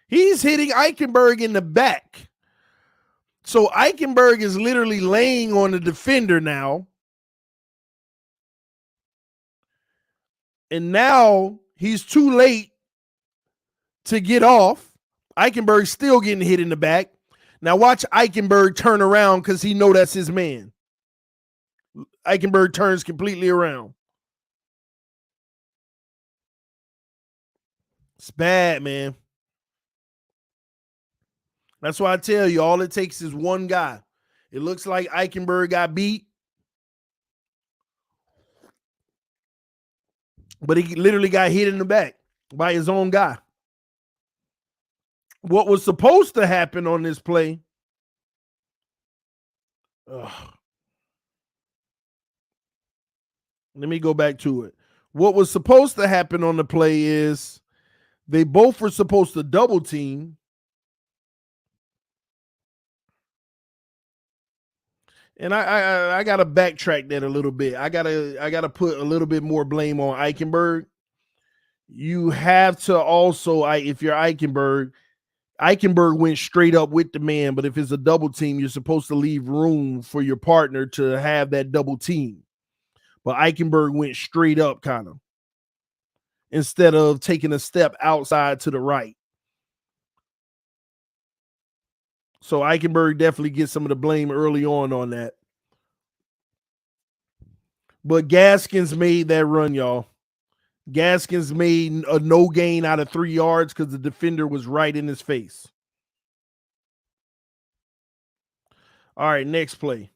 He's hitting Eichenberg in the back. So Eichenberg is literally laying on the defender now. And now he's too late to get off. Eichenberg's still getting hit in the back. Now watch Eichenberg turn around because he know that's his man. Eichenberg turns completely around. It's bad, man. That's why I tell you, all it takes is one guy. It looks like Eichenberg got beat, but he literally got hit in the back by his own guy. What was supposed to happen on this play? Let me go back to it. What was supposed to happen on the play is they both were supposed to double team. And I gotta backtrack that a little bit. I gotta put a little bit more blame on Eichenberg. You have to also, if you're Eichenberg went straight up with the man, but if it's a double team, you're supposed to leave room for your partner to have that double team. But Eichenberg went straight up, kind of, instead of taking a step outside to the right. So Eichenberg definitely gets some of the blame early on that. But Gaskins made that run, y'all. Gaskins made a no gain out of 3 yards because the defender was right in his face. All right, next play.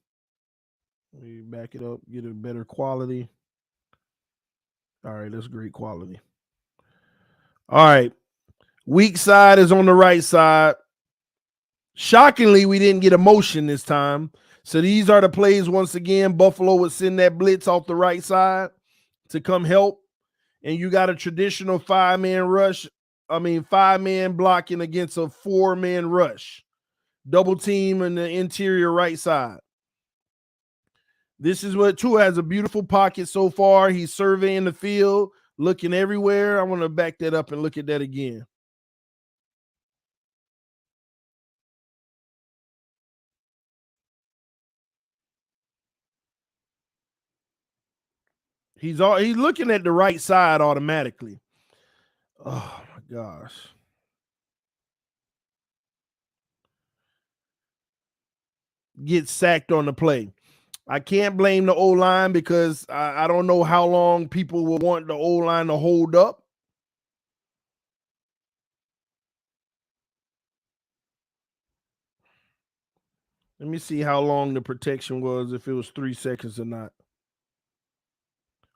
Let me back it up, get a better quality. All right, that's great quality. All right. Weak side is on the right side. Shockingly, we didn't get a motion this time. So these are the plays once again. Buffalo would send that blitz off the right side to come help. And you got a traditional 5-man rush. 5-man blocking against a 4-man rush. Double team in the interior right side. This is what Tua has a beautiful pocket so far. He's surveying the field, looking everywhere. I want to back that up and look at that again. He's looking at the right side automatically. Oh my gosh. Gets sacked on the play. I can't blame the O-line because I don't know how long people will want the O-line to hold up. Let me see how long the protection was, if it was 3 seconds or not.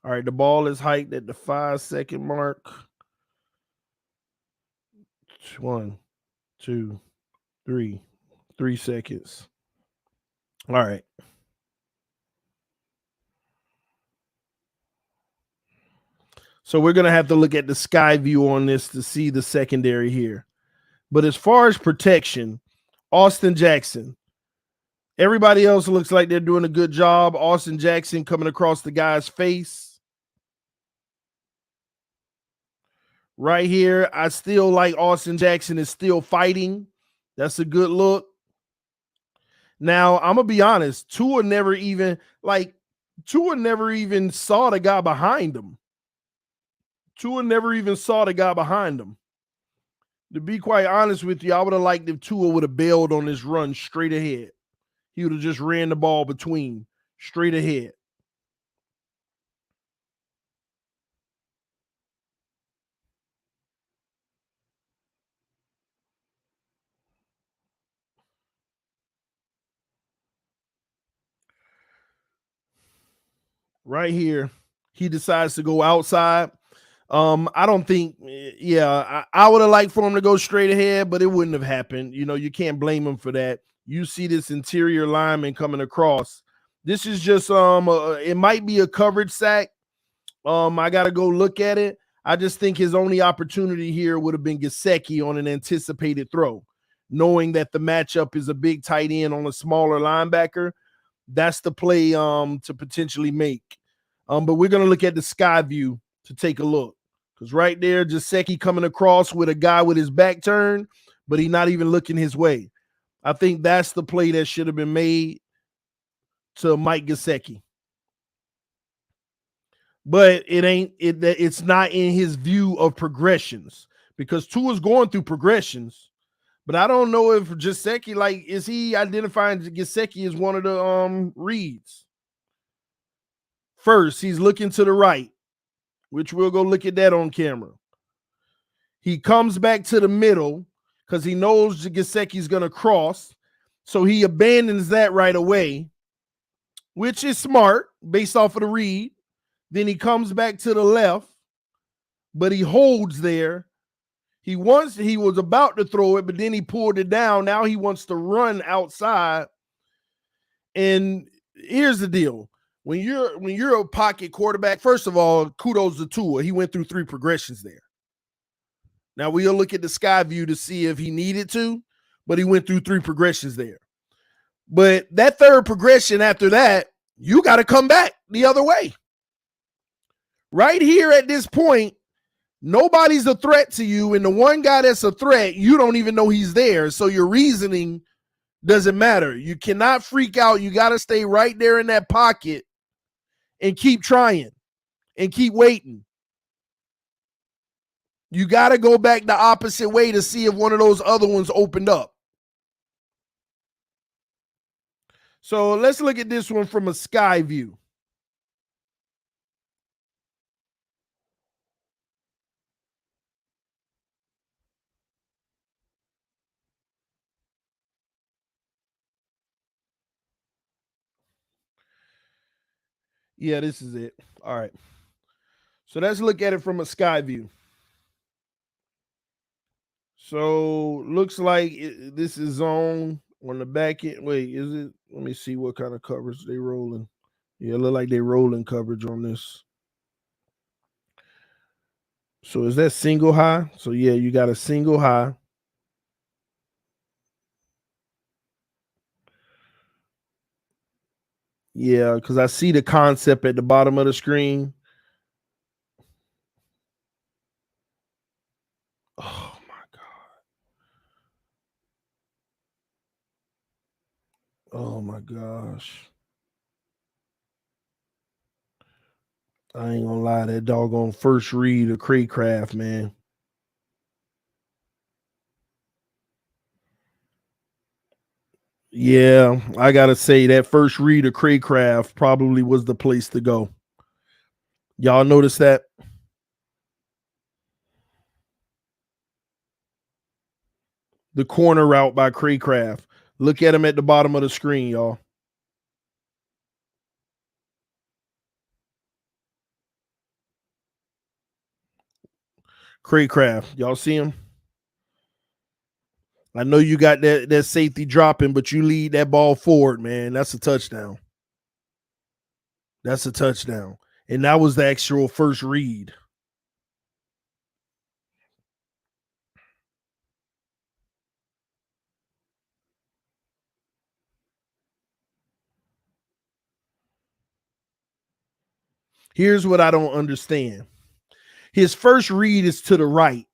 All right, the ball is hiked at the 5-second mark. 1, 2, 3. 3 seconds. All right. So we're going to have to look at the sky view on this to see the secondary here. But as far as protection, Austin Jackson, everybody else looks like they're doing a good job. Austin Jackson coming across the guy's face. Right here, I still like Austin Jackson is still fighting. That's a good look. Now, I'm going to be honest. Tua never even saw the guy behind him. Tua never even saw the guy behind him. To be quite honest with you, I would have liked if Tua would have bailed on this run straight ahead. He would have just ran the ball between straight ahead. Right here, he decides to go outside. I don't think, I would have liked for him to go straight ahead, but it wouldn't have happened. You can't blame him for that. You see this interior lineman coming across. This is just it might be a coverage sack. I gotta go look at it. I just think his only opportunity here would have been Gesicki on an anticipated throw, knowing that the matchup is a big tight end on a smaller linebacker. That's the play to potentially make. But we're gonna look at the sky view to take a look. Because right there, Gesicki coming across with a guy with his back turned, but he's not even looking his way. I think that's the play that should have been made to Mike Gesicki. But it's not in his view of progressions, because Tua's going through progressions. But I don't know if Gesicki, is he identifying Gesicki as one of the reads? First, he's looking to the right, which we'll go look at that on camera. He comes back to the middle because he knows Gesicki's going to cross. So he abandons that right away, which is smart based off of the read. Then he comes back to the left, but he holds there. He was about to throw it, but then he pulled it down. Now he wants to run outside. And here's the deal. When you're a pocket quarterback, first of all, kudos to Tua. He went through 3 progressions there. Now we'll look at the sky view to see if he needed to, but he went through 3 progressions there. But that third progression after that, you got to come back the other way. Right here at this point, nobody's a threat to you, and the one guy that's a threat, you don't even know he's there. So your reasoning doesn't matter. You cannot freak out. You got to stay right there in that pocket and keep trying and keep waiting. You got to go back the opposite way to see if one of those other ones opened up. So let's look at this one from a sky view. Yeah, this is it. All right. So let's look at it from a sky view. So looks like this is zone on the back end. Wait, is it? Let me see what kind of coverage they rolling. Yeah, it look like they rolling coverage on this. So is that single high? So yeah, you got a single high. Yeah, because I see the concept at the bottom of the screen. Oh my God. Oh my gosh. I ain't gonna lie, that doggone first read of Craycraft, man. Yeah, I gotta say that first read of Craycraft probably was the place to go. Y'all notice that? The corner route by Craycraft. Look at him at the bottom of the screen, y'all. Craycraft, y'all see him? I know you got that safety dropping, but you lead that ball forward, man. That's a touchdown. That's a touchdown. And that was the actual first read. Here's what I don't understand. His first read is to the right.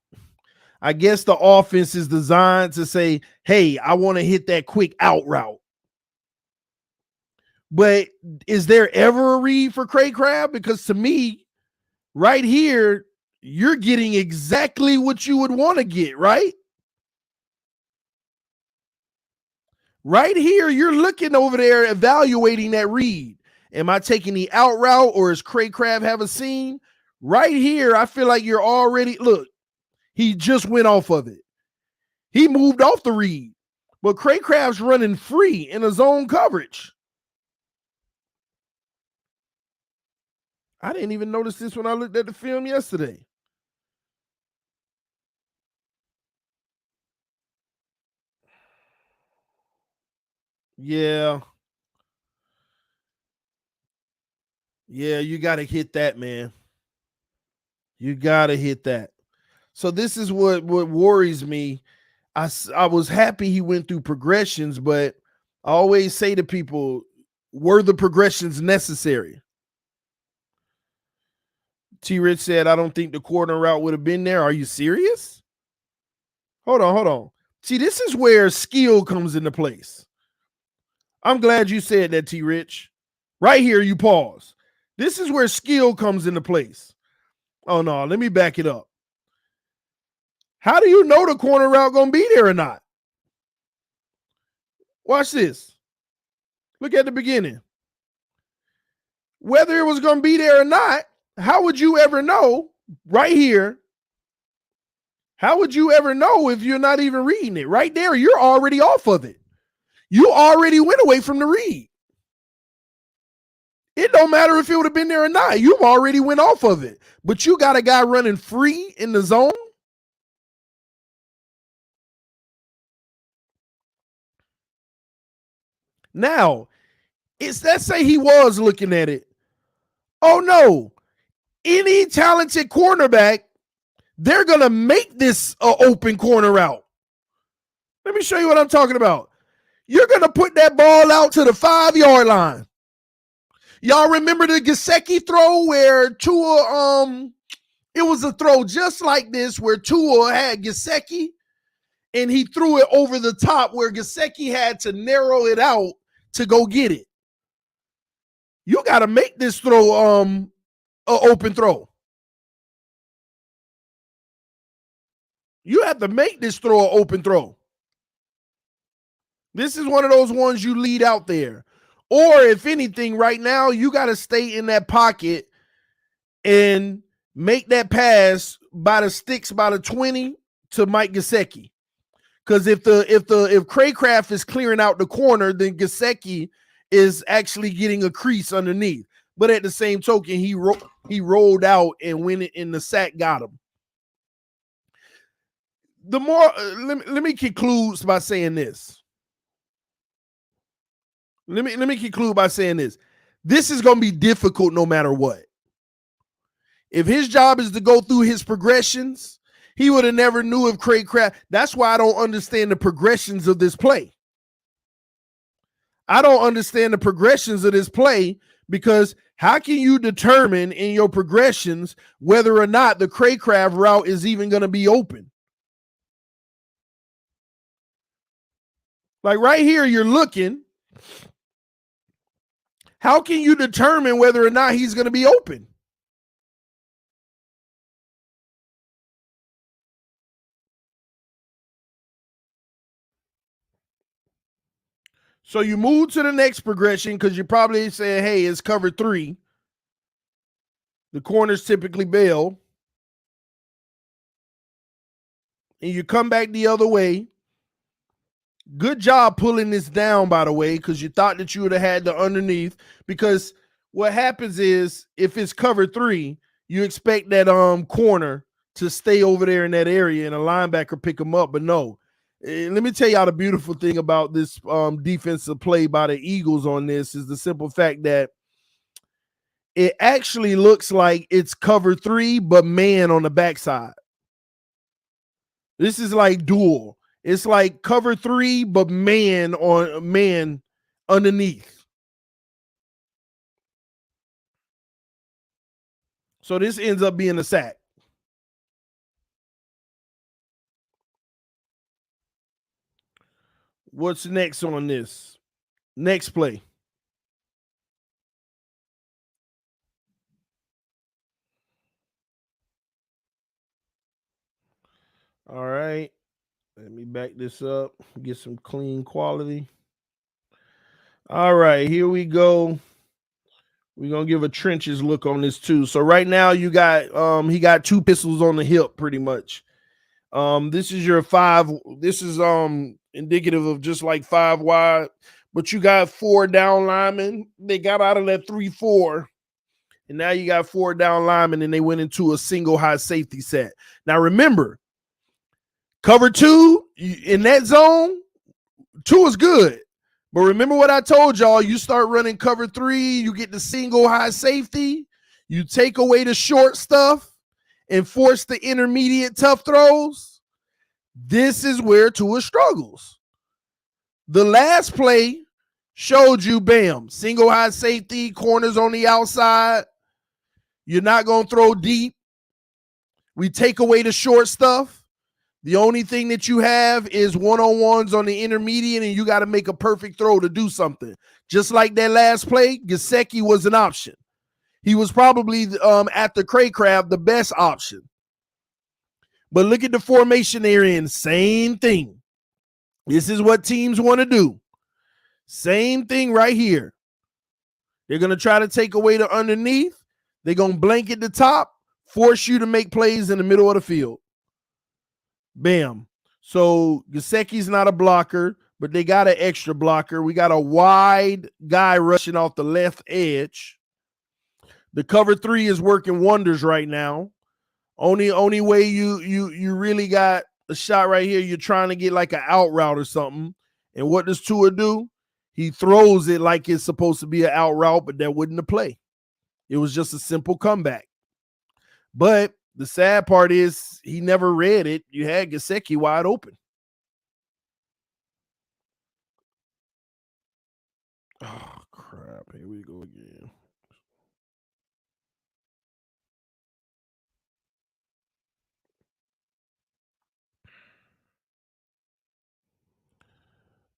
I guess the offense is designed to say, hey, I want to hit that quick out route. But is there ever a read for Craycraft? Because to me, right here, you're getting exactly what you would want to get, right? Right here, you're looking over there, evaluating that read. Am I taking the out route, or is Craycraft have a seam? Right here, I feel like you're already, look, he just went off of it. He moved off the read, but Craycraft's running free in a zone coverage. I didn't even notice this when I looked at the film yesterday. Yeah. Yeah, you got to hit that, man. You got to hit that. So this is what worries me. I was happy he went through progressions, but I always say to people, were the progressions necessary? T. Rich said, I don't think the corner route would have been there. Are you serious? Hold on. See, this is where skill comes into place. I'm glad you said that, T. Rich. Right here, you pause. This is where skill comes into place. Oh, no, let me back it up. How do you know the corner route going to be there or not? Watch this. Look at the beginning. Whether it was going to be there or not, how would you ever know right here? How would you ever know if you're not even reading it? Right there, you're already off of it. You already went away from the read. It don't matter if it would have been there or not. You already went off of it. But you got a guy running free in the zone. Now, let's say he was looking at it. Oh no. Any talented cornerback, they're going to make this open corner out. Let me show you what I'm talking about. You're going to put that ball out to the 5-yard line. Y'all remember the Gesicki throw where Tua, it was a throw just like this where Tua had Gesicki and he threw it over the top where Gesicki had to narrow it out to go get it. You got to make this throw an open throw. You have to make this throw an open throw. This is one of those ones you lead out there. Or if anything, right now, you got to stay in that pocket and make that pass by the sticks by the 20 to Mike Gesicki. Because if Craycraft is clearing out the corner, then Gesicki is actually getting a crease underneath. But at the same token, he rolled out and went in the sack, got him. The more let me conclude by saying this. Let me conclude by saying this. This is going to be difficult no matter what. If his job is to go through his progressions, he would have never knew if Craycraft. That's why I don't understand the progressions of this play. I don't understand the progressions of this play because how can you determine in your progressions whether or not the Craycraft route is even going to be open? Like right here, you're looking. How can you determine whether or not he's going to be open? So you move to the next progression because you're probably saying, hey, it's cover 3. The corners typically bail. And you come back the other way. Good job pulling this down, by the way, because you thought that you would have had the underneath. Because what happens is if it's cover 3, you expect that corner to stay over there in that area and a linebacker pick them up. But no. Let me tell y'all the beautiful thing about this defensive play by the Eagles on this is the simple fact that it actually looks like it's cover 3, but man on the backside. This is like dual. It's like cover 3, but man on man underneath. So this ends up being a sack. What's next on this? Next play. All right. Let me back this up. Get some clean quality. All right, here we go. We're gonna give a trenches look on this too. So right now you got he got 2 pistols on the hip pretty much. This is your 5. This is indicative of just like 5 wide, but you got 4 down linemen. They got out of that 3-4, And now you got 4 down linemen, and they went into a single high safety set. Now remember, cover 2 in that zone, 2 is good. But remember what I told y'all, you start running cover 3, you get the single high safety, you take away the short stuff and force the intermediate tough throws. This is where Tua struggles. The last play showed you, bam, single high safety, corners on the outside. You're not going to throw deep. We take away the short stuff. The only thing that you have is one-on-ones on the intermediate, and you got to make a perfect throw to do something. Just like that last play, Gesicki was an option. He was probably, after Craycraft, the best option. But look at the formation they're in. Same thing. This is what teams want to do. Same thing right here. They're going to try to take away the underneath. They're going to blanket the top, force you to make plays in the middle of the field. Bam. So Gesicki's not a blocker, but they got an extra blocker. We got a wide guy rushing off the left edge. The cover 3 is working wonders right now. Only way you really got a shot right here, you're trying to get like an out route or something. And what does Tua do? He throws it like it's supposed to be an out route, but that wasn't a play. It was just a simple comeback. But the sad part is he never read it. You had Gesicki wide open. Oh, crap. Here we go again.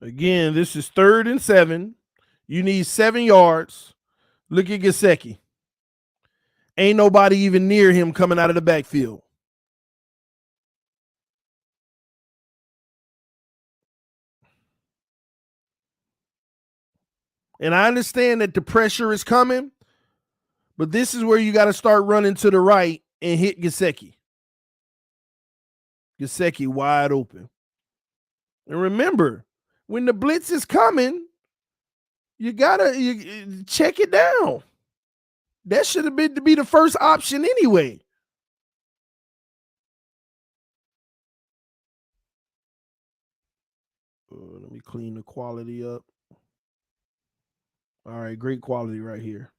Again, this is 3rd and 7. You need 7 yards. Look at Gesicki. Ain't nobody even near him coming out of the backfield. And I understand that the pressure is coming, but this is where you got to start running to the right and hit Gesicki. Gesicki wide open. And remember, when the blitz is coming, you got to check it down. That should have been to be the first option anyway. Let me clean the quality up. All right, great quality right here.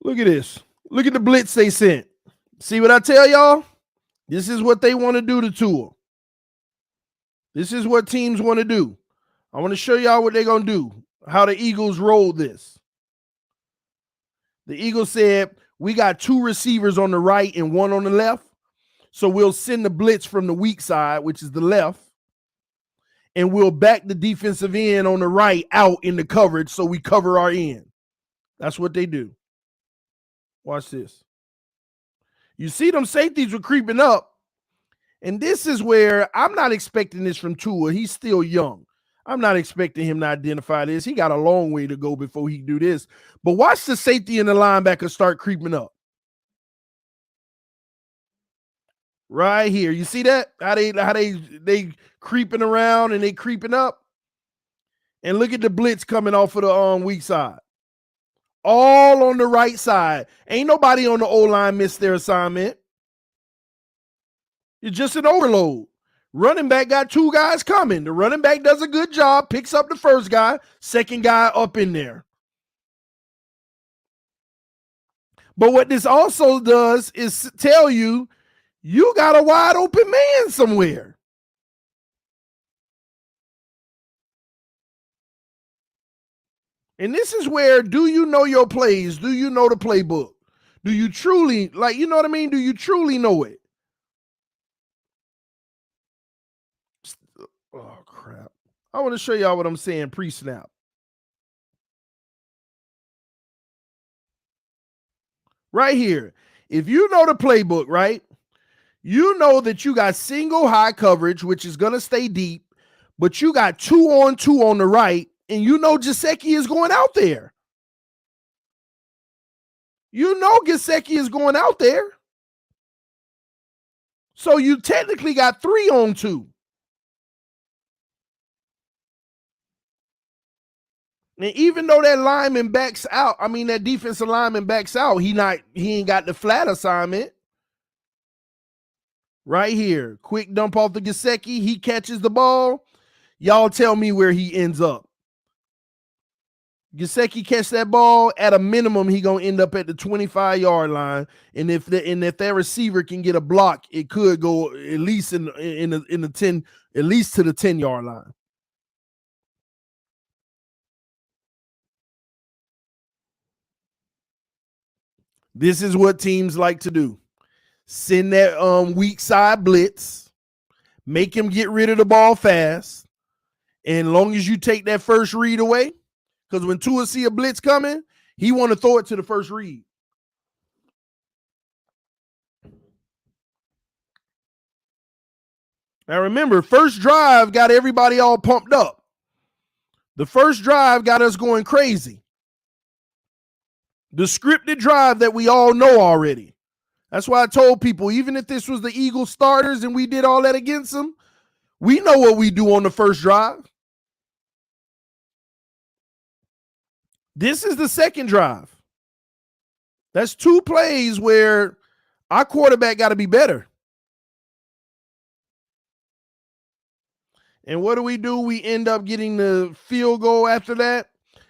Look at this. Look at the blitz they sent. See what I tell y'all? This is what they want to do to Tua. This is what teams want to do. I want to show y'all what they're going to do, how the Eagles rolled this. The Eagles said, we got 2 receivers on the right and 1 on the left. So we'll send the blitz from the weak side, which is the left, and we'll back the defensive end on the right out in the coverage so we cover our end. That's what they do. Watch this. You see them safeties were creeping up, and this is where I'm not expecting this from Tua. He's still young. I'm not expecting him to identify this. He got a long way to go before he do this. But watch the safety and the linebacker start creeping up. Right here. You see that? How they creeping around and they creeping up? And look at the blitz coming off of the weak side. All on the right side. Ain't nobody on the O-line missed their assignment. It's just an overload. Running back got 2 guys coming. The running back does a good job, picks up the first guy, second guy up in there. But what this also does is tell you, you got a wide open man somewhere. And this is where, do you know your plays? Do you know the playbook? Do you truly, like, you know what I mean? Do you truly know it? Oh, crap. I want to show y'all what I'm saying pre-snap. Right here. If you know the playbook, right, you know that you got single high coverage, which is going to stay deep, but you got 2-on-2 on the right, and you know Gesicki is going out there. You know Gesicki is going out there. So you technically got 3-on-2. And even though that lineman backs out, I mean that defensive lineman backs out, he ain't got the flat assignment. Right here. Quick dump off the Gesicki. He catches the ball. Y'all tell me where he ends up. Gesicki catch that ball, at a minimum, he gonna end up at the 25-yard line. And if that receiver can get a block, it could go at least in the 10, at least to the 10-yard line. This is what teams like to do. Send that weak side blitz, make him get rid of the ball fast. And as long as you take that first read away, because when Tua see a blitz coming, he want to throw it to the first read. Now remember, first drive got everybody all pumped up. The first drive got us going crazy. The scripted drive that we all know already. That's why I told people, even if this was the Eagles starters and we did all that against them, we know what we do on the first drive. This is the second drive. That's 2 plays where our quarterback got to be better. And what do? We end up getting the field goal after that.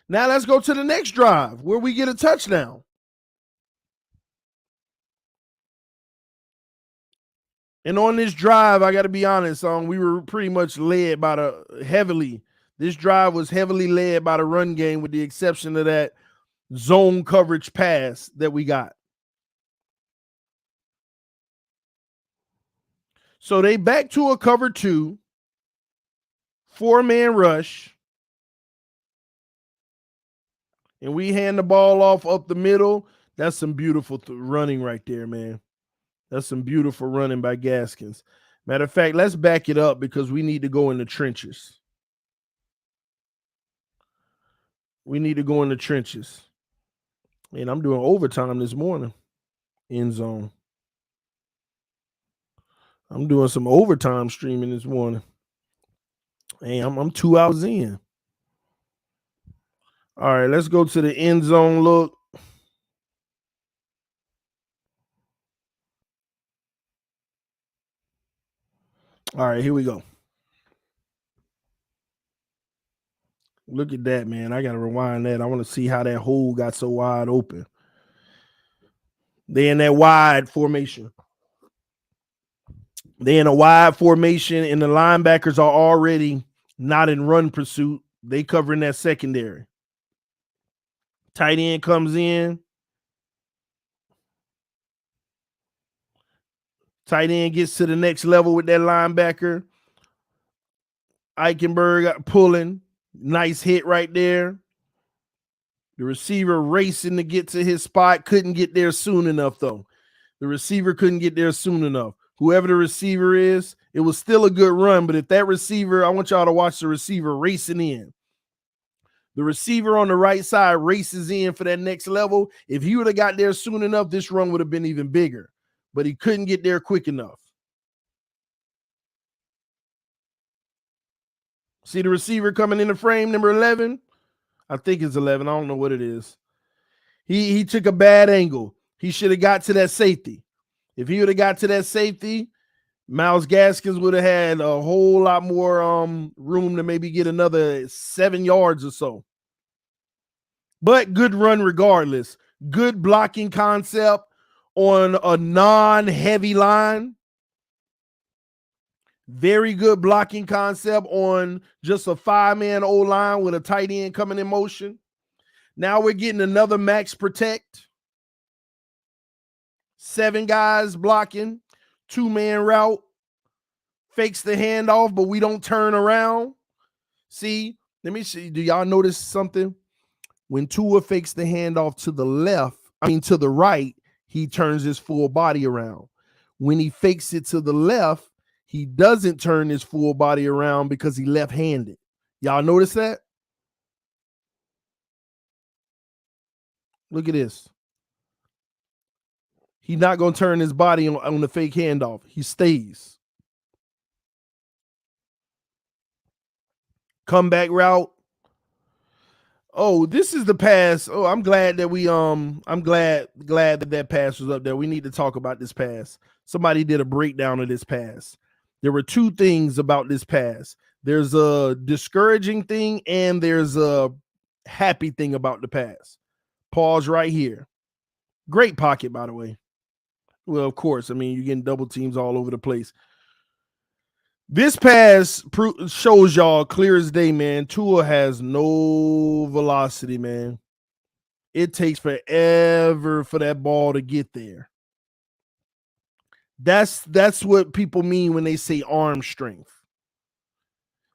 Now let's go to the next drive where we get a touchdown. And on this drive, I got to be honest, we were pretty much led by this drive was heavily led by the run game with the exception of that zone coverage pass that we got. So they back to a cover 2, 4-man rush. And we hand the ball off up the middle. That's some beautiful running right there, man. That's some beautiful running by Gaskins. Matter of fact, let's back it up because we need to go in the trenches. We need to go in the trenches. And I'm doing overtime this morning. End zone. I'm doing some overtime streaming this morning. Hey, I'm 2 hours in. All right, let's go to the end zone look. All right, here we go. Look at that, man. I got to rewind that. I want to see how that hole got so wide open. They in that wide formation. They in a wide formation, and the linebackers are already not in run pursuit. They covering that secondary. Tight end comes in. Tight end gets to the next level with that linebacker. Eichenberg pulling. Nice hit right there. The receiver racing to get to his spot. Couldn't get there soon enough, though. The receiver couldn't get there soon enough. Whoever the receiver is, it was still a good run. But if that receiver, I want y'all to watch the receiver racing in. The receiver on the right side races in for that next level. If he would have got there soon enough, this run would have been even bigger. But he couldn't get there quick enough. See the receiver coming in the frame, number 11? I think it's 11. I don't know what it is. He took a bad angle. He should have got to that safety. If he would have got to that safety, Myles Gaskins would have had a whole lot more room to maybe get another 7 yards or so. But good run regardless. Good blocking concept on a non-heavy line. Very good blocking concept on just a 5-man O-line with a tight end coming in motion. Now we're getting another max protect. 7 guys blocking. 2-man route. Fakes the handoff, but we don't turn around. See, let me see. Do y'all notice something? When Tua fakes the handoff to the right, he turns his full body around. When he fakes it to the left, he doesn't turn his full body around because he left-handed. Y'all notice that? Look at this. He's not going to turn his body on the fake handoff. He stays. Comeback route. Oh, this is the pass. Oh, I'm glad that I'm glad that pass was up there. We need to talk about this pass. Somebody did a breakdown of this pass. There were two things about this pass. There's a discouraging thing and there's a happy thing about the pass. Pause right here. Great pocket, by the way. Well, of course. I mean, you're getting double teams all over the place. This pass shows y'all clear as day, man. Tua has no velocity, man. It takes forever for that ball to get there. That's what people mean when they say arm strength.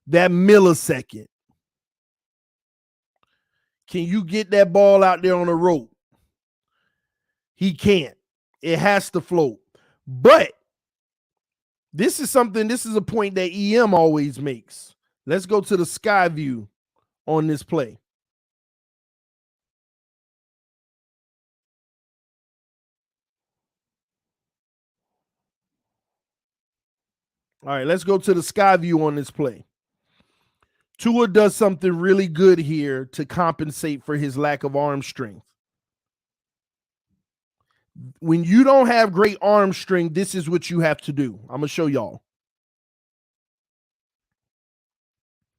That millisecond. Can you get that ball out there on a rope? He can't. It has to float. But this is a point that EM always makes. Let's go to the sky view on this play. All right, let's go to the sky view on this play. Tua does something really good here to compensate for his lack of arm strength. When you don't have great arm strength, this is what you have to do. I'm going to show y'all.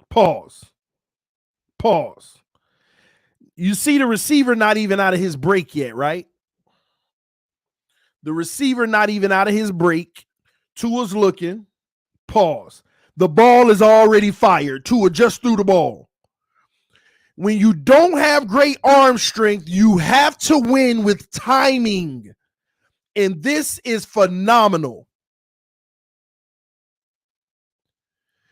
Pause. You see the receiver not even out of his break yet, right? The receiver not even out of his break. Tua's looking. Pause. The ball is already fired. Tua just threw the ball. When you don't have great arm strength, you have to win with timing. And this is phenomenal.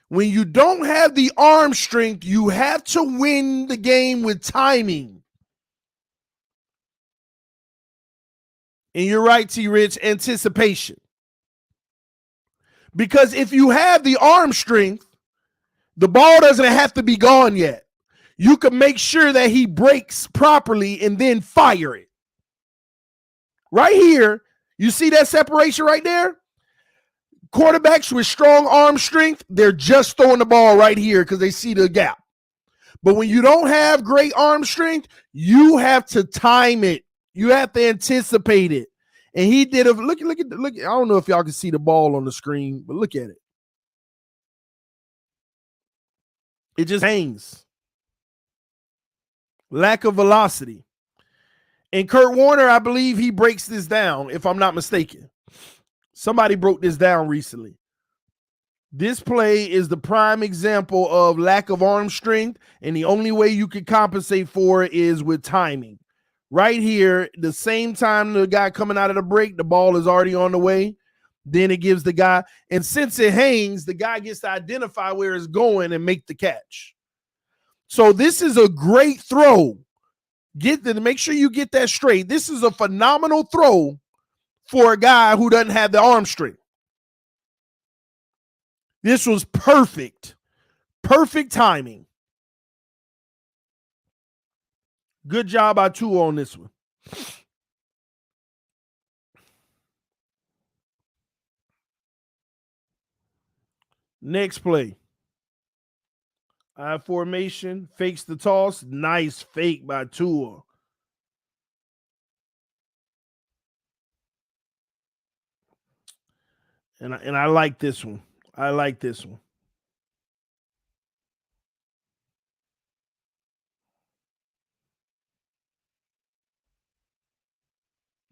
When you don't have the arm strength, you have to win the game with timing. And you're right, T-Rich, anticipation. Because if you have the arm strength, the ball doesn't have to be gone yet. You can make sure that he breaks properly and then fire it. Right here, you see that separation right there? Quarterbacks with strong arm strength, they're just throwing the ball right here because they see the gap. But when you don't have great arm strength, you have to time it. You have to anticipate it. And he did a look. I don't know if y'all can see the ball on the screen, but look at it. It just hangs. Lack of velocity. And Kurt Warner, I believe he breaks this down, if I'm not mistaken. Somebody broke this down recently. This play is the prime example of lack of arm strength, and the only way you can compensate for it is with timing. Right here, the same time the guy coming out of the break, the ball is already on the way. Then it gives the guy, and since it hangs, the guy gets to identify where it's going and make the catch. So this is a great throw. Make sure you get that straight. This is a phenomenal throw for a guy who doesn't have the arm strength. This was perfect. Perfect timing. Good job by Tua on this one. Next play. I formation, fakes the toss. Nice fake by Tua. And I like this one. I like this one.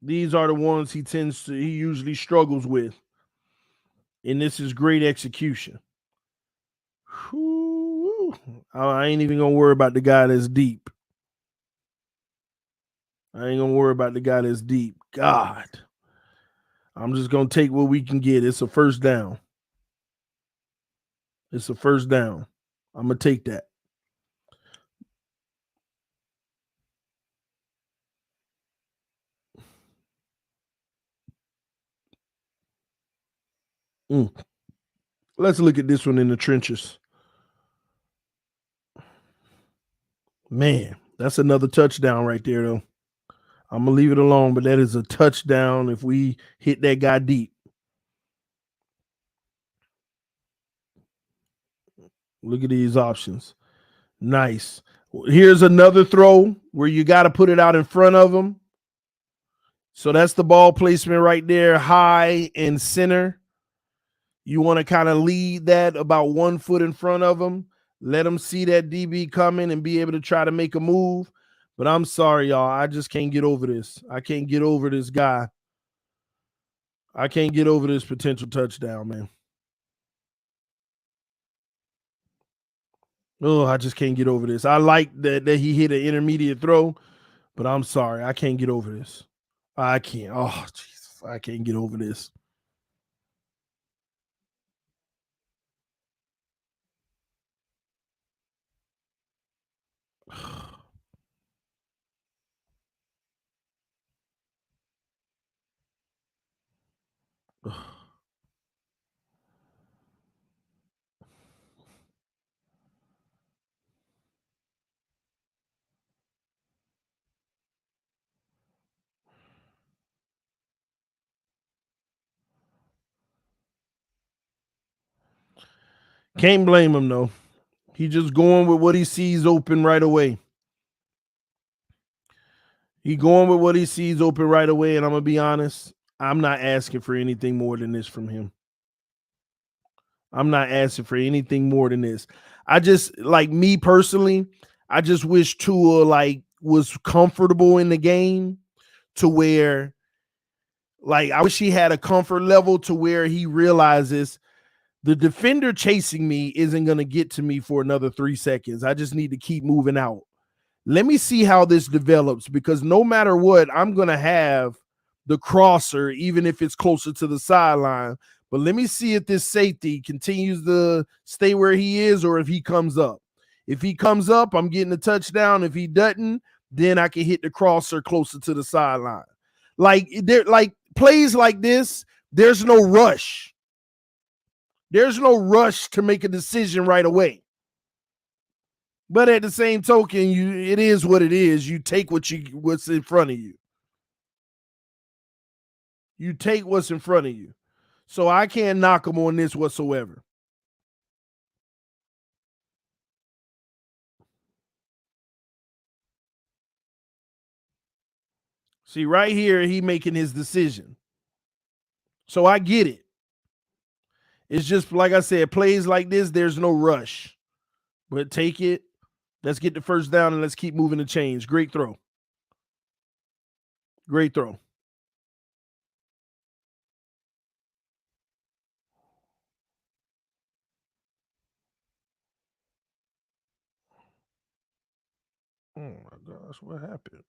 These are the ones he usually struggles with. And this is great execution. Whew. I ain't even gonna worry about the guy that's deep. God. I'm just gonna take what we can get. It's a first down. I'm gonna take that. Let's look at this one in the trenches. Man, that's another touchdown right there, though. I'm going to leave it alone, but that is a touchdown if we hit that guy deep. Look at these options. Nice. Here's another throw where you got to put it out in front of him. So that's the ball placement right there, high and center. You want to kind of lead that about 1 foot in front of him. Let him see that DB coming and be able to try to make a move. But I'm sorry, y'all. I just can't get over this. I can't get over this guy. I can't get over this potential touchdown, man. Oh, I just can't get over this. I like that he hit an intermediate throw, but I'm sorry. I can't get over this. I can't. Oh, Jesus. I can't get over this. Can't blame him, though. He just going with what he sees open right away. He going with what he sees open right away, and I'm gonna be honest. I'm not asking for anything more than this from him. I'm not asking for anything more than this. I just like me personally. I just wish Tua like was comfortable in the game to where, like, I wish he had a comfort level to where he realizes the defender chasing me isn't gonna get to me for another 3 seconds. I just need to keep moving out. Let me see how this develops, because no matter what, I'm going to have the crosser, even if it's closer to the sideline. But let me see if this safety continues to stay where he is or if he comes up. If he comes up, I'm getting a touchdown. If he doesn't, then I can hit the crosser closer to the sideline. Like plays like this, there's no rush. There's no rush to make a decision right away. But at the same token, it is what it is. You take what's in front of you. You take what's in front of you. So I can't knock him on this whatsoever. See, right here, he making his decision. So I get it. It's just like I said, plays like this, there's no rush. But take it. Let's get the first down and let's keep moving the chains. Great throw. Great throw. Oh my gosh, what happened?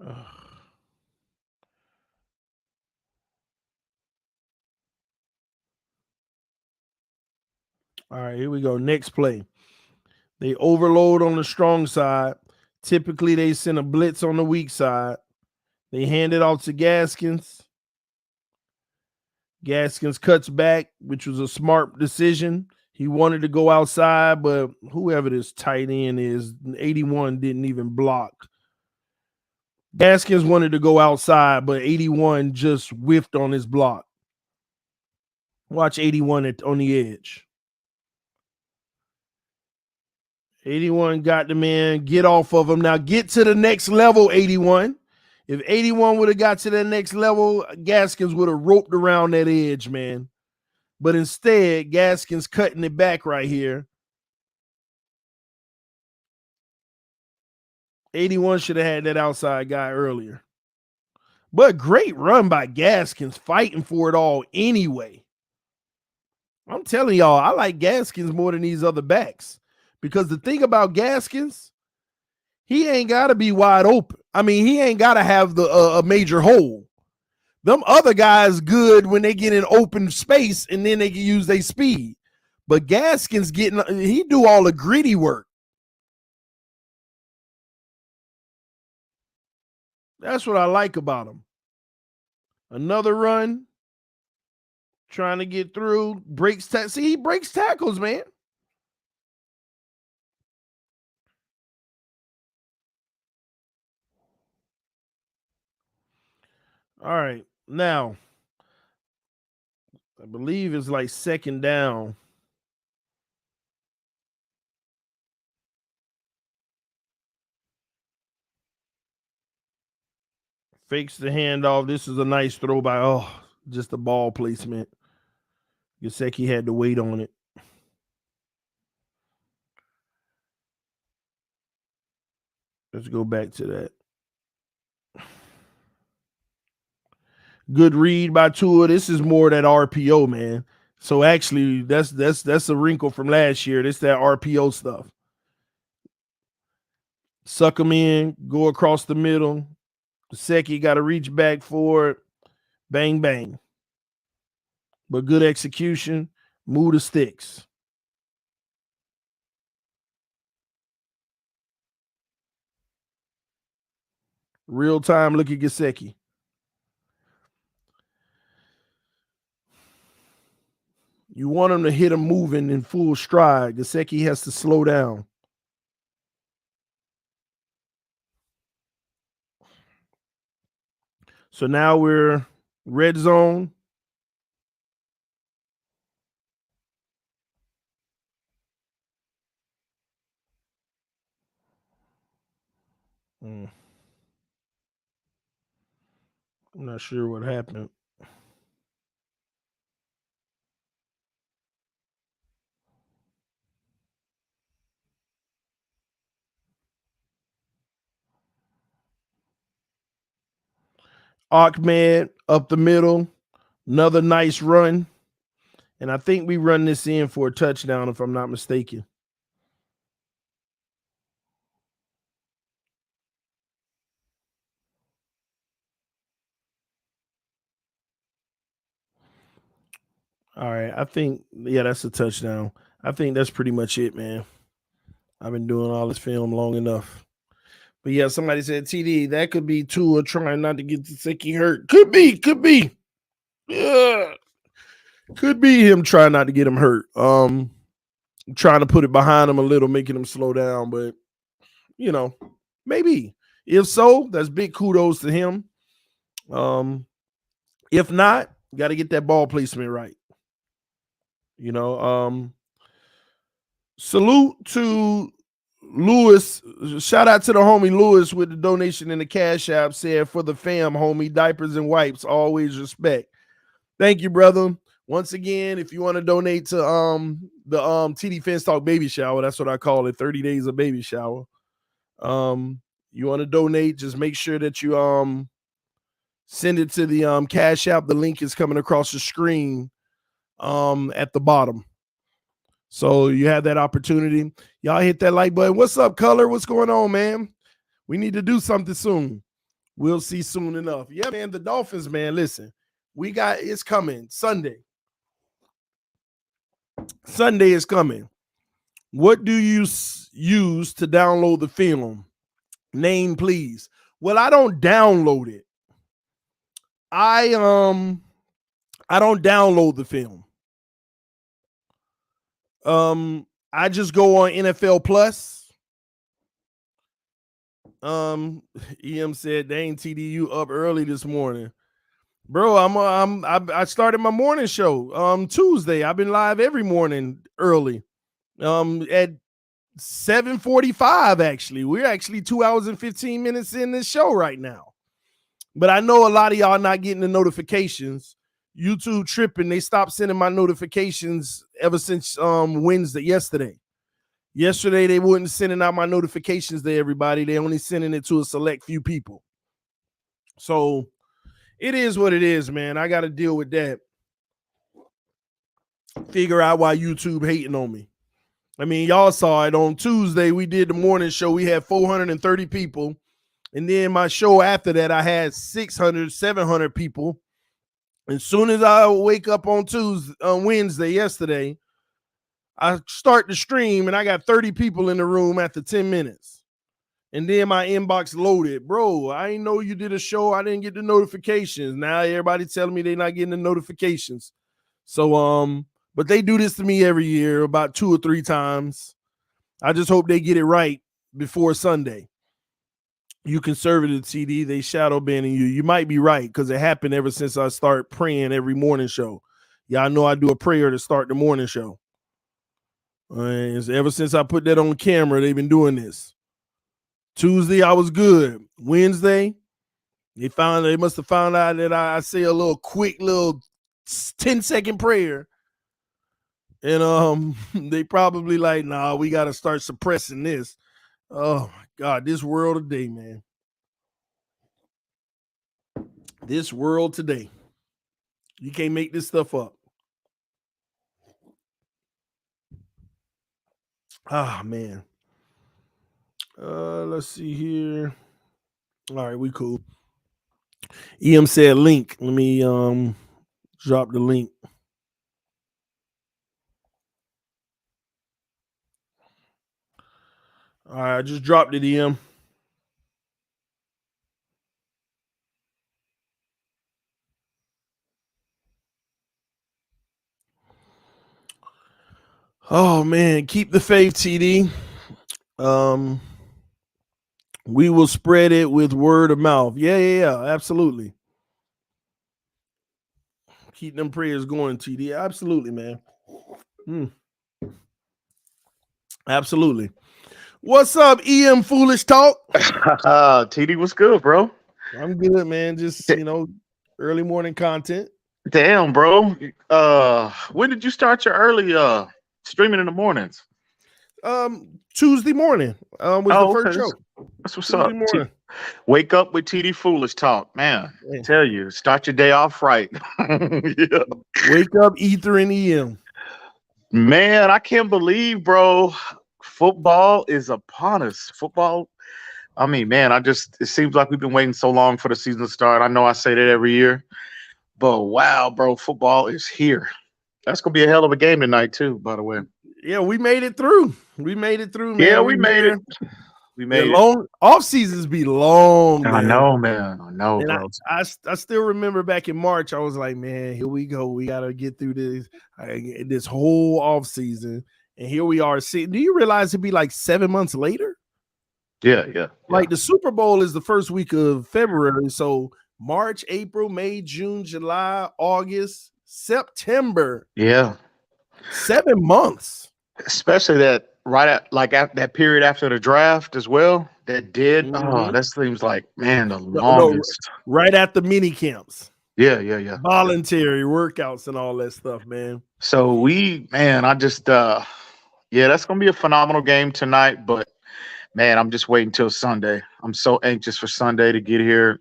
Ugh. All right, here we go. Next play. They overload on the strong side. Typically, they send a blitz on the weak side. They hand it off to Gaskins. Gaskins cuts back, which was a smart decision. He wanted to go outside, but whoever this tight end is, 81 didn't even block. Gaskins wanted to go outside, but 81 just whiffed on his block. Watch 81 on the edge. 81 got the man. Get off of him. Now get to the next level, 81. If 81 would have got to that next level, Gaskins would have roped around that edge, man. But instead, Gaskins cutting it back right here. 81 should have had that outside guy earlier. But great run by Gaskins, fighting for it all anyway. I'm telling y'all, I like Gaskins more than these other backs. Because the thing about Gaskins, he ain't got to be wide open. I mean, he ain't got to have the a major hole. Them other guys good when they get in open space and then they can use their speed. But Gaskins he do all the gritty work. That's what I like about him. Another run, trying to get through, see, he breaks tackles, man. All right, now I believe it's like second down. Fakes the handoff. This is a nice throw by, just the ball placement. Gesicki had to wait on it. Let's go back to that. Good read by Tua. This is more that RPO, man. So actually, that's a wrinkle from last year. This that RPO stuff. Suck them in, go across the middle. Gesicki got to reach back for it. Bang, bang. But good execution. Move the sticks. Real time, look at Gesicki. You want him to hit him moving in full stride. Gesicki has to slow down. So now we're red zone. I'm not sure what happened. Ahmed up the middle. Another nice run. And I think we run this in for a touchdown, if I'm not mistaken. All right. I think, that's a touchdown. I think that's pretty much it, man. I've been doing all this film long enough. But yeah, somebody said, TD, that could be Tua trying not to get Gesicki hurt. Could be. Yeah. Could be him trying not to get him hurt. Trying to put it behind him a little, making him slow down. But, maybe. If so, that's big kudos to him. If not, got to get that ball placement right. Salute to Lewis. Shout out to the homie Lewis with the donation in the Cash App. Said, for the fam, homie, diapers and wipes, always respect. Thank you, brother. Once again, if you want to donate to the TDPHINSTALK baby shower, that's what I call it, 30 days of baby shower. You want to donate, just make sure that you send it to the Cash App. The link is coming across the screen at the bottom. So you have that opportunity. Y'all hit that like button. What's up, Color? What's going on, man? We need to do something soon. We'll see soon enough. Yeah, man, the Dolphins, man, listen. It's coming Sunday. Sunday is coming. What do you use to download the film? Name, please. Well, I don't download it. I don't download the film. I just go on NFL Plus. EM said, dang, TDU up early this morning. Bro, I started my morning show Tuesday. I've been live every morning early. At 7:45, actually. We're actually 2 hours and 15 minutes in this show right now. But I know a lot of y'all not getting the notifications. YouTube tripping. They stopped sending my notifications ever since yesterday. Yesterday, they wouldn't sending out my notifications to everybody. They only sending it to a select few people. So it is what it is, man. I got to deal with that. Figure out why YouTube hating on me. I mean, y'all saw it on Tuesday. We did the morning show. We had 430 people. And then my show after that, I had 600, 700 people. As soon as I wake up on Wednesday, yesterday, I start the stream and I got 30 people in the room after 10 minutes. And then my inbox loaded. Bro, I didn't know you did a show. I didn't get the notifications. Now everybody telling me they're not getting the notifications. So, but they do this to me every year about 2 or 3 times. I just hope they get it right before Sunday. You conservative TD, they shadow banning you. You might be right because it happened ever since I start praying every morning show. Y'all know I do a prayer to start the morning show. And ever since I put that on camera, they've been doing this. Tuesday, I was good. Wednesday, they must have found out that I say a little quick little 10-second prayer. And they probably like, nah, we got to start suppressing this. Oh my God, this world today, man. This world today. You can't make this stuff up. Ah, man. Let's see here. All right, we cool. EM said link. Let me drop the link. All right, I just dropped it, EM. Oh man, keep the faith, TD. We will spread it with word of mouth. Yeah, absolutely. Keep them prayers going, TD. Absolutely, man. Absolutely. What's up, EM Foolish Talk? TD, what's good, bro? I'm good, man. Just early morning content. Damn, bro. When did you start your early streaming in the mornings? Tuesday morning was the first Okay. show. That's what's Tuesday up. morning. Wake up with TD Foolish Talk, man. Yeah. Tell you, start your day off right. Yeah. Wake up, Ether and EM. Man, I can't believe, bro. Football is upon us. Football. I mean, man, it seems like we've been waiting so long for the season to start. I know I say that every year, but wow, bro, football is here. That's gonna be a hell of a game tonight, too, by the way. Yeah, we made it through. We made it through, man. Yeah, we made it. We made it. Long off seasons be long, man. I know, man. I know, and bro. I still remember back in March, I was like, man, here we go. We gotta get through this whole off season. And here we are. See, do you realize it'd be like 7 months later? Yeah. Like the Super Bowl is the first week of February. So March, April, May, June, July, August, September. Yeah. 7 months. Especially that that period after the draft as well. That did. Oh, that seems like, man, the longest. Right at the mini camps. Yeah. Voluntary workouts and all that stuff, man. So that's gonna be a phenomenal game tonight. But man, I'm just waiting till Sunday. I'm so anxious for Sunday to get here.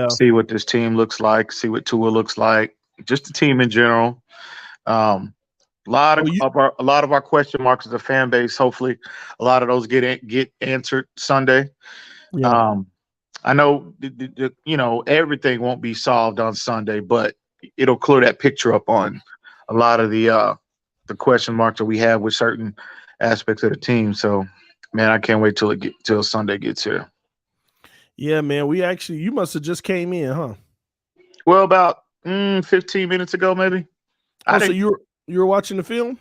See what this team looks like, see what Tua looks like, just the team in general. A lot of our question marks as a fan base. Hopefully, a lot of those get answered Sunday. Yeah. I know everything won't be solved on Sunday, but it'll clear that picture up on a lot of the question marks that we have with certain aspects of the team. So, man, I can't wait till Sunday gets here. Yeah, man. You must have just came in, huh? Well, about 15 minutes ago, maybe. So you were watching the film?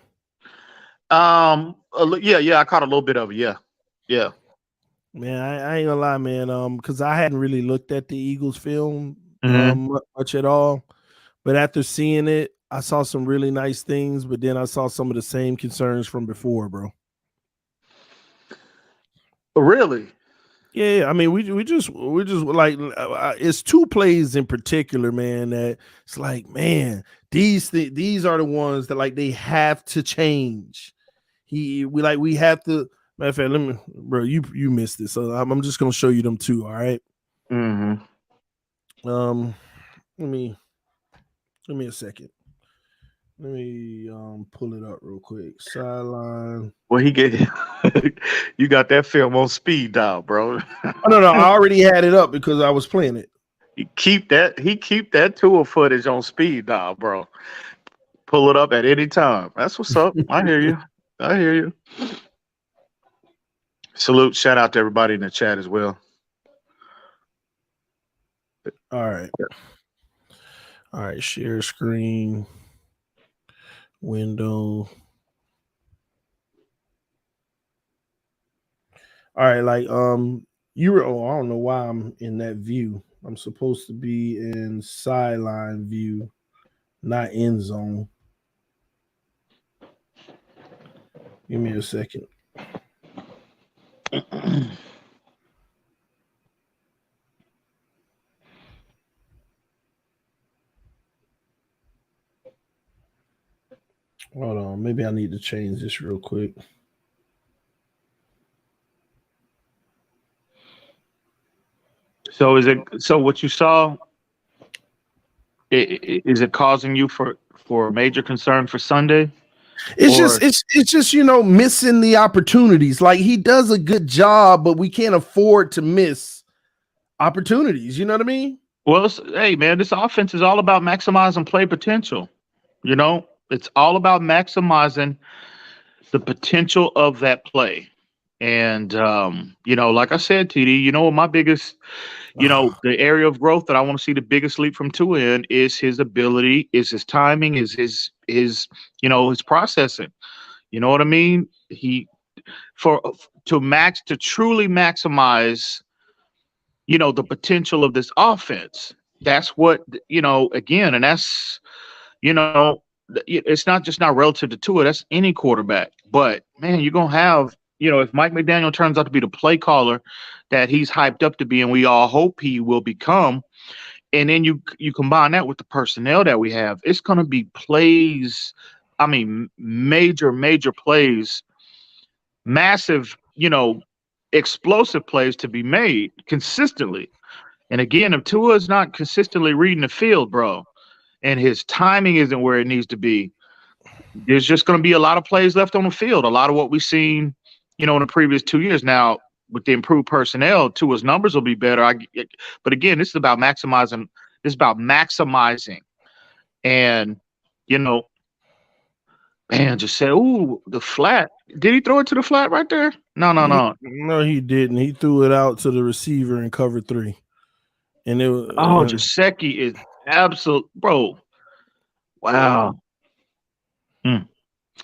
Yeah, I caught a little bit of it. Yeah. Man, I ain't gonna lie, man. Because I hadn't really looked at the Eagles film much at all. But after seeing it, I saw some really nice things, but then I saw some of the same concerns from before, bro. Really? Yeah, I mean, we just like it's two plays in particular, man. That it's like, man, these are the ones that like they have to change. We have to. Matter of fact, let me, bro. You missed it, so I'm just gonna show you them too. All right. Let me a second. Let me pull it up real quick. Sideline. Well, you got that film on speed dial, bro. Oh, no, I already had it up because I was playing it. He keep that tour footage on speed dial, bro. Pull it up at any time. That's what's up. I hear you. Salute, shout out to everybody in the chat as well. All right, share screen, window. All right, like I don't know why I'm in that view. I'm supposed to be in sideline view. not end zone. Give me a second. Hold on. Maybe I need to change this real quick. So is it? So what you saw? Is it causing you for major concern for Sunday? It's just missing the opportunities. Like he does a good job, but we can't afford to miss opportunities. You know what I mean? Well, hey man, this offense is all about maximizing play potential. You know, it's all about maximizing the potential of that play. And like I said, TD, my biggest, the area of growth that I want to see the biggest leap from Tua in is his ability, is his timing, is his his processing. You know what I mean? To truly maximize, the potential of this offense. That's what, again, and that's, it's not relative to Tua. That's any quarterback. But man, you're gonna have, if Mike McDaniel turns out to be the play caller that he's hyped up to be, and we all hope he will become, and then you combine that with the personnel that we have, it's gonna be plays. I mean, major plays, massive, explosive plays to be made consistently. And again, if Tua is not consistently reading the field, bro, and his timing isn't where it needs to be, there's just going to be a lot of plays left on the field. A lot of what we've seen, in the previous 2 years. Now, with the improved personnel, Tua's numbers will be better. But again, this is about maximizing. This is about maximizing. And, man, just said, ooh, the flat. Did he throw it to the flat right there? No. No, he didn't. He threw it out to the receiver in cover 3. And it was Gesicki is absolute, bro. Wow.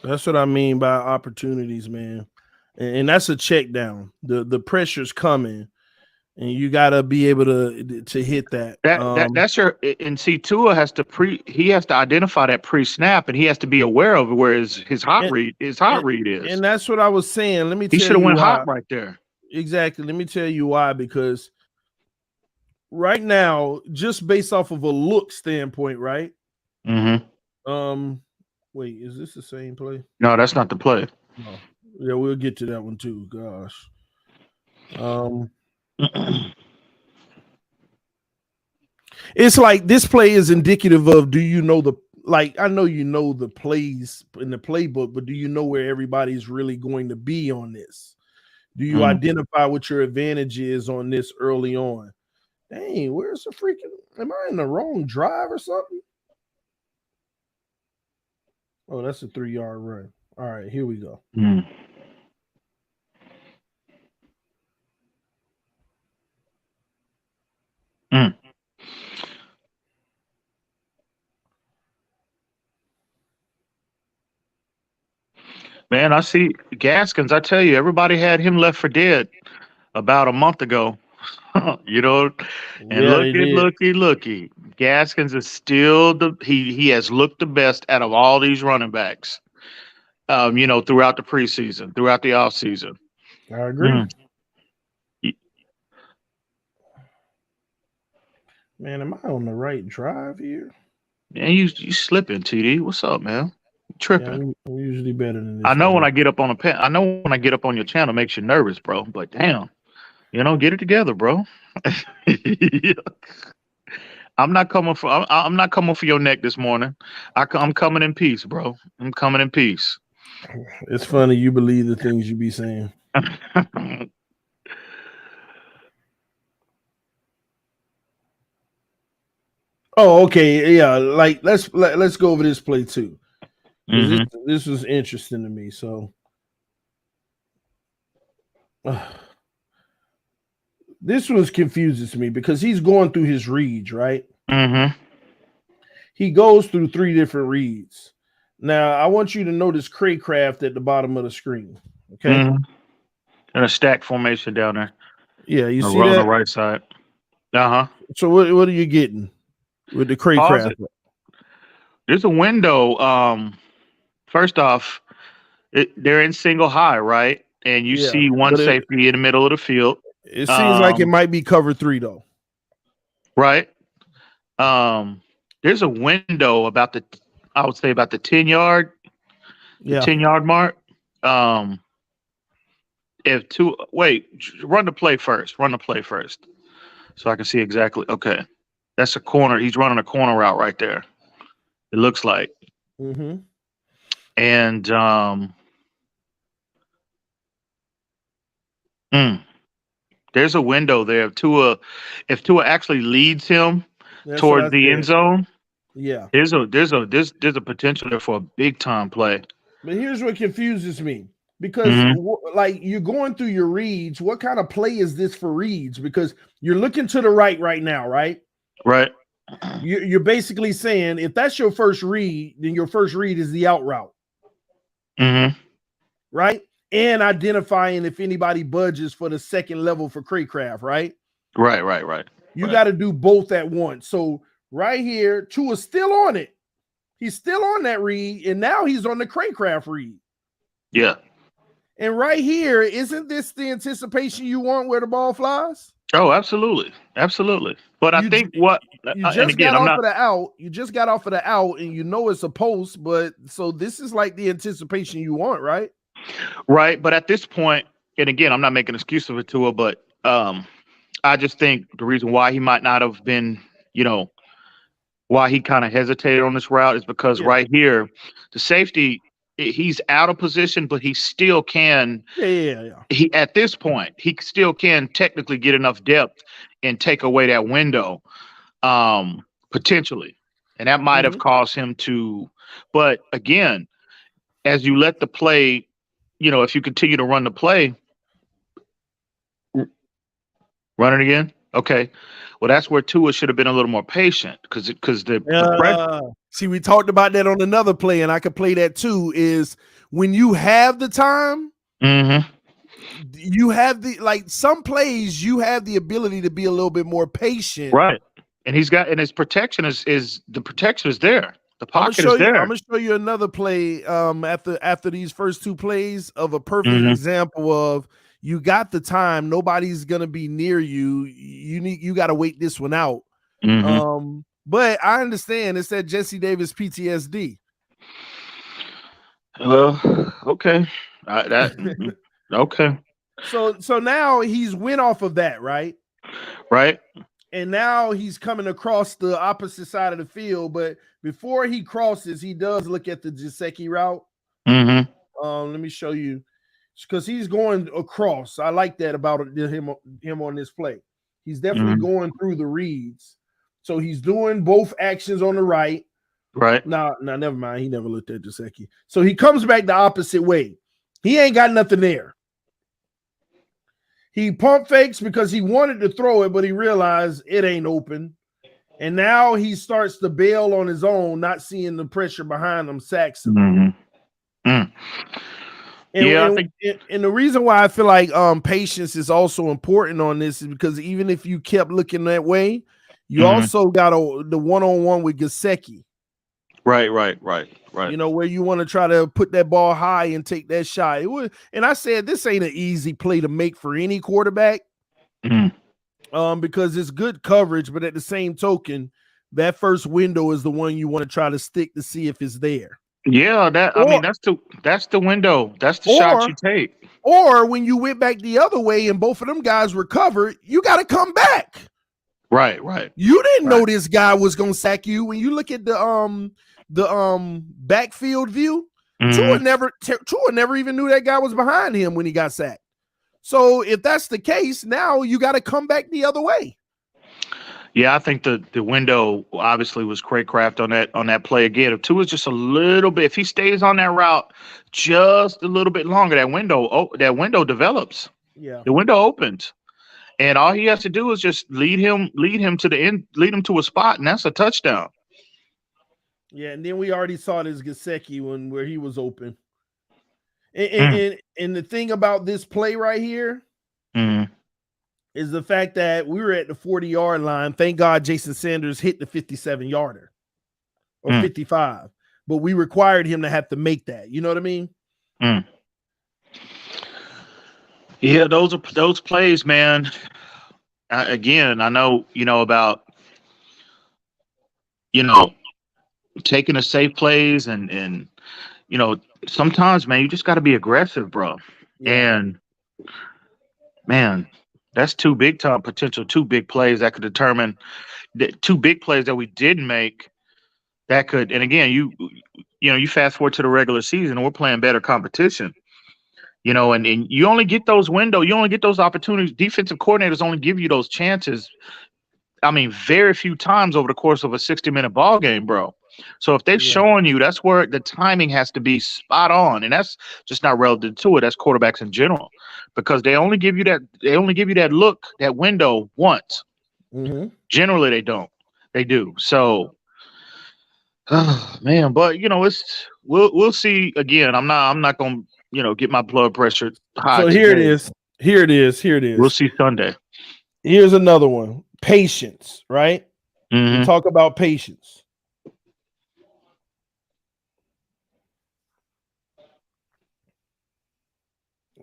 That's what I mean by opportunities, man. And that's a check down. The pressure's coming, and you got to be able to hit that. That's your, and see, Tua has to identify that pre-snap, and he has to be aware of where his hot read is. And that's what I was saying. Let me tell you, he should have went hot right there. Exactly. Let me tell you why. Because right now, just based off of a look standpoint, right? Mm-hmm. Wait, is this the same play? No, that's not the play. No. Yeah, we'll get to that one too. Gosh. It's like this play is indicative of, do you know I know you know the plays in the playbook, but do you know where everybody's really going to be on this? Do you identify what your advantage is on this early on? Dang, where's the freaking, am I in the wrong drive or something? Oh, that's a 3-yard run. All right, here we go. Man, I see Gaskins. I tell you, everybody had him left for dead about a month ago. And looky. Gaskins is still he has looked the best out of all these running backs. Throughout the preseason, throughout the offseason. I agree. Man, am I on the right drive here? Man, you slipping, TD. What's up, man? Tripping. Yeah, I'm usually better than this. I know when I get up on your channel, it makes you nervous, bro. But damn, get it together, bro. I'm not coming for your neck this morning. I'm coming in peace, bro. I'm coming in peace. It's funny you believe the things you be saying. Oh, okay, yeah. Like let's go over this play too. This was interesting to me. So this one confuses me because he's going through his reads, right? He goes through 3 different reads. Now I want you to notice Craycraft at the bottom of the screen. Okay. And a stack formation down there. Yeah, you see that on the right side. So what are you getting with the Craycraft? There's a window. First off, they're in single high, right? And you see one safety in the middle of the field. It seems like it might be cover 3 though. Right. There's a window about I would say about the 10-yard, 10-yard mark. Run the play first. Run the play first. So I can see exactly. Okay. That's a corner. He's running a corner route right there. It looks like. Mm-hmm. And there's a window there. If Tua actually leads him towards the end zone, there's a potential there for a big time play. But here's what confuses me, because like you're going through your reads. What kind of play is this for reads? Because you're looking to the right now, right? Right. You're basically saying if that's your first read, then your first read is the out route. Right? And identifying if anybody budges for the second level for Craycraft, right? Right. You got to do both at once. So right here, Tua's still on it. He's still on that read, and now he's on the Craycraft read. Yeah. And right here, isn't this the anticipation you want where the ball flies? Oh, absolutely. But I think you just got off of the out, and you know it's a post, but so this is like the anticipation you want, right? Right. But at this point, and again, I'm not making excuses for Tua, but I just think the reason why he might not have been, why he kind of hesitated on this route is because right here, the safety, he's out of position, but he still can. He at this point, he still can technically get enough depth and take away that window, potentially, and that might have caused him to. But again, as you let the play, if you continue to run the play, run it again. Okay. Well, that's where Tua should have been a little more patient because the see, we talked about that on another play, and I could play that too. Is when you have the time, you have some plays you have the ability to be a little bit more patient, right? And his protection is the protection is there. The pocket is there. I'm gonna show you another play after these first two plays of a perfect example of. You got the time. Nobody's gonna be near you. You got to wait this one out. But I understand it's that Jesse Davis PTSD. Well, okay. Okay. So now he's went off of that, right? Right. And now he's coming across the opposite side of the field. But before he crosses, he does look at the Gesicki route. Let me show you. Because he's going across. I like that about him on this play. He's definitely going through the reads. So he's doing both actions on the right. Right. No, never mind. He never looked at Gesicki. So he comes back the opposite way. He ain't got nothing there. He pump fakes because he wanted to throw it, but he realized it ain't open. And now he starts to bail on his own, not seeing the pressure behind him, sacks him. And the reason why I feel like patience is also important on this is because even if you kept looking that way, you also got the one-on-one with Gesicki. Right. Where you want to try to put that ball high and take that shot. And I said this ain't an easy play to make for any quarterback. Because it's good coverage, but at the same token, that first window is the one you want to try to stick to see if it's there. Yeah, that's the window. That's the shot you take. Or when you went back the other way and both of them guys were covered, you got to come back. Right. You didn't know this guy was gonna sack you. When you look at the backfield view, Tua never even knew that guy was behind him when he got sacked. So if that's the case, now you got to come back the other way. Yeah, I think the window obviously was Craycraft on that play again. If Tua's just a little bit, if he stays on that route just a little bit longer, that window develops. Yeah, the window opens, and all he has to do is just lead him to the end, lead him to a spot, and that's a touchdown. Yeah, and then we already saw this Gesicki where he was open. And the thing about this play right here. Is the fact that we were at the 40-yard line. Thank God Jason Sanders hit the 57-yarder. or 55, but we required him to have to make that. You know what I mean? Yeah, those plays, man. Again, I know about taking the safe plays and sometimes, man, you just got to be aggressive, bro. Yeah. And man, that's two big plays that could determine two big plays that we didn't make that could. And again, you fast forward to the regular season and we're playing better competition, and you only get those you only get those opportunities. Defensive coordinators only give you those chances. I mean, very few times over the course of a 60-minute ball game, bro. So if they're showing you, that's where the timing has to be spot on, and that's just not relative to it. That's quarterbacks in general, because they only give you that. They only give you that look, that window once. Mm-hmm. Generally, they don't. They do. So, man, but we'll see. Again, I'm not gonna get my blood pressure high. So here it is. Here it is. Here it is. We'll see Sunday. Here's another one. Patience, right? Mm-hmm. We talk about patience.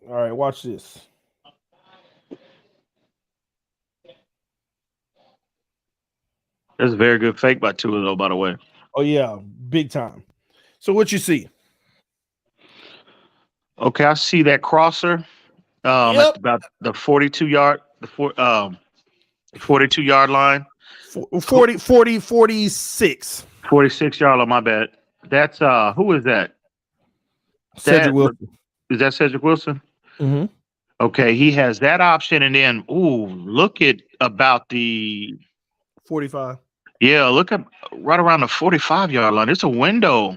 All right, watch this. That's a very good fake by Tua, though, by the way. Oh, yeah, big time. So what you see? Okay, I see that crosser at about the 42-yard, 42-yard line. 46. 46-yard line, my bad. That's who is that? Cedric Wilson. Is that Cedric Wilson? Mm-hmm. Okay, he has that option, and then look at about the 45. Yeah, look at right around the 45-yard line. It's a window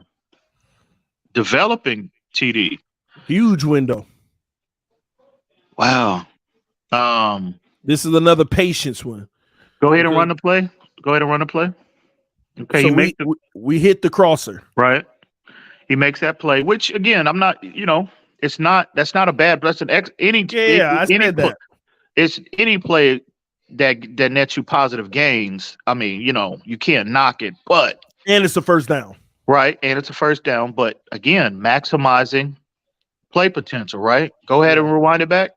developing, TD. Huge window. Wow. This is another patience one. Go ahead and run the play. Okay, so we hit the crosser. Right. He makes that play, which again, I'm not, that's not a bad blessing. I said that. It's any play that nets you positive gains. I mean, you can't knock it, and it's a first down. Right. And it's a first down. But again, maximizing play potential, right? Go ahead and rewind it back.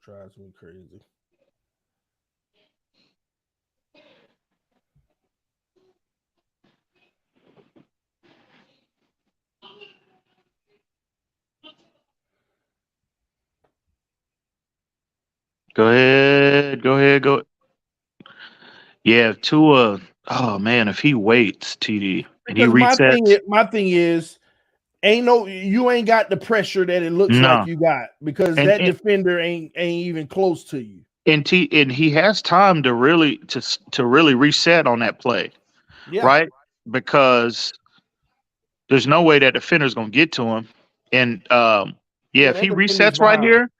Drives me crazy. Go ahead. Yeah, Tua. Oh man, if he waits, TD, and he resets. My thing is, you ain't got the pressure that it looks like you got, because that defender ain't even close to you. And he has time to really reset on that play, right? Because there's no way that defender's gonna get to him. And if he resets right here.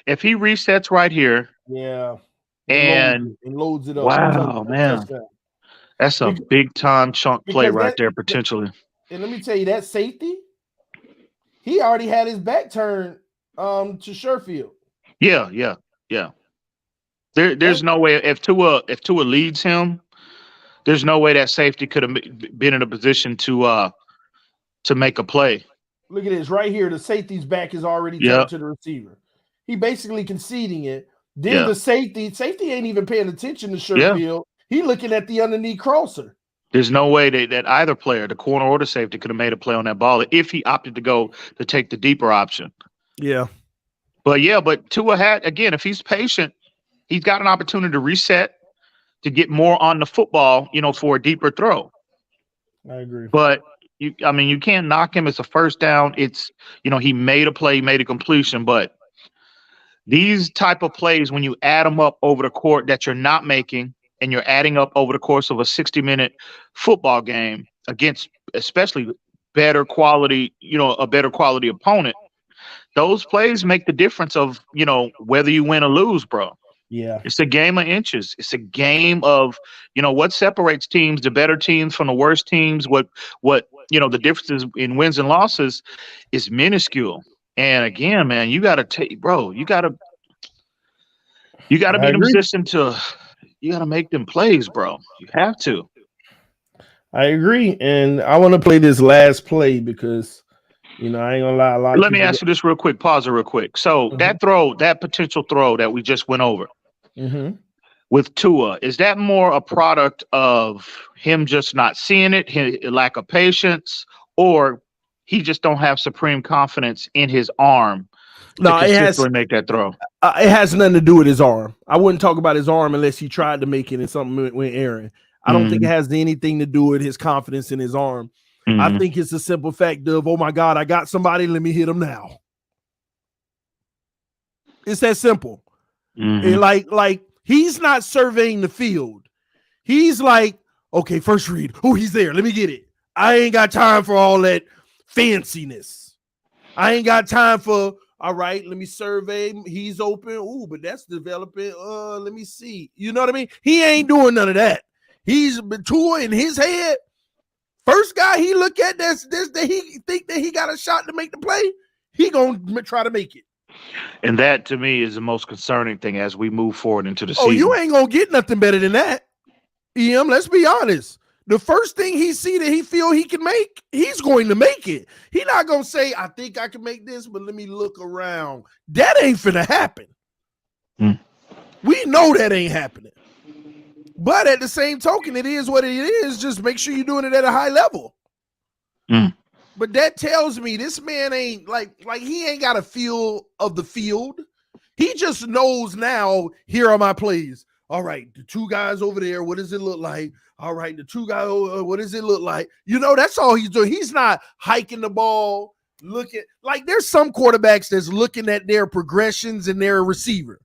If he resets right here, and loads it up. Wow, man, that's a big time chunk play right there potentially. And let me tell you, that safety, he already had his back turned to Sherfield. Yeah. There's no way if Tua leads him, there's no way that safety could have been in a position to make a play. Look at this right here. The safety's back is already turned to the receiver. He basically conceding it. Then the safety ain't even paying attention to Sherfield. He looking at the underneath crosser. There's no way that either player, the corner or the safety, could have made a play on that ball if he opted to take the deeper option. Yeah. But Tua had, again, if he's patient, he's got an opportunity to reset, to get more on the football, for a deeper throw. I agree. But you can't knock him. It's a first down. It's, he made a play, made a completion, but these type of plays, when you add them up over the court that you're not making, and you're adding up over the course of a 60-minute football game against especially better quality, a better quality opponent, those plays make the difference of, whether you win or lose, bro. Yeah. It's a game of inches. It's a game of, what separates teams, the better teams from the worst teams, what the differences in wins and losses is minuscule. And again, man, you got to take, bro, you got to You got to I be in a agree. position to. You got to make them plays, bro. You have to. I agree. And I want to play this last play because, I ain't gonna lie, a lot of Let me people. ask you this real quick. Pause it real quick. So Mhm. that throw, that potential throw that we just went over Mhm. with Tua, is that more a product of him just not seeing it, his lack of patience, or he just don't have supreme confidence in his arm to No, consistently make that throw? it has nothing to do with his arm. I wouldn't talk about his arm unless he tried to make it and something went errant. I don't think it Mm-hmm. has anything to do with his confidence in his arm. I Mm-hmm. think it's a simple fact of, oh my God, I got somebody. Let me hit him now. It's that simple. Mm-hmm. Like he's not surveying the field. He's like, okay, first read. Oh, he's there. Let me get it. I ain't got time for all that fanciness. I ain't got time for, all right, let me survey. He's open. Ooh, but that's developing. Let me see. You know what I mean? He ain't doing none of that. He's Tua in his head. First guy he look at that he think that he got a shot to make the play, he gonna try to make it. And that to me is the most concerning thing as we move forward into the Oh, you season. ain't gonna get nothing better than that. Let's be honest. The first thing he see that he feel he can make, he's going to make it. He not gonna say, I think I can make this, but let me look around. That ain't finna happen. Mm. We know that ain't happening. But at the same token, it is what it is. Just make sure you're doing it at a high level. Mm. But that tells me this man ain't like he ain't got a feel of the field. He just knows now, here are my plays. All right, the two guys over there, what does it look like? All right, the two guys, what does it look like? That's all he's doing. He's not hiking the ball, looking like there's some quarterbacks that's looking at their progressions and their receiver.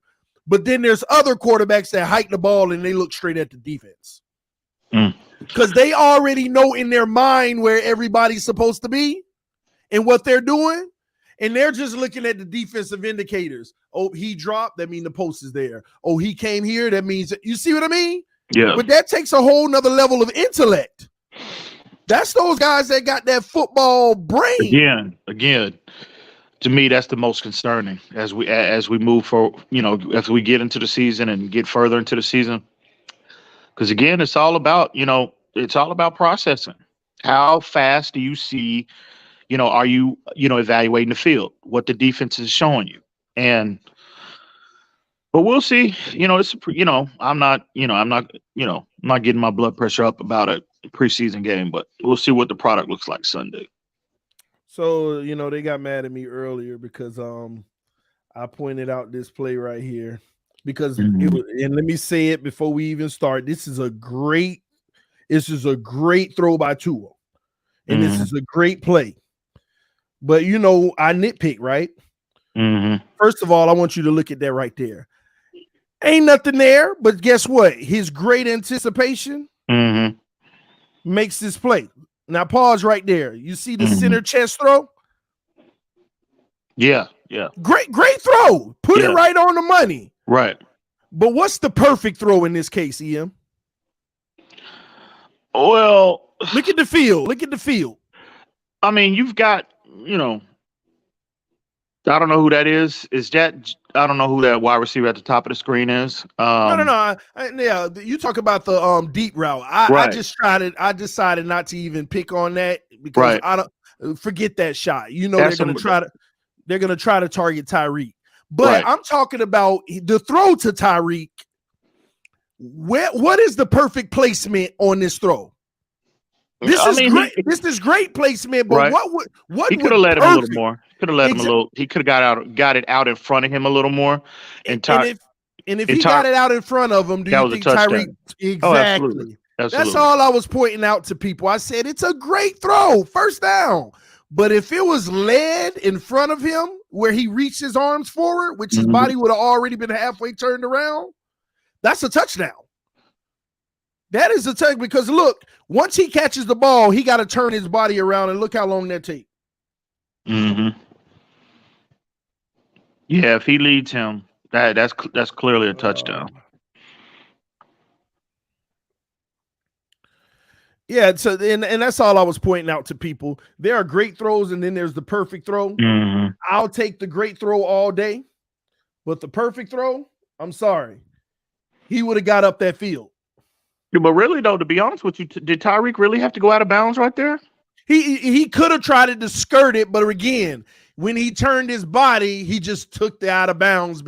But then there's other quarterbacks that hike the ball and they look straight at the defense. Because they already know in their mind where everybody's supposed to be and what they're doing. And they're just looking at the defensive indicators. Oh, he dropped. That means the post is there. Oh, he came here. That means, you see what I mean? Yeah. But that takes a whole nother level of intellect. That's those guys that got that football brain. Again, to me, that's the most concerning as we move forward. As we get into the season and get further into the season, because again, it's all about processing. How fast do you see? Are you evaluating the field, what the defense is showing you, but we'll see. I'm not getting my blood pressure up about a preseason game, but we'll see what the product looks like Sunday. So, they got mad at me earlier because I pointed out this play right here because Mm-hmm. it was, and let me say it before we even start. This is a great throw by Tua. And this is a great play. But I nitpick, right? Mm-hmm. First of all, I want you to look at that right there. Ain't nothing there, but guess what? His great anticipation makes this play. Now pause right there. You see the center chest throw? Yeah. Great throw. Put it right on the money. Right. But what's the perfect throw in this case, Em? Well, look at the field. I mean, you've got, I don't know who that is. I don't know who that wide receiver at the top of the screen is. No. Yeah, you talk about the deep route. I decided not to even pick on that because I don't forget that shot. They're gonna try to target Tyreek. But I'm talking about the throw to Tyreek. What is the perfect placement on this throw? This is great placement, but what he could have let him a little more. Could have let him a little. He could have got it out in front of him a little more. And if he got it out in front of him, do you think Tyreek? Exactly. Oh, absolutely. That's all I was pointing out to people. I said it's a great throw, first down. But if it was led in front of him where he reached his arms forward, which his body would have already been halfway turned around, that's a touchdown. That is a touchdown because look, once he catches the ball, he got to turn his body around and look how long that takes. Yeah, if he leads him, that's clearly a touchdown. Yeah, so and that's all I was pointing out to people. There are great throws, and then there's the perfect throw. I'll take the great throw all day, but the perfect throw, I'm sorry. He would have got up that field. But really, though, to be honest with you, did Tyreek really have to go out of bounds right there? He could have tried to skirt it, but again, when he turned his body, he just took the out of bounds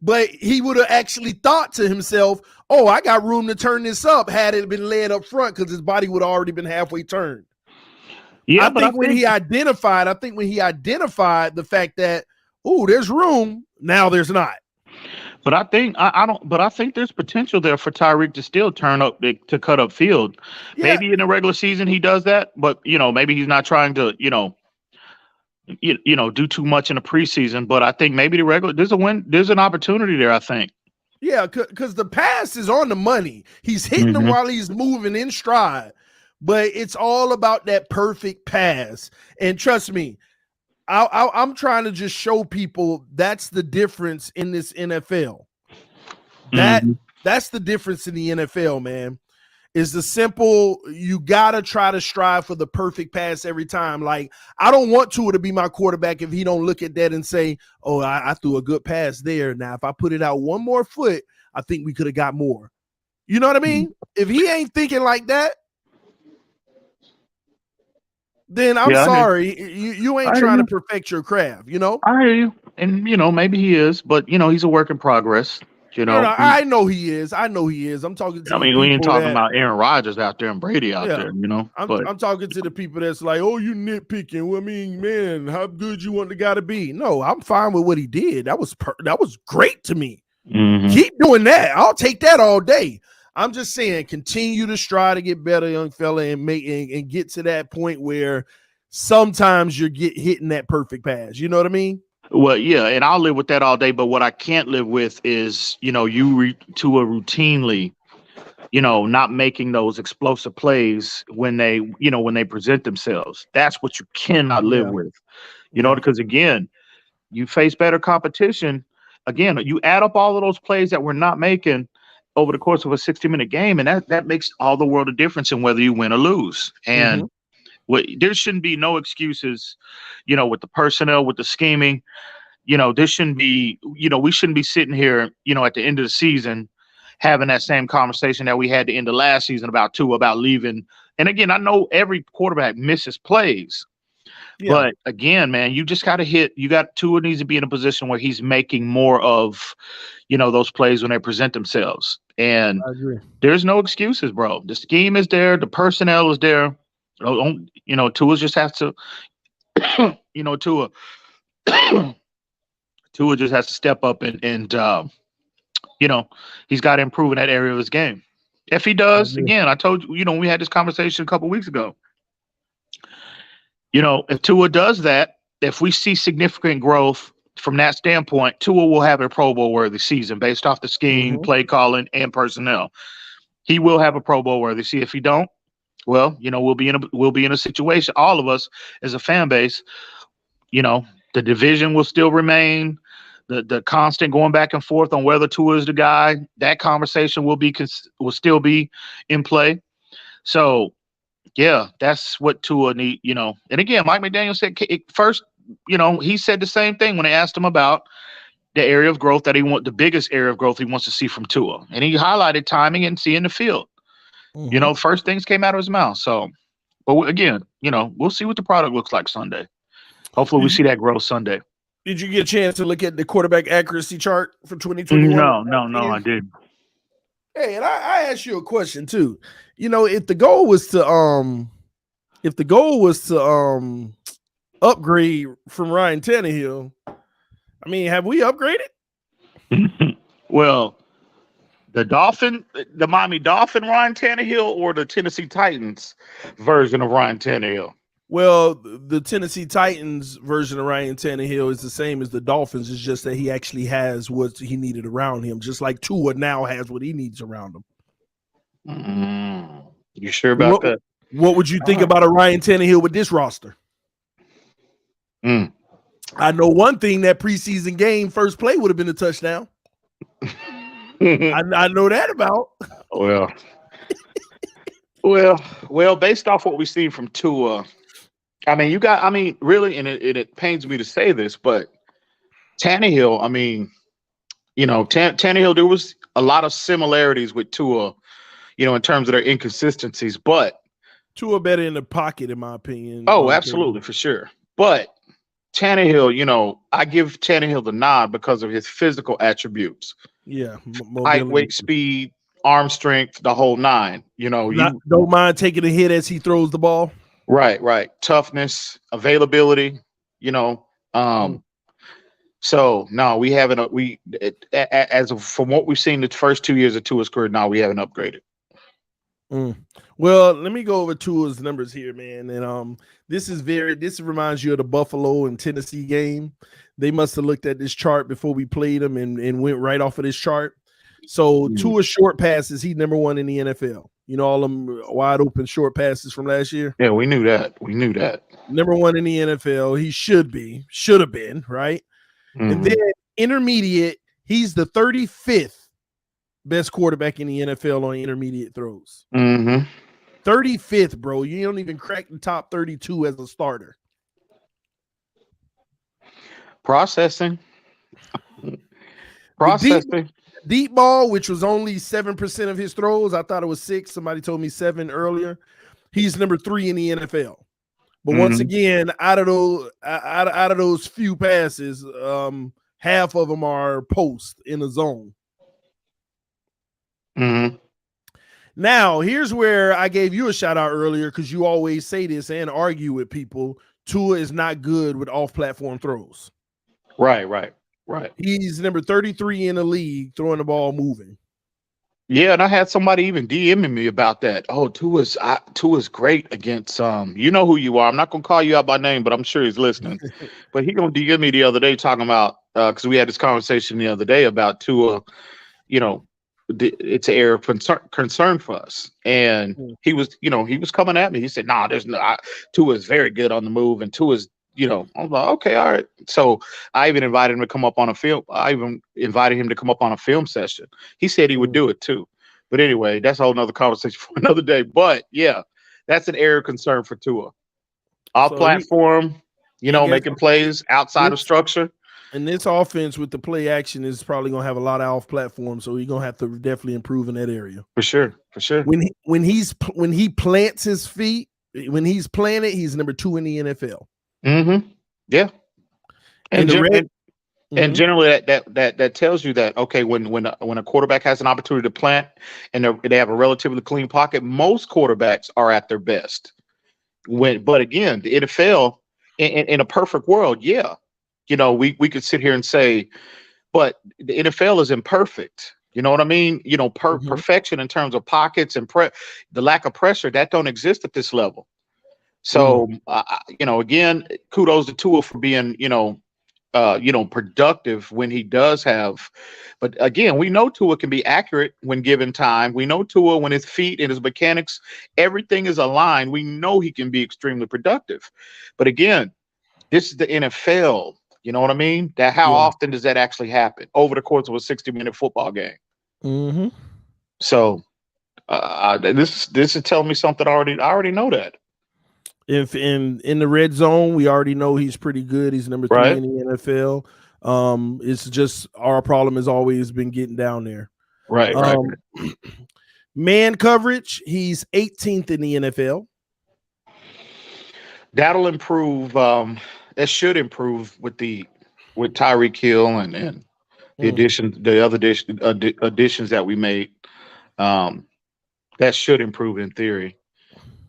but he would have actually thought to himself, oh, I got room to turn this up had it been led up front because his body would have already been halfway turned. Yeah, I think when he identified the fact that, oh, there's room, now there's not. But I think I think there's potential there for Tyreek to still turn up to cut up field. Yeah. Maybe in the regular season he does that, but maybe he's not trying to do too much in the preseason. But I think maybe there's an opportunity there. I think. Yeah, because the pass is on the money. He's hitting them while he's moving in stride, but it's all about that perfect pass. And trust me, I'm trying to just show people that's the difference in this NFL. That's the difference in the NFL, man. Is the simple, you gotta try to strive for the perfect pass every time. Like, I don't want Tua to be my quarterback if he don't look at that and say, oh, I threw a good pass there. Now, if I put it out one more foot, I think we could have got more. You know what I mean? If he ain't thinking like that, then I'm sorry, you ain't trying to perfect your craft, I hear you. And, maybe he is, but, he's a work in progress, I know he is. I'm talking to we ain't talking about Aaron Rodgers out there and Brady out there, I'm talking to the people that's like, oh, you nitpicking. Well, I mean, man, how good you want the guy to be? No, I'm fine with what he did. That was great to me. Keep doing that. I'll take that all day. I'm just saying, continue to strive to get better, young fella, and get to that point where sometimes you're hitting that perfect pass. You know what I mean? Well, yeah, and I'll live with that all day. But what I can't live with is, Tua routinely, not making those explosive plays when they present themselves. That's what you cannot live with, because again, you face better competition. Again, you add up all of those plays that we're not making over the course of a 60-minute game, and that makes all the world of difference in whether you win or lose. And there shouldn't be no excuses, with the personnel, with the scheming. This shouldn't be, we shouldn't be sitting here, at the end of the season having that same conversation that we had at the end of last season about leaving. And again, I know every quarterback misses plays. Yeah. But again, man, you just got to Tua needs to be in a position where he's making more of, those plays when they present themselves. And there's no excuses, bro. The scheme is there. The personnel is there. Tua just has to, Tua just has to step up and he's got to improve in that area of his game. If he does, again, I told you, we had this conversation a couple weeks ago. If Tua does that, if we see significant growth from that standpoint, Tua will have a Pro Bowl worthy season based off the scheme, play calling, and personnel. He will have a Pro Bowl worthy. See, if he don't, well, we'll be in a situation. All of us as a fan base, the division will still remain. The constant going back and forth on whether Tua is the guy. That conversation will still be in play. So. Yeah, that's what Tua need, And again, Mike McDaniel said first, he said the same thing when they asked him about the area of growth the biggest area of growth he wants to see from Tua. And he highlighted timing and seeing the field. First things came out of his mouth. So, but again, we'll see what the product looks like Sunday. Hopefully we see that growth Sunday. Did you get a chance to look at the quarterback accuracy chart for 2021? No, I didn't. Hey, and I asked you a question too. If the goal was to upgrade from Ryan Tannehill, I mean, have we upgraded? Well, the Miami Dolphin Ryan Tannehill or the Tennessee Titans version of Ryan Tannehill? Well, the Tennessee Titans version of Ryan Tannehill is the same as the Dolphins. It's just that he actually has what he needed around him, just like Tua now has what he needs around him. You sure about that? What would you think about a Ryan Tannehill with this roster? I know one thing, that preseason game first play would have been a touchdown. I know that about. Well, based off what we've seen from Tua, really, and it pains me to say this, but Tannehill, You know, Tannehill, there was a lot of similarities with Tua, you know, in terms of their inconsistencies, but Tua better in the pocket, in my opinion. oh, absolutely, for sure. But Tannehill, you know, I give Tannehill the nod because of his physical attributes. Yeah, Height, mobility. weight, speed, arm strength, the whole nine. You know, Don't mind taking a hit as he throws the ball. right. Toughness, availability, you know. So no, we haven't from what we've seen the first 2 years of Tua's career, now we haven't upgraded. Well, let me go over Tua's numbers here, man. And this reminds you of the Buffalo and Tennessee game. They must have looked at this chart before we played them and went right off of this chart. So Tua's short passes, he's number 1 in the NFL. You know, all them wide open short passes from last year. Yeah, we knew that. Number 1 in the NFL. He should have been, right? And then intermediate, he's the 35th best quarterback in the NFL on intermediate throws. 35th, bro. You don't even crack the top 32 as a starter. Processing. Deep ball, which was only 7% of his throws. I thought it was 6. Somebody told me 7 earlier. He's number 3 in the NFL. But once again, out of those few passes, half of them are post in the zone. Now, here's where I gave you a shout out earlier because you always say this and argue with people. Tua is not good with off-platform throws. Right. He's number 33 in the league throwing the ball moving. Yeah, and I had somebody even DMing me about that. Oh, Tua's great against you know who you are. I'm not gonna call you out by name, but I'm sure he's listening. But he gonna DM me the other day talking about because we had this conversation the other day about Tua. You know, it's an area of concern for us, and he was coming at me. He said, "Nah, Tua is very good on the move, and Tua's." You know, I was like, okay, all right. So I even invited him to come up on a film. I even invited him to come up on a film session. He said he would do it too. But anyway, that's a whole nother conversation for another day. But yeah, that's an area of concern for Tua. Off platform, making plays outside of structure. And this offense with the play action is probably going to have a lot of off platform. So he's going to have to definitely improve in that area. For sure. When he plants his feet, when he's planted, he's number 2 in the NFL. Yeah. And generally that tells you that, okay, when a quarterback has an opportunity to plant and they have a relatively clean pocket, most quarterbacks are at their best. But again, the NFL in a perfect world, yeah, we could sit here and say, but the NFL is imperfect. You know what I mean? Perfection in terms of pockets and the lack of pressure that don't exist at this level. So, again, kudos to Tua for being, productive when he does have. But again, we know Tua can be accurate when given time. We know Tua when his feet and his mechanics, everything is aligned. We know he can be extremely productive. But again, this is the NFL. You know what I mean? How often does that actually happen over the course of a 60-minute football game? So this is telling me something I already know that. If in the red zone, we already know he's pretty good. He's number 3 in the NFL. It's just our problem has always been getting down there. Right. Man coverage, he's 18th in the NFL. That'll improve. That should improve with Tyreek Hill and the other additions that we made. That should improve in theory.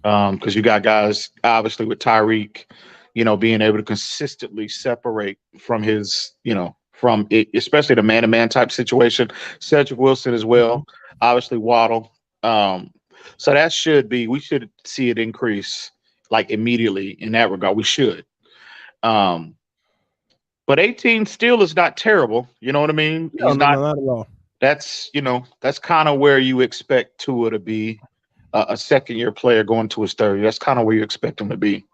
Because you got guys obviously with Tyreek, being able to consistently separate from his, from it, especially the man-to-man type situation. Cedric Wilson as well, obviously Waddle. So we should see it increase like immediately in that regard. We should. But 18 still is not terrible. You know what I mean? No, not at all. That's kind of where you expect Tua to be. A second-year player going to his third. That's kind of where you expect him to be.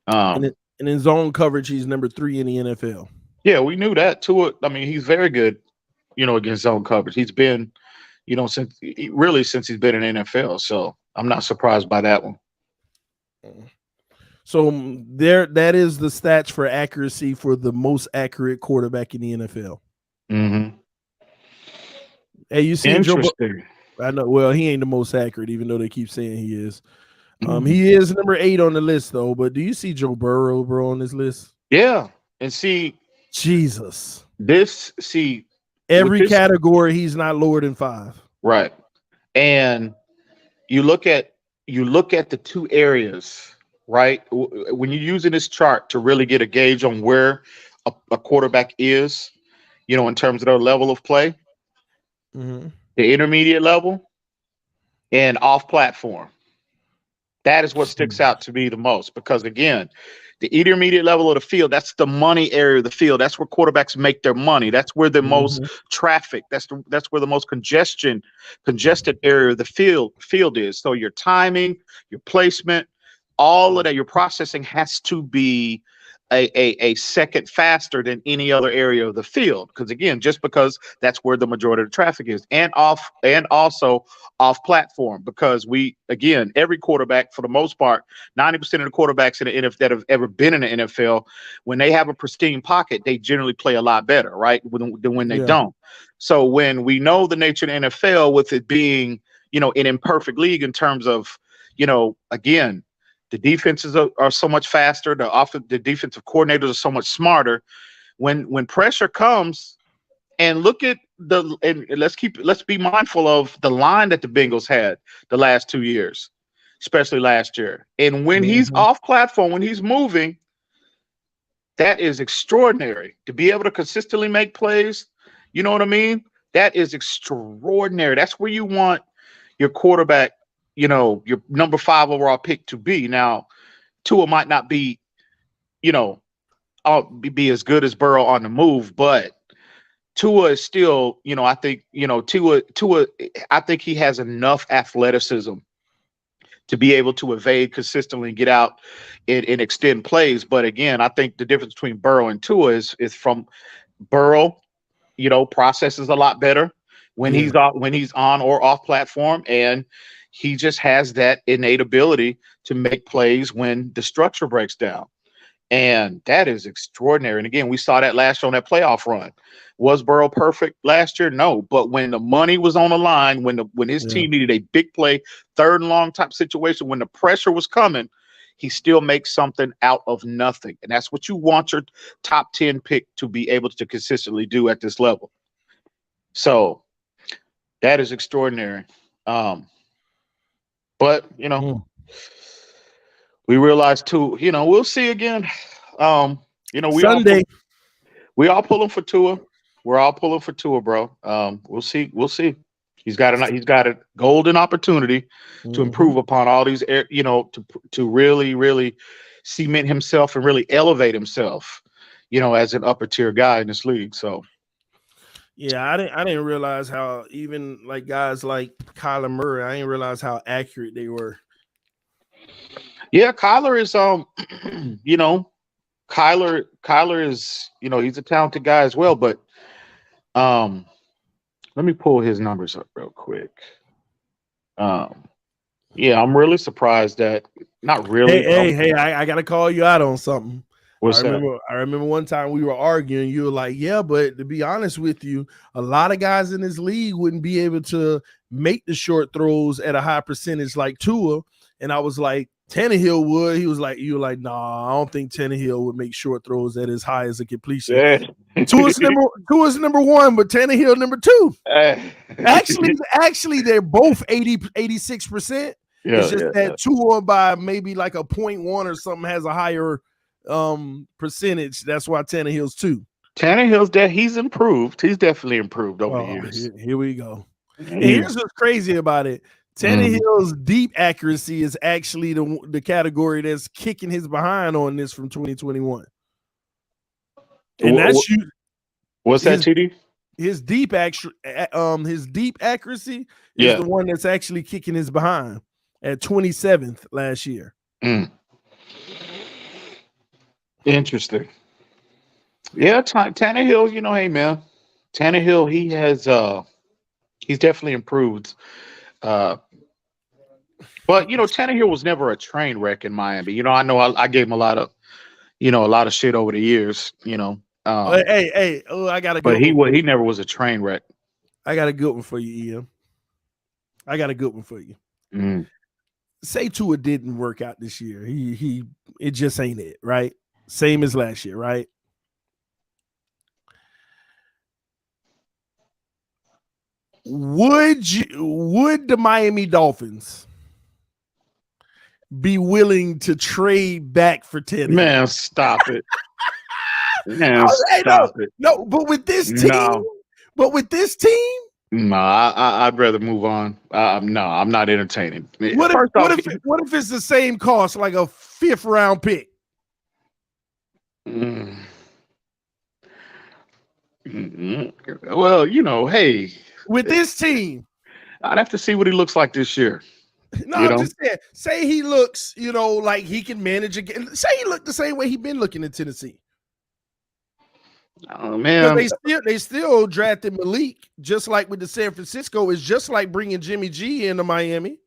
And in zone coverage, he's number 3 in the NFL. Yeah, we knew that too. I mean, he's very good, against zone coverage. He's been, since he's been in NFL. So I'm not surprised by that one. So that is the stats for accuracy for the most accurate quarterback in the NFL. Hey, you see Joe? Interesting. I know. Well, he ain't the most accurate, even though they keep saying he is. He is number 8 on the list, though. But do you see Joe Burrow, bro, on this list? Yeah, and see, Jesus. With Every this, category, he's not lower than 5. right, and you look at the two areas, right? When you're using this chart to really get a gauge on where a quarterback is, in terms of their level of play, Mm-hmm. the intermediate level, and off platform. That is what sticks out to me the most because, again, the intermediate level of the field, that's the money area of the field. That's where quarterbacks make their money. That's where the most traffic, that's where the most congested area of the field is. So your timing, your placement, all of that, your processing has to be a second faster than any other area of the field. Because again, just because that's where the majority of the traffic is, and also off platform. Because every quarterback, for the most part, 90% of the quarterbacks in the NFL that have ever been in the NFL, when they have a pristine pocket, they generally play a lot better, right? Than when they don't. So when we know the nature of the NFL, with it being, an imperfect league in terms of, again, the defenses are so much faster. The defensive coordinators are so much smarter. When pressure comes, and let's be mindful of the line that the Bengals had the last 2 years, especially last year. And when he's off platform, when he's moving, that is extraordinary to be able to consistently make plays. You know what I mean? That is extraordinary. That's where you want your quarterback, your number 5 overall pick to be. Now, Tua might not be, be as good as Burrow on the move, but Tua is still, I think, Tua, I think he has enough athleticism to be able to evade consistently and get out and extend plays. But again, I think the difference between Burrow and Tua is from Burrow, processes a lot better when he's on or off platform, and he just has that innate ability to make plays when the structure breaks down. And that is extraordinary. And again, we saw that last year on that playoff run. Was Burrow perfect last year? No. But when the money was on the line, when his team needed a big play, 3rd and long type situation, when the pressure was coming, he still makes something out of nothing. And that's what you want your top 10 pick to be able to consistently do at this level. So that is extraordinary. But, we realized too, we'll see again. Sunday. We all pulling for Tua. We're all pulling for Tua, bro. We'll see. We'll see. He's got a golden opportunity to improve upon all these, to really, really cement himself and really elevate himself, as an upper tier guy in this league. So. Yeah, I didn't realize how even like guys like Kyler Murray, I didn't realize how accurate they were. Yeah, Kyler is Kyler is, he's a talented guy as well, but let me pull his numbers up real quick. Yeah, I'm really surprised that not really. Hey, I gotta call you out on something. What's I remember one time we were arguing. You were like, "Yeah, but to be honest with you, a lot of guys in this league wouldn't be able to make the short throws at a high percentage like Tua." And I was like, "Tannehill would." He was like, "You were like, nah, I don't think Tannehill would make short throws at as high as a completion." Yeah. Tua's number 1, but Tannehill number 2. Actually, they're both 86%. Yeah, it's just that Tua by maybe like a 0.1 or something has a higher percentage. That's why Tannehill's 2. He's improved. He's definitely improved over the years. Here we go. And here's what's crazy about it. Tannehill's deep accuracy is actually the category that's kicking his behind on this from 2021. And that's you. What's that, TD? His deep accuracy is the one that's actually kicking his behind at 27th last year. Interesting. Yeah, Tannehill, hey man, Tannehill, he's definitely improved. But Tannehill was never a train wreck in Miami. I know I gave him a lot of shit over the years. I gotta go. But he never was a train wreck. I got a good one for you, Ian. I got a good one for you. Say Tua didn't work out this year. It just ain't it, right? Same as last year, right? Would the Miami Dolphins be willing to trade back for Teddy? Man, stop it. Man, stop it. No, but with this team, no, I'd rather move on. No, I'm not entertaining. What if it's the same cost, like a 5th round pick? Well, hey, with this team, I'd have to see what he looks like this year. No, I'm just saying. Say he looks, like he can manage again. Say he looked the same way he been looking in Tennessee. Oh man, they still drafted Malik, just like with the San Francisco. It's just like bringing Jimmy G into Miami.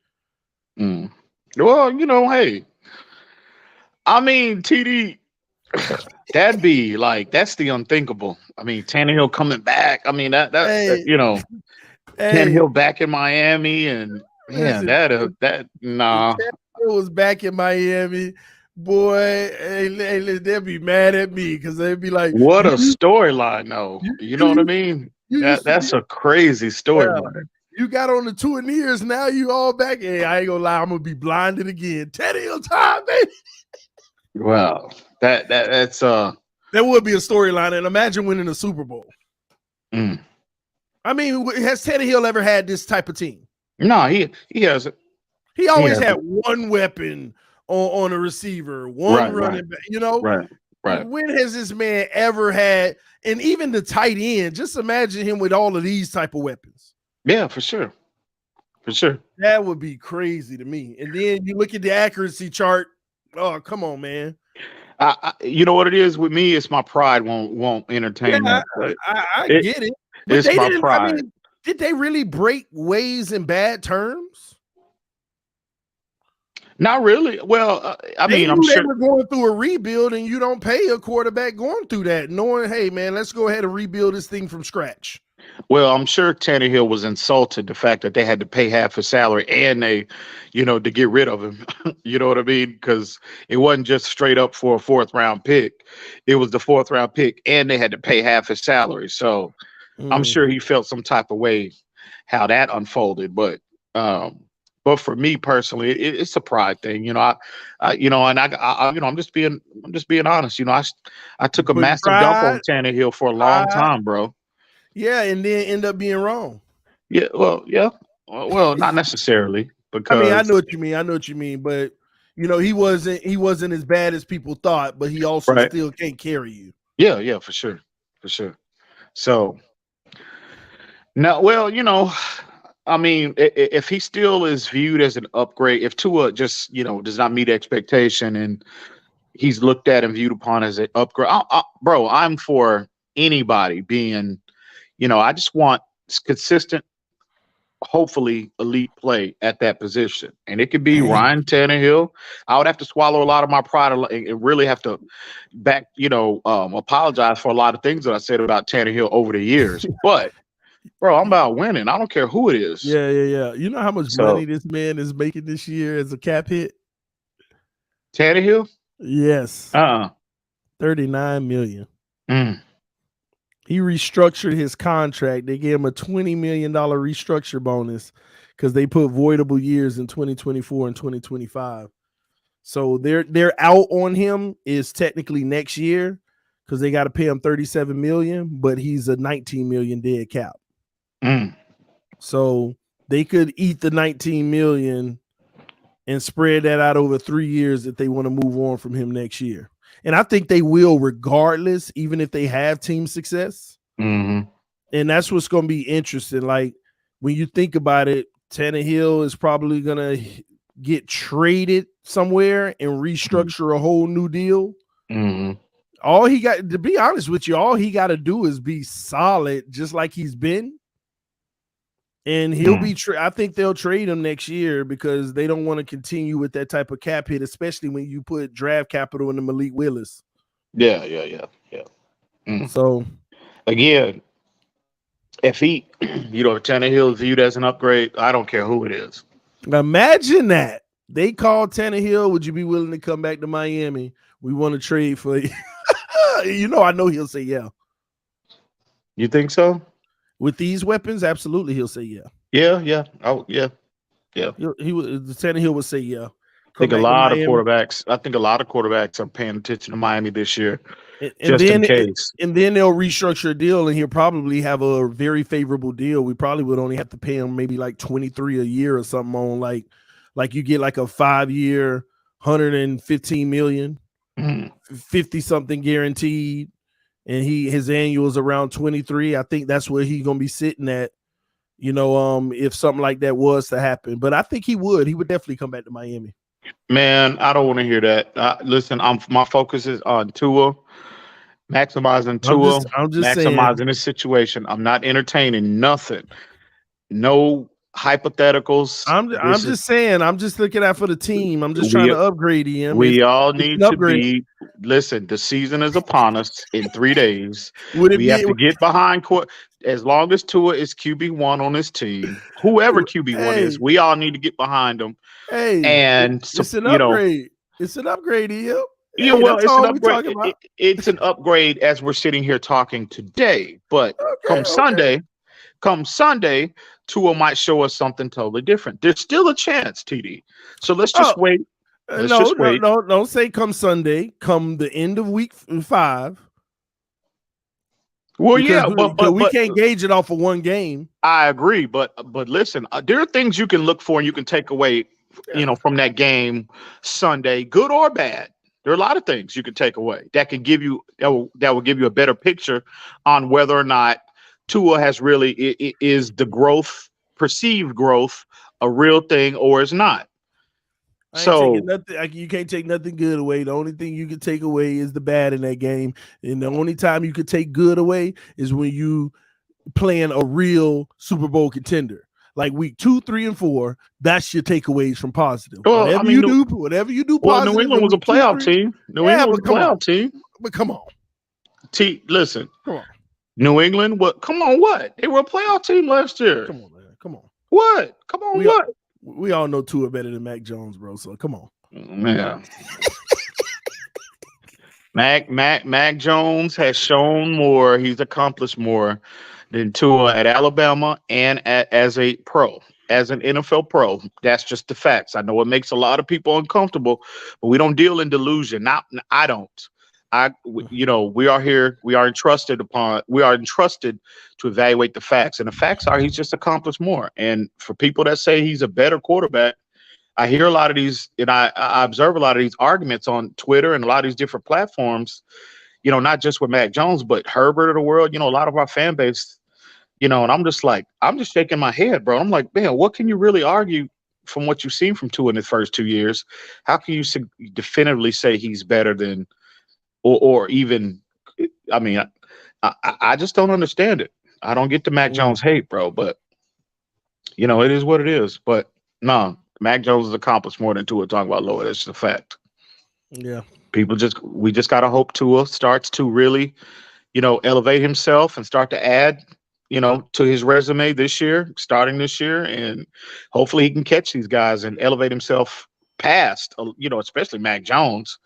Well, hey, I mean, TD, that'd be like, that's the unthinkable. I mean, Tannehill coming back. I mean, Tannehill back in Miami, and man, that nah. Tannehill was back in Miami. Boy, they'll be mad at me because they'd be like, "What a storyline, though." You know what I mean? That's a crazy storyline. Yeah. You got on the Tuaneers, now you all back. Hey, I ain't gonna lie, I'm gonna be blinded again. Tannehill time, baby. Wow, that's that would be a storyline, and imagine winning a Super Bowl. I mean, has Tannehill ever had this type of team? No, he hasn't. He always had one weapon on a receiver, one running back, Right. When has this man ever had, and even the tight end, just imagine him with all of these type of weapons. Yeah, for sure. That would be crazy to me. And then you look at the accuracy chart. Oh, come on, man. You know what it is with me? It's my pride won't entertain that. I get it. But it's my pride. I mean, did they really break ways in bad terms? Not really. Well, I'm sure they were going through a rebuild, and you don't pay a quarterback going through that, knowing, hey, man, let's go ahead and rebuild this thing from scratch. Well, I'm sure Tannehill was insulted the fact that they had to pay half his salary and they, to get rid of him. You know what I mean? Because it wasn't just straight up for a 4th round pick. It was the 4th round pick, and they had to pay half his salary. So I'm sure he felt some type of way how that unfolded. But for me personally, it's a pride thing. I'm just being honest. I took a massive dump on Tannehill for a long time, bro. Yeah, and then end up being wrong. Yeah, well, not necessarily, because I know what you mean, but he wasn't as bad as people thought, but he also still can't carry you. Yeah, for sure. So now, well, I mean, if he still is viewed as an upgrade, if Tua just does not meet expectation and he's looked at and viewed upon as an upgrade, bro, I'm for anybody being. I just want consistent, hopefully elite play at that position. And it could be Ryan Tannehill. I would have to swallow a lot of my pride and really have to apologize for a lot of things that I said about Tannehill over the years. But, bro, I'm about winning. I don't care who it is. Yeah. You know how much money this man is making this year as a cap hit? Tannehill? Yes. $39 million. He restructured his contract. They gave him a $20 million restructure bonus because they put voidable years in 2024 and 2025. So their out on him is technically next year because they got to pay him $37 million, but he's a $19 million dead cap. So they could eat the $19 million and spread that out over 3 years if they want to move on from him next year. And I think they will regardless, even if they have team success. And that's what's going to be interesting. Like, when you think about it, Tannehill is probably going to get traded somewhere and restructure a whole new deal. All he got, to be honest with you, all he got to do is be solid, just like he's been. And he'll be, I think they'll trade him next year because they don't want to continue with that type of cap hit, especially when you put draft capital into Malik Willis. Yeah. So, again, If he, if Tannehill is viewed as an upgrade, I don't care who it is. Imagine that. They called Tannehill. Would you be willing to come back to Miami? We want to trade for you. I know he'll say yeah. You think so? With these weapons, absolutely, he'll say yeah. Yeah. Oh, yeah. Tannehill would say yeah. I think a lot of quarterbacks are paying attention to Miami this year, and in case. And then they'll restructure a deal, and he'll probably have a very favorable deal. We probably would only have to pay him maybe like 23 a year or something on like you get like a 5-year, 115 million, 50 something guaranteed, and his annual is around 23. I think that's where he's gonna be sitting at. If something like that was to happen, but I think he would definitely come back to Miami. Man, I don't want to hear that. Listen, my focus is on Tua, maximizing Tua, I'm just maximizing saying. this situation. I'm not entertaining nothing. No hypotheticals. I'm just saying. I'm just looking out for the team. I'm just trying to upgrade him. We all need to be. Listen, the season is upon us in 3 days. We have to get behind court. As long as Tua is QB1 on this team, whoever QB1 is, we all need to get behind them. And it's an upgrade. It's an upgrade, Ian. Yeah, well, it's an upgrade. It's an upgrade as we're sitting here talking today. But come Sunday, Tua might show us something totally different. There's still a chance, TD. So let's just wait. No, don't say come Sunday. Come the end of week 5. Well, but we can't gauge it off of one game. I agree, but listen, there are things you can look for and you can take away, from that game Sunday, good or bad. There are a lot of things you can take away that can give you that will give you a better picture on whether or not Tua has really is the perceived growth, a real thing or is not. So you can't take nothing good away. The only thing you can take away is the bad in that game. And the only time you could take good away is when you playing a real Super Bowl contender. Like week 2, 3, and 4, that's your takeaways from positive. Well, whatever you do positive. New England was a playoff team. New England was a playoff team. But come on. Listen. Come on. New England, what? Come on, what? They were a playoff team last year. Come on, man. Come on. What? Come on, what? We all know Tua better than Mac Jones, bro. So come on, man. Mac Jones has shown more. He's accomplished more than Tua at Alabama and as a pro, as an NFL pro. That's just the facts. I know it makes a lot of people uncomfortable, but we don't deal in delusion. I don't. We are here. We are entrusted to evaluate the facts, and the facts are he's just accomplished more. And for people that say he's a better quarterback, I hear a lot of these, and I observe a lot of these arguments on Twitter and a lot of these different platforms. Not just with Mac Jones, but Herbert of the world. A lot of our fan base. And I'm just shaking my head, bro. I'm like, man, what can you really argue from what you've seen from Tua in his first 2 years? How can you definitively say he's better than? Or even, I mean, I just don't understand it. I don't get the Mac Jones hate, bro. But it is what it is. But no, Mac Jones has accomplished more than Tua. Talking about Tua, that's just a fact. Yeah, we just gotta hope Tua starts to really, elevate himself and start to add, to his resume starting this year, and hopefully he can catch these guys and elevate himself past, especially Mac Jones,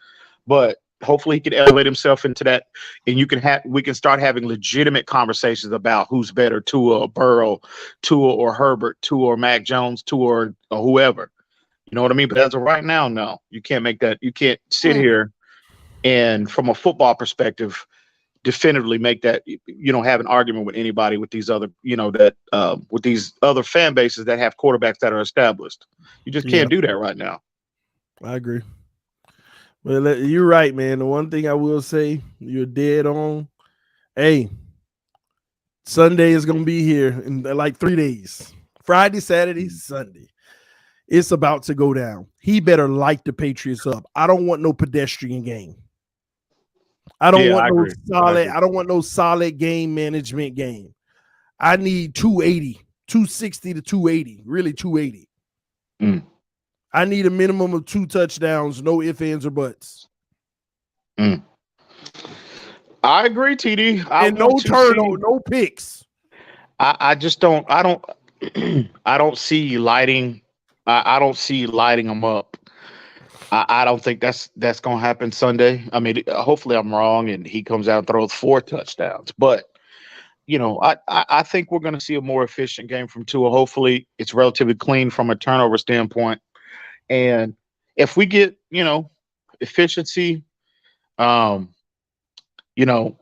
but. Hopefully he can elevate himself into that, and we can start having legitimate conversations about who's better, Tua or Burrow, Tua or Herbert, Tua or Mac Jones, Tua or whoever. You know what I mean? But as of right now, no, you can't make that. You can't sit here and, from a football perspective, definitively make that. Have an argument with anybody with these other, with these other fan bases that have quarterbacks that are established. You just can't do that right now. I agree. Well, you're right, man. The one thing I will say, you're dead on. Hey, Sunday is going to be here in like 3 days. Friday, Saturday, Sunday. It's about to go down. He better light the Patriots up. I don't want no pedestrian game. I don't want no solid game management game. I need 280, 260 to 280, really 280. I need a minimum of 2 touchdowns, no ifs, ands, or buts. I agree, TD. And no turnover, no picks. I just don't. I don't. I don't see lighting. I don't see lighting them up. I don't think that's going to happen Sunday. I mean, hopefully I'm wrong and he comes out and throws 4 touchdowns. But I think we're going to see a more efficient game from Tua. Hopefully, it's relatively clean from a turnover standpoint. And if we get efficiency, um, you know,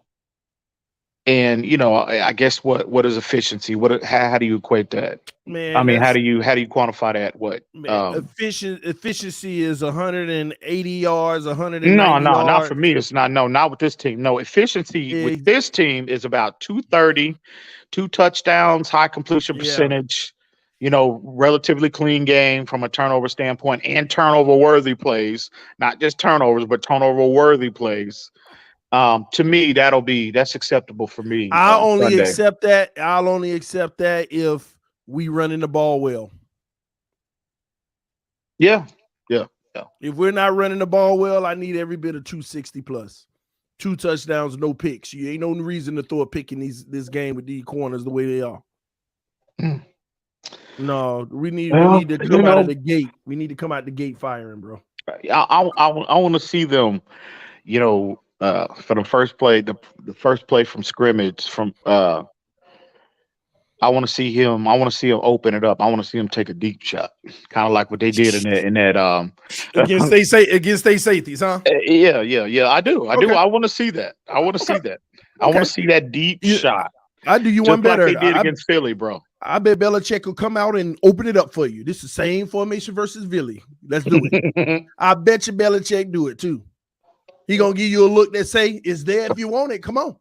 and I guess what is efficiency? How do you equate that? I Man, mean, how do you quantify that? What? Man, efficiency is 180 yards, 190 No, not yards. for me. It's not. No, not with this team. No, efficiency with this team is about 230, 2 touchdowns, high completion percentage. Relatively clean game from a turnover standpoint and turnover worthy plays, not just turnovers, but turnover worthy plays. To me, that's acceptable for me. I'll only Sunday. accept that. I'll only accept that if we running the ball well. Yeah. If we're not running the ball well, I need every bit of 260 plus. 2 touchdowns, no picks. You ain't no reason to throw a pick in this game with these corners the way they are. No, we need to come out of the gate. We need to come out the gate firing, bro. I want to see them, for the first play, the first play from scrimmage from I want to see him. I want to see him open it up. I want to see him take a deep shot, kind of like what they did in that against they safeties, huh? Yeah. I do. Okay. I want to see that. I want to see that. I want to see that deep shot. I do you one better. Like they did against Philly, bro. I bet Belichick will come out and open it up for you. This is the same formation versus Philly. Let's do it. I bet you Belichick do it too. He gonna give you a look that say it's there if you want it. Come on.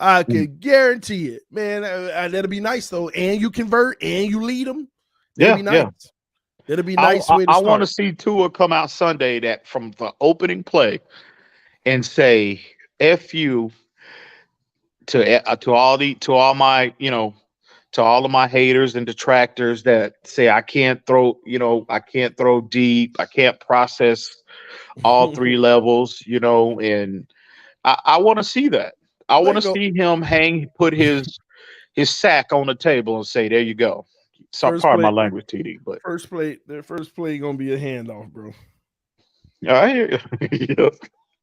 I can guarantee it, man. That'll be nice though. And you convert and you lead them. That'll be nice. Yeah. That'll be nice. I want to see Tua come out Sunday that from the opening play and say "F you" to all of my haters and detractors that say I can't throw deep, I can't process all 3 levels, and I want to see that. I want to see him put his sack on the table and say, "There you go." So pardon my language, TD, but their first play gonna be a handoff, bro. I hear you.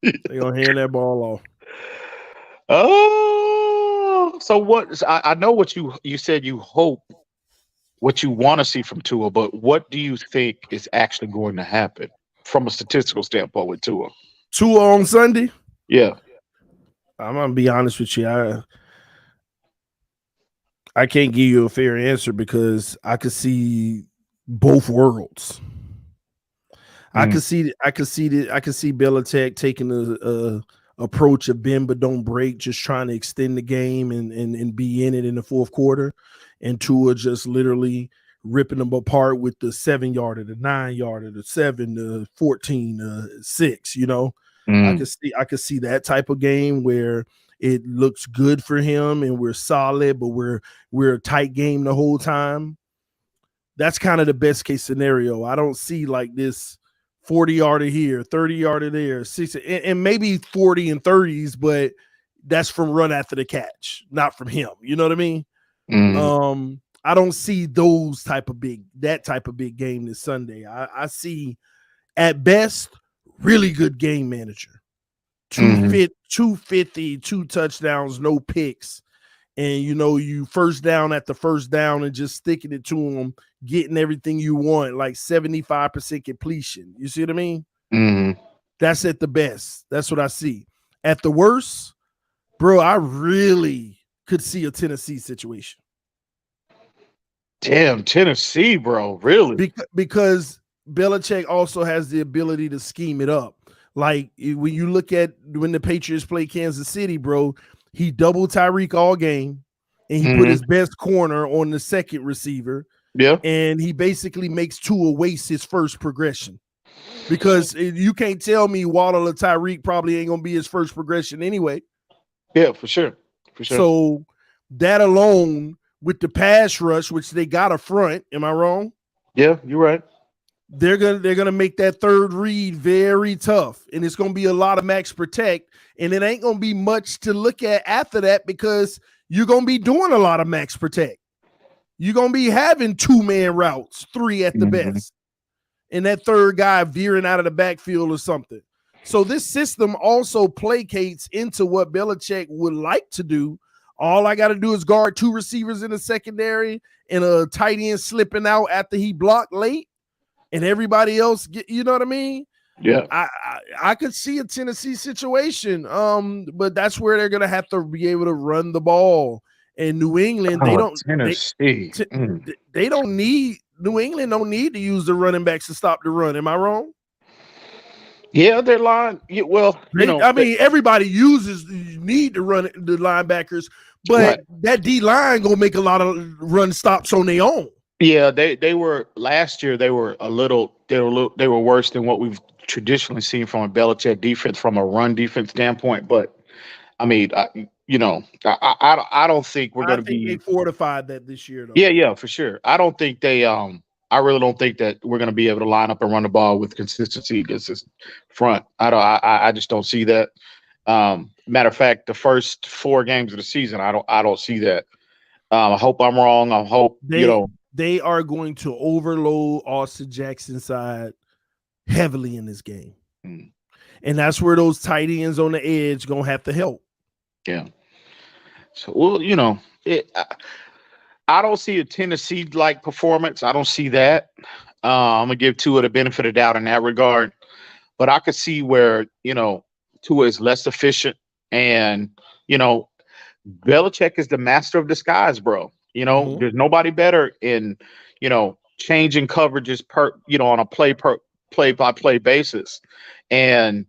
They gonna hand that ball off. Oh, so what? I know what you said. You hope what you want to see from Tua, but what do you think is actually going to happen from a statistical standpoint with Tua? Tua on Sunday? Yeah. I'm gonna be honest with you. I can't give you a fair answer because I could see both worlds. I could see Belichick taking the approach of bend but don't break, just trying to extend the game and be in it in the fourth quarter, and Tua just literally ripping them apart with the 7-yarder, the 9-yarder, the 7, the 14, 6. I could see that type of game where it looks good for him and we're solid, but we're a tight game the whole time. That's kind of the best case scenario. I don't see like this 40-yarder here, 30-yarder there, 60, and maybe 40 and 30s, but that's from run after the catch, not from him. You know what I mean? Mm-hmm. I don't see that type of big game this Sunday. I see at best really good game manager. 250, 2 touchdowns, no picks. And you first down at the first down and just sticking it to them, getting everything you want, like 75% completion. You see what I mean? Mm-hmm. That's at the best. That's what I see. At the worst, bro, I really could see a Tennessee situation. Damn, Tennessee, bro, really? Because Belichick also has the ability to scheme it up. Like when you look at when the Patriots play Kansas City, bro, he doubled Tyreek all game, and he put his best corner on the second receiver. Yeah, and he basically makes Tua waste his first progression because you can't tell me Waddle or Tyreek probably ain't gonna be his first progression anyway. Yeah, for sure. So that alone with the pass rush, which they got a front, am I wrong? Yeah, you're right. They're gonna make that third read very tough, and it's gonna be a lot of max protect, and it ain't gonna be much to look at after that because you're going to be doing a lot of max protect. You're going to be having 2-man routes, 3 at the best, and that third guy veering out of the backfield or something. So this system also placates into what Belichick would like to do. All I got to do is guard 2 receivers in the secondary and a tight end slipping out after he blocked late, and everybody else you know what I mean? Yeah. I could see a Tennessee situation, but that's where they're going to have to be able to run the ball. And New England, they don't need New England don't need to use the running backs to stop the run. Am I wrong? Yeah, their line. Everybody need to run the linebackers, but that D line gonna make a lot of run stops on their own. Yeah, they were last year. They were worse than what we've traditionally seen from a Belichick defense, from a run defense standpoint. But I mean, I don't think we're going to be. They fortified that this year, though. Yeah, for sure. I don't think they. I really don't think that we're going to be able to line up and run the ball with consistency against this front. I just don't see that. Matter of fact, the first 4 games of the season, I don't see that. I hope I'm wrong. I hope they are going to overload Austin Jackson's side heavily in this game, and that's where those tight ends on the edge gonna have to help. Yeah. So I don't see a Tennessee-like performance. I don't see that. I'm gonna give Tua the benefit of the doubt in that regard, but I could see where Tua is less efficient, and Belichick is the master of disguise, bro. There's nobody better in changing coverages on a play-by-play basis, and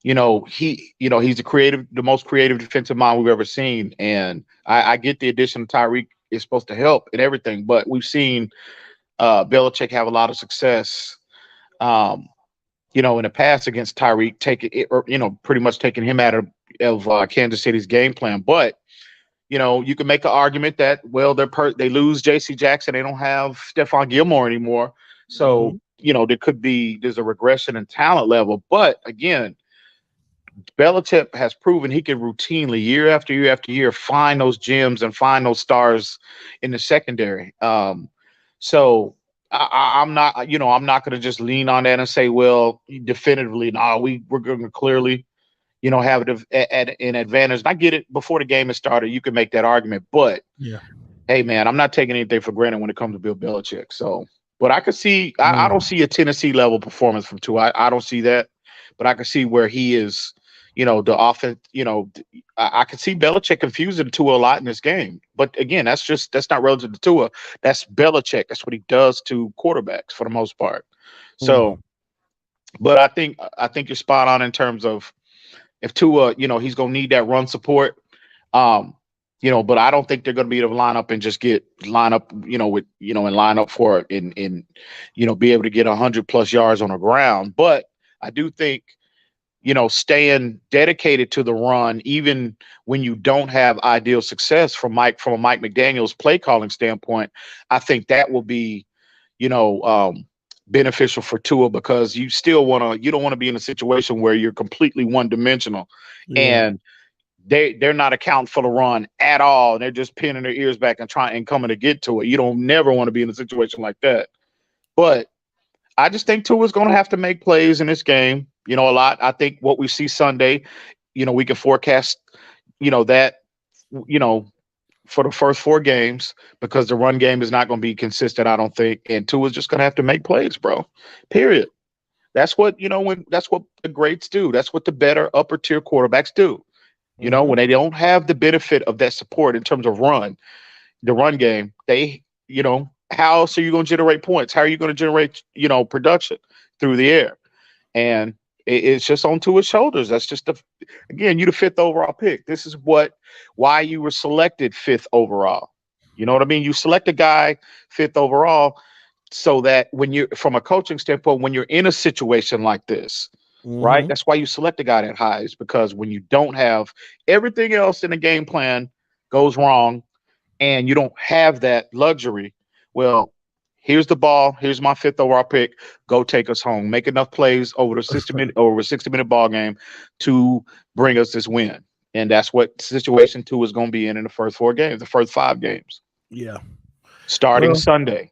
he's the most creative defensive mind we've ever seen, and I get the addition of Tyreek is supposed to help and everything, but we've seen Belichick have a lot of success, in the past against Tyreek, pretty much taking him out of Kansas City's game plan. But you can make an argument that they lose J.C. Jackson, they don't have Stephon Gilmore anymore, so there's a regression in talent level. But again, Belichick has proven he can routinely, year after year after year, find those gems and find those stars in the secondary. So I'm not going to just lean on that and say, well, definitively, no, we're going to clearly, have an advantage. And I get it. Before the game has started, you can make that argument. But hey, man, I'm not taking anything for granted when it comes to Bill Belichick. So, but I could see, I don't see a Tennessee level performance from Tua. I don't see that, but I can see where he is. The offense, I could see Belichick confusing Tua a lot in this game. But again, that's not relative to Tua. That's Belichick. That's what he does to quarterbacks for the most part. So, but I think you're spot on in terms of if Tua, he's going to need that run support. But I don't think they're going to be able to line up and just line up for it and be able to get 100+ yards on the ground. But I do think, staying dedicated to the run, even when you don't have ideal success from a Mike McDaniel's play calling standpoint, I think that will be, beneficial for Tua, because you don't want to be in a situation where you're completely one-dimensional and they're not accounting for the run at all. They're just pinning their ears back and coming to get to it. You don't never want to be in a situation like that. But I just think Tua's going to have to make plays in this game, a lot. I think what we see Sunday, we can forecast, that, for the first 4 games, because the run game is not going to be consistent, I don't think. And Tua's just going to have to make plays, bro. Period. That's what, that's what the greats do. That's what the better upper tier quarterbacks do. When they don't have the benefit of that support in terms of the run game, how else are you going to generate points? How are you going to generate, production through the air? And it's just on Tua's shoulders. That's just again, you the 5th overall pick. This is why you were selected 5th overall. You know what I mean? You select a guy 5th overall so that when you're, from a coaching standpoint, when you're in a situation like this, right? That's why you select a guy that high, is because when you don't have everything else in the game plan goes wrong and you don't have that luxury, well, here's the ball. Here's my 5th overall pick. Go take us home. Make enough plays over the 60-minute ball game to bring us this win. And that's what situation Tua is going to be in the first 4 games, the first 5 games. Yeah. Starting Sunday.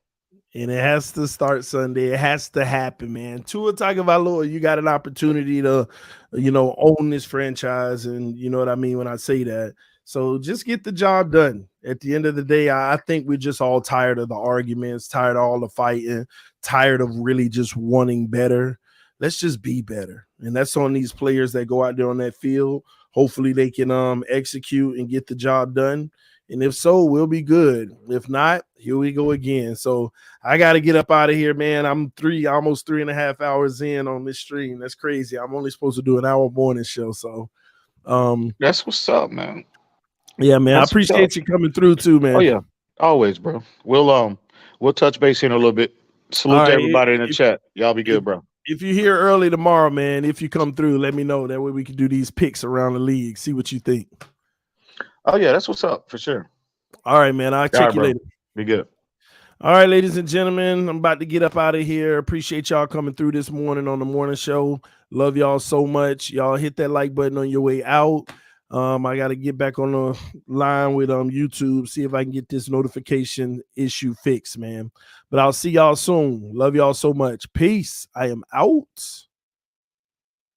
And it has to start Sunday. It has to happen, man. Tua Tagovailoa, you got an opportunity to, own this franchise. And you know what I mean when I say that. So just get the job done. At the end of the day, I think we're just all tired of the arguments, tired of all the fighting, tired of really just wanting better. Let's just be better. And that's on these players that go out there on that field. Hopefully they can execute and get the job done. And if so, we'll be good. If not, here we go again. So I got to get up out of here, man. I'm almost 3.5 hours in on this stream. That's crazy. I'm only supposed to do an hour morning show. So that's what's up, man. Yeah, man. I appreciate you coming through too, man. Oh yeah, always, bro. We'll touch base here in a little bit. Salute to everybody in the chat. Y'all be good, bro. If you're here early tomorrow, man, if you come through, let me know. That way we can do these picks around the league. See what you think. Oh yeah, that's what's up for sure. All right, man. I'll check you later. Be good. All right, ladies and gentlemen, I'm about to get up out of here. Appreciate y'all coming through this morning on the morning show. Love y'all so much. Y'all hit that like button on your way out. I got to get back on the line with YouTube, see if I can get this notification issue fixed, man. But I'll see y'all soon. Love y'all so much. Peace. I am out.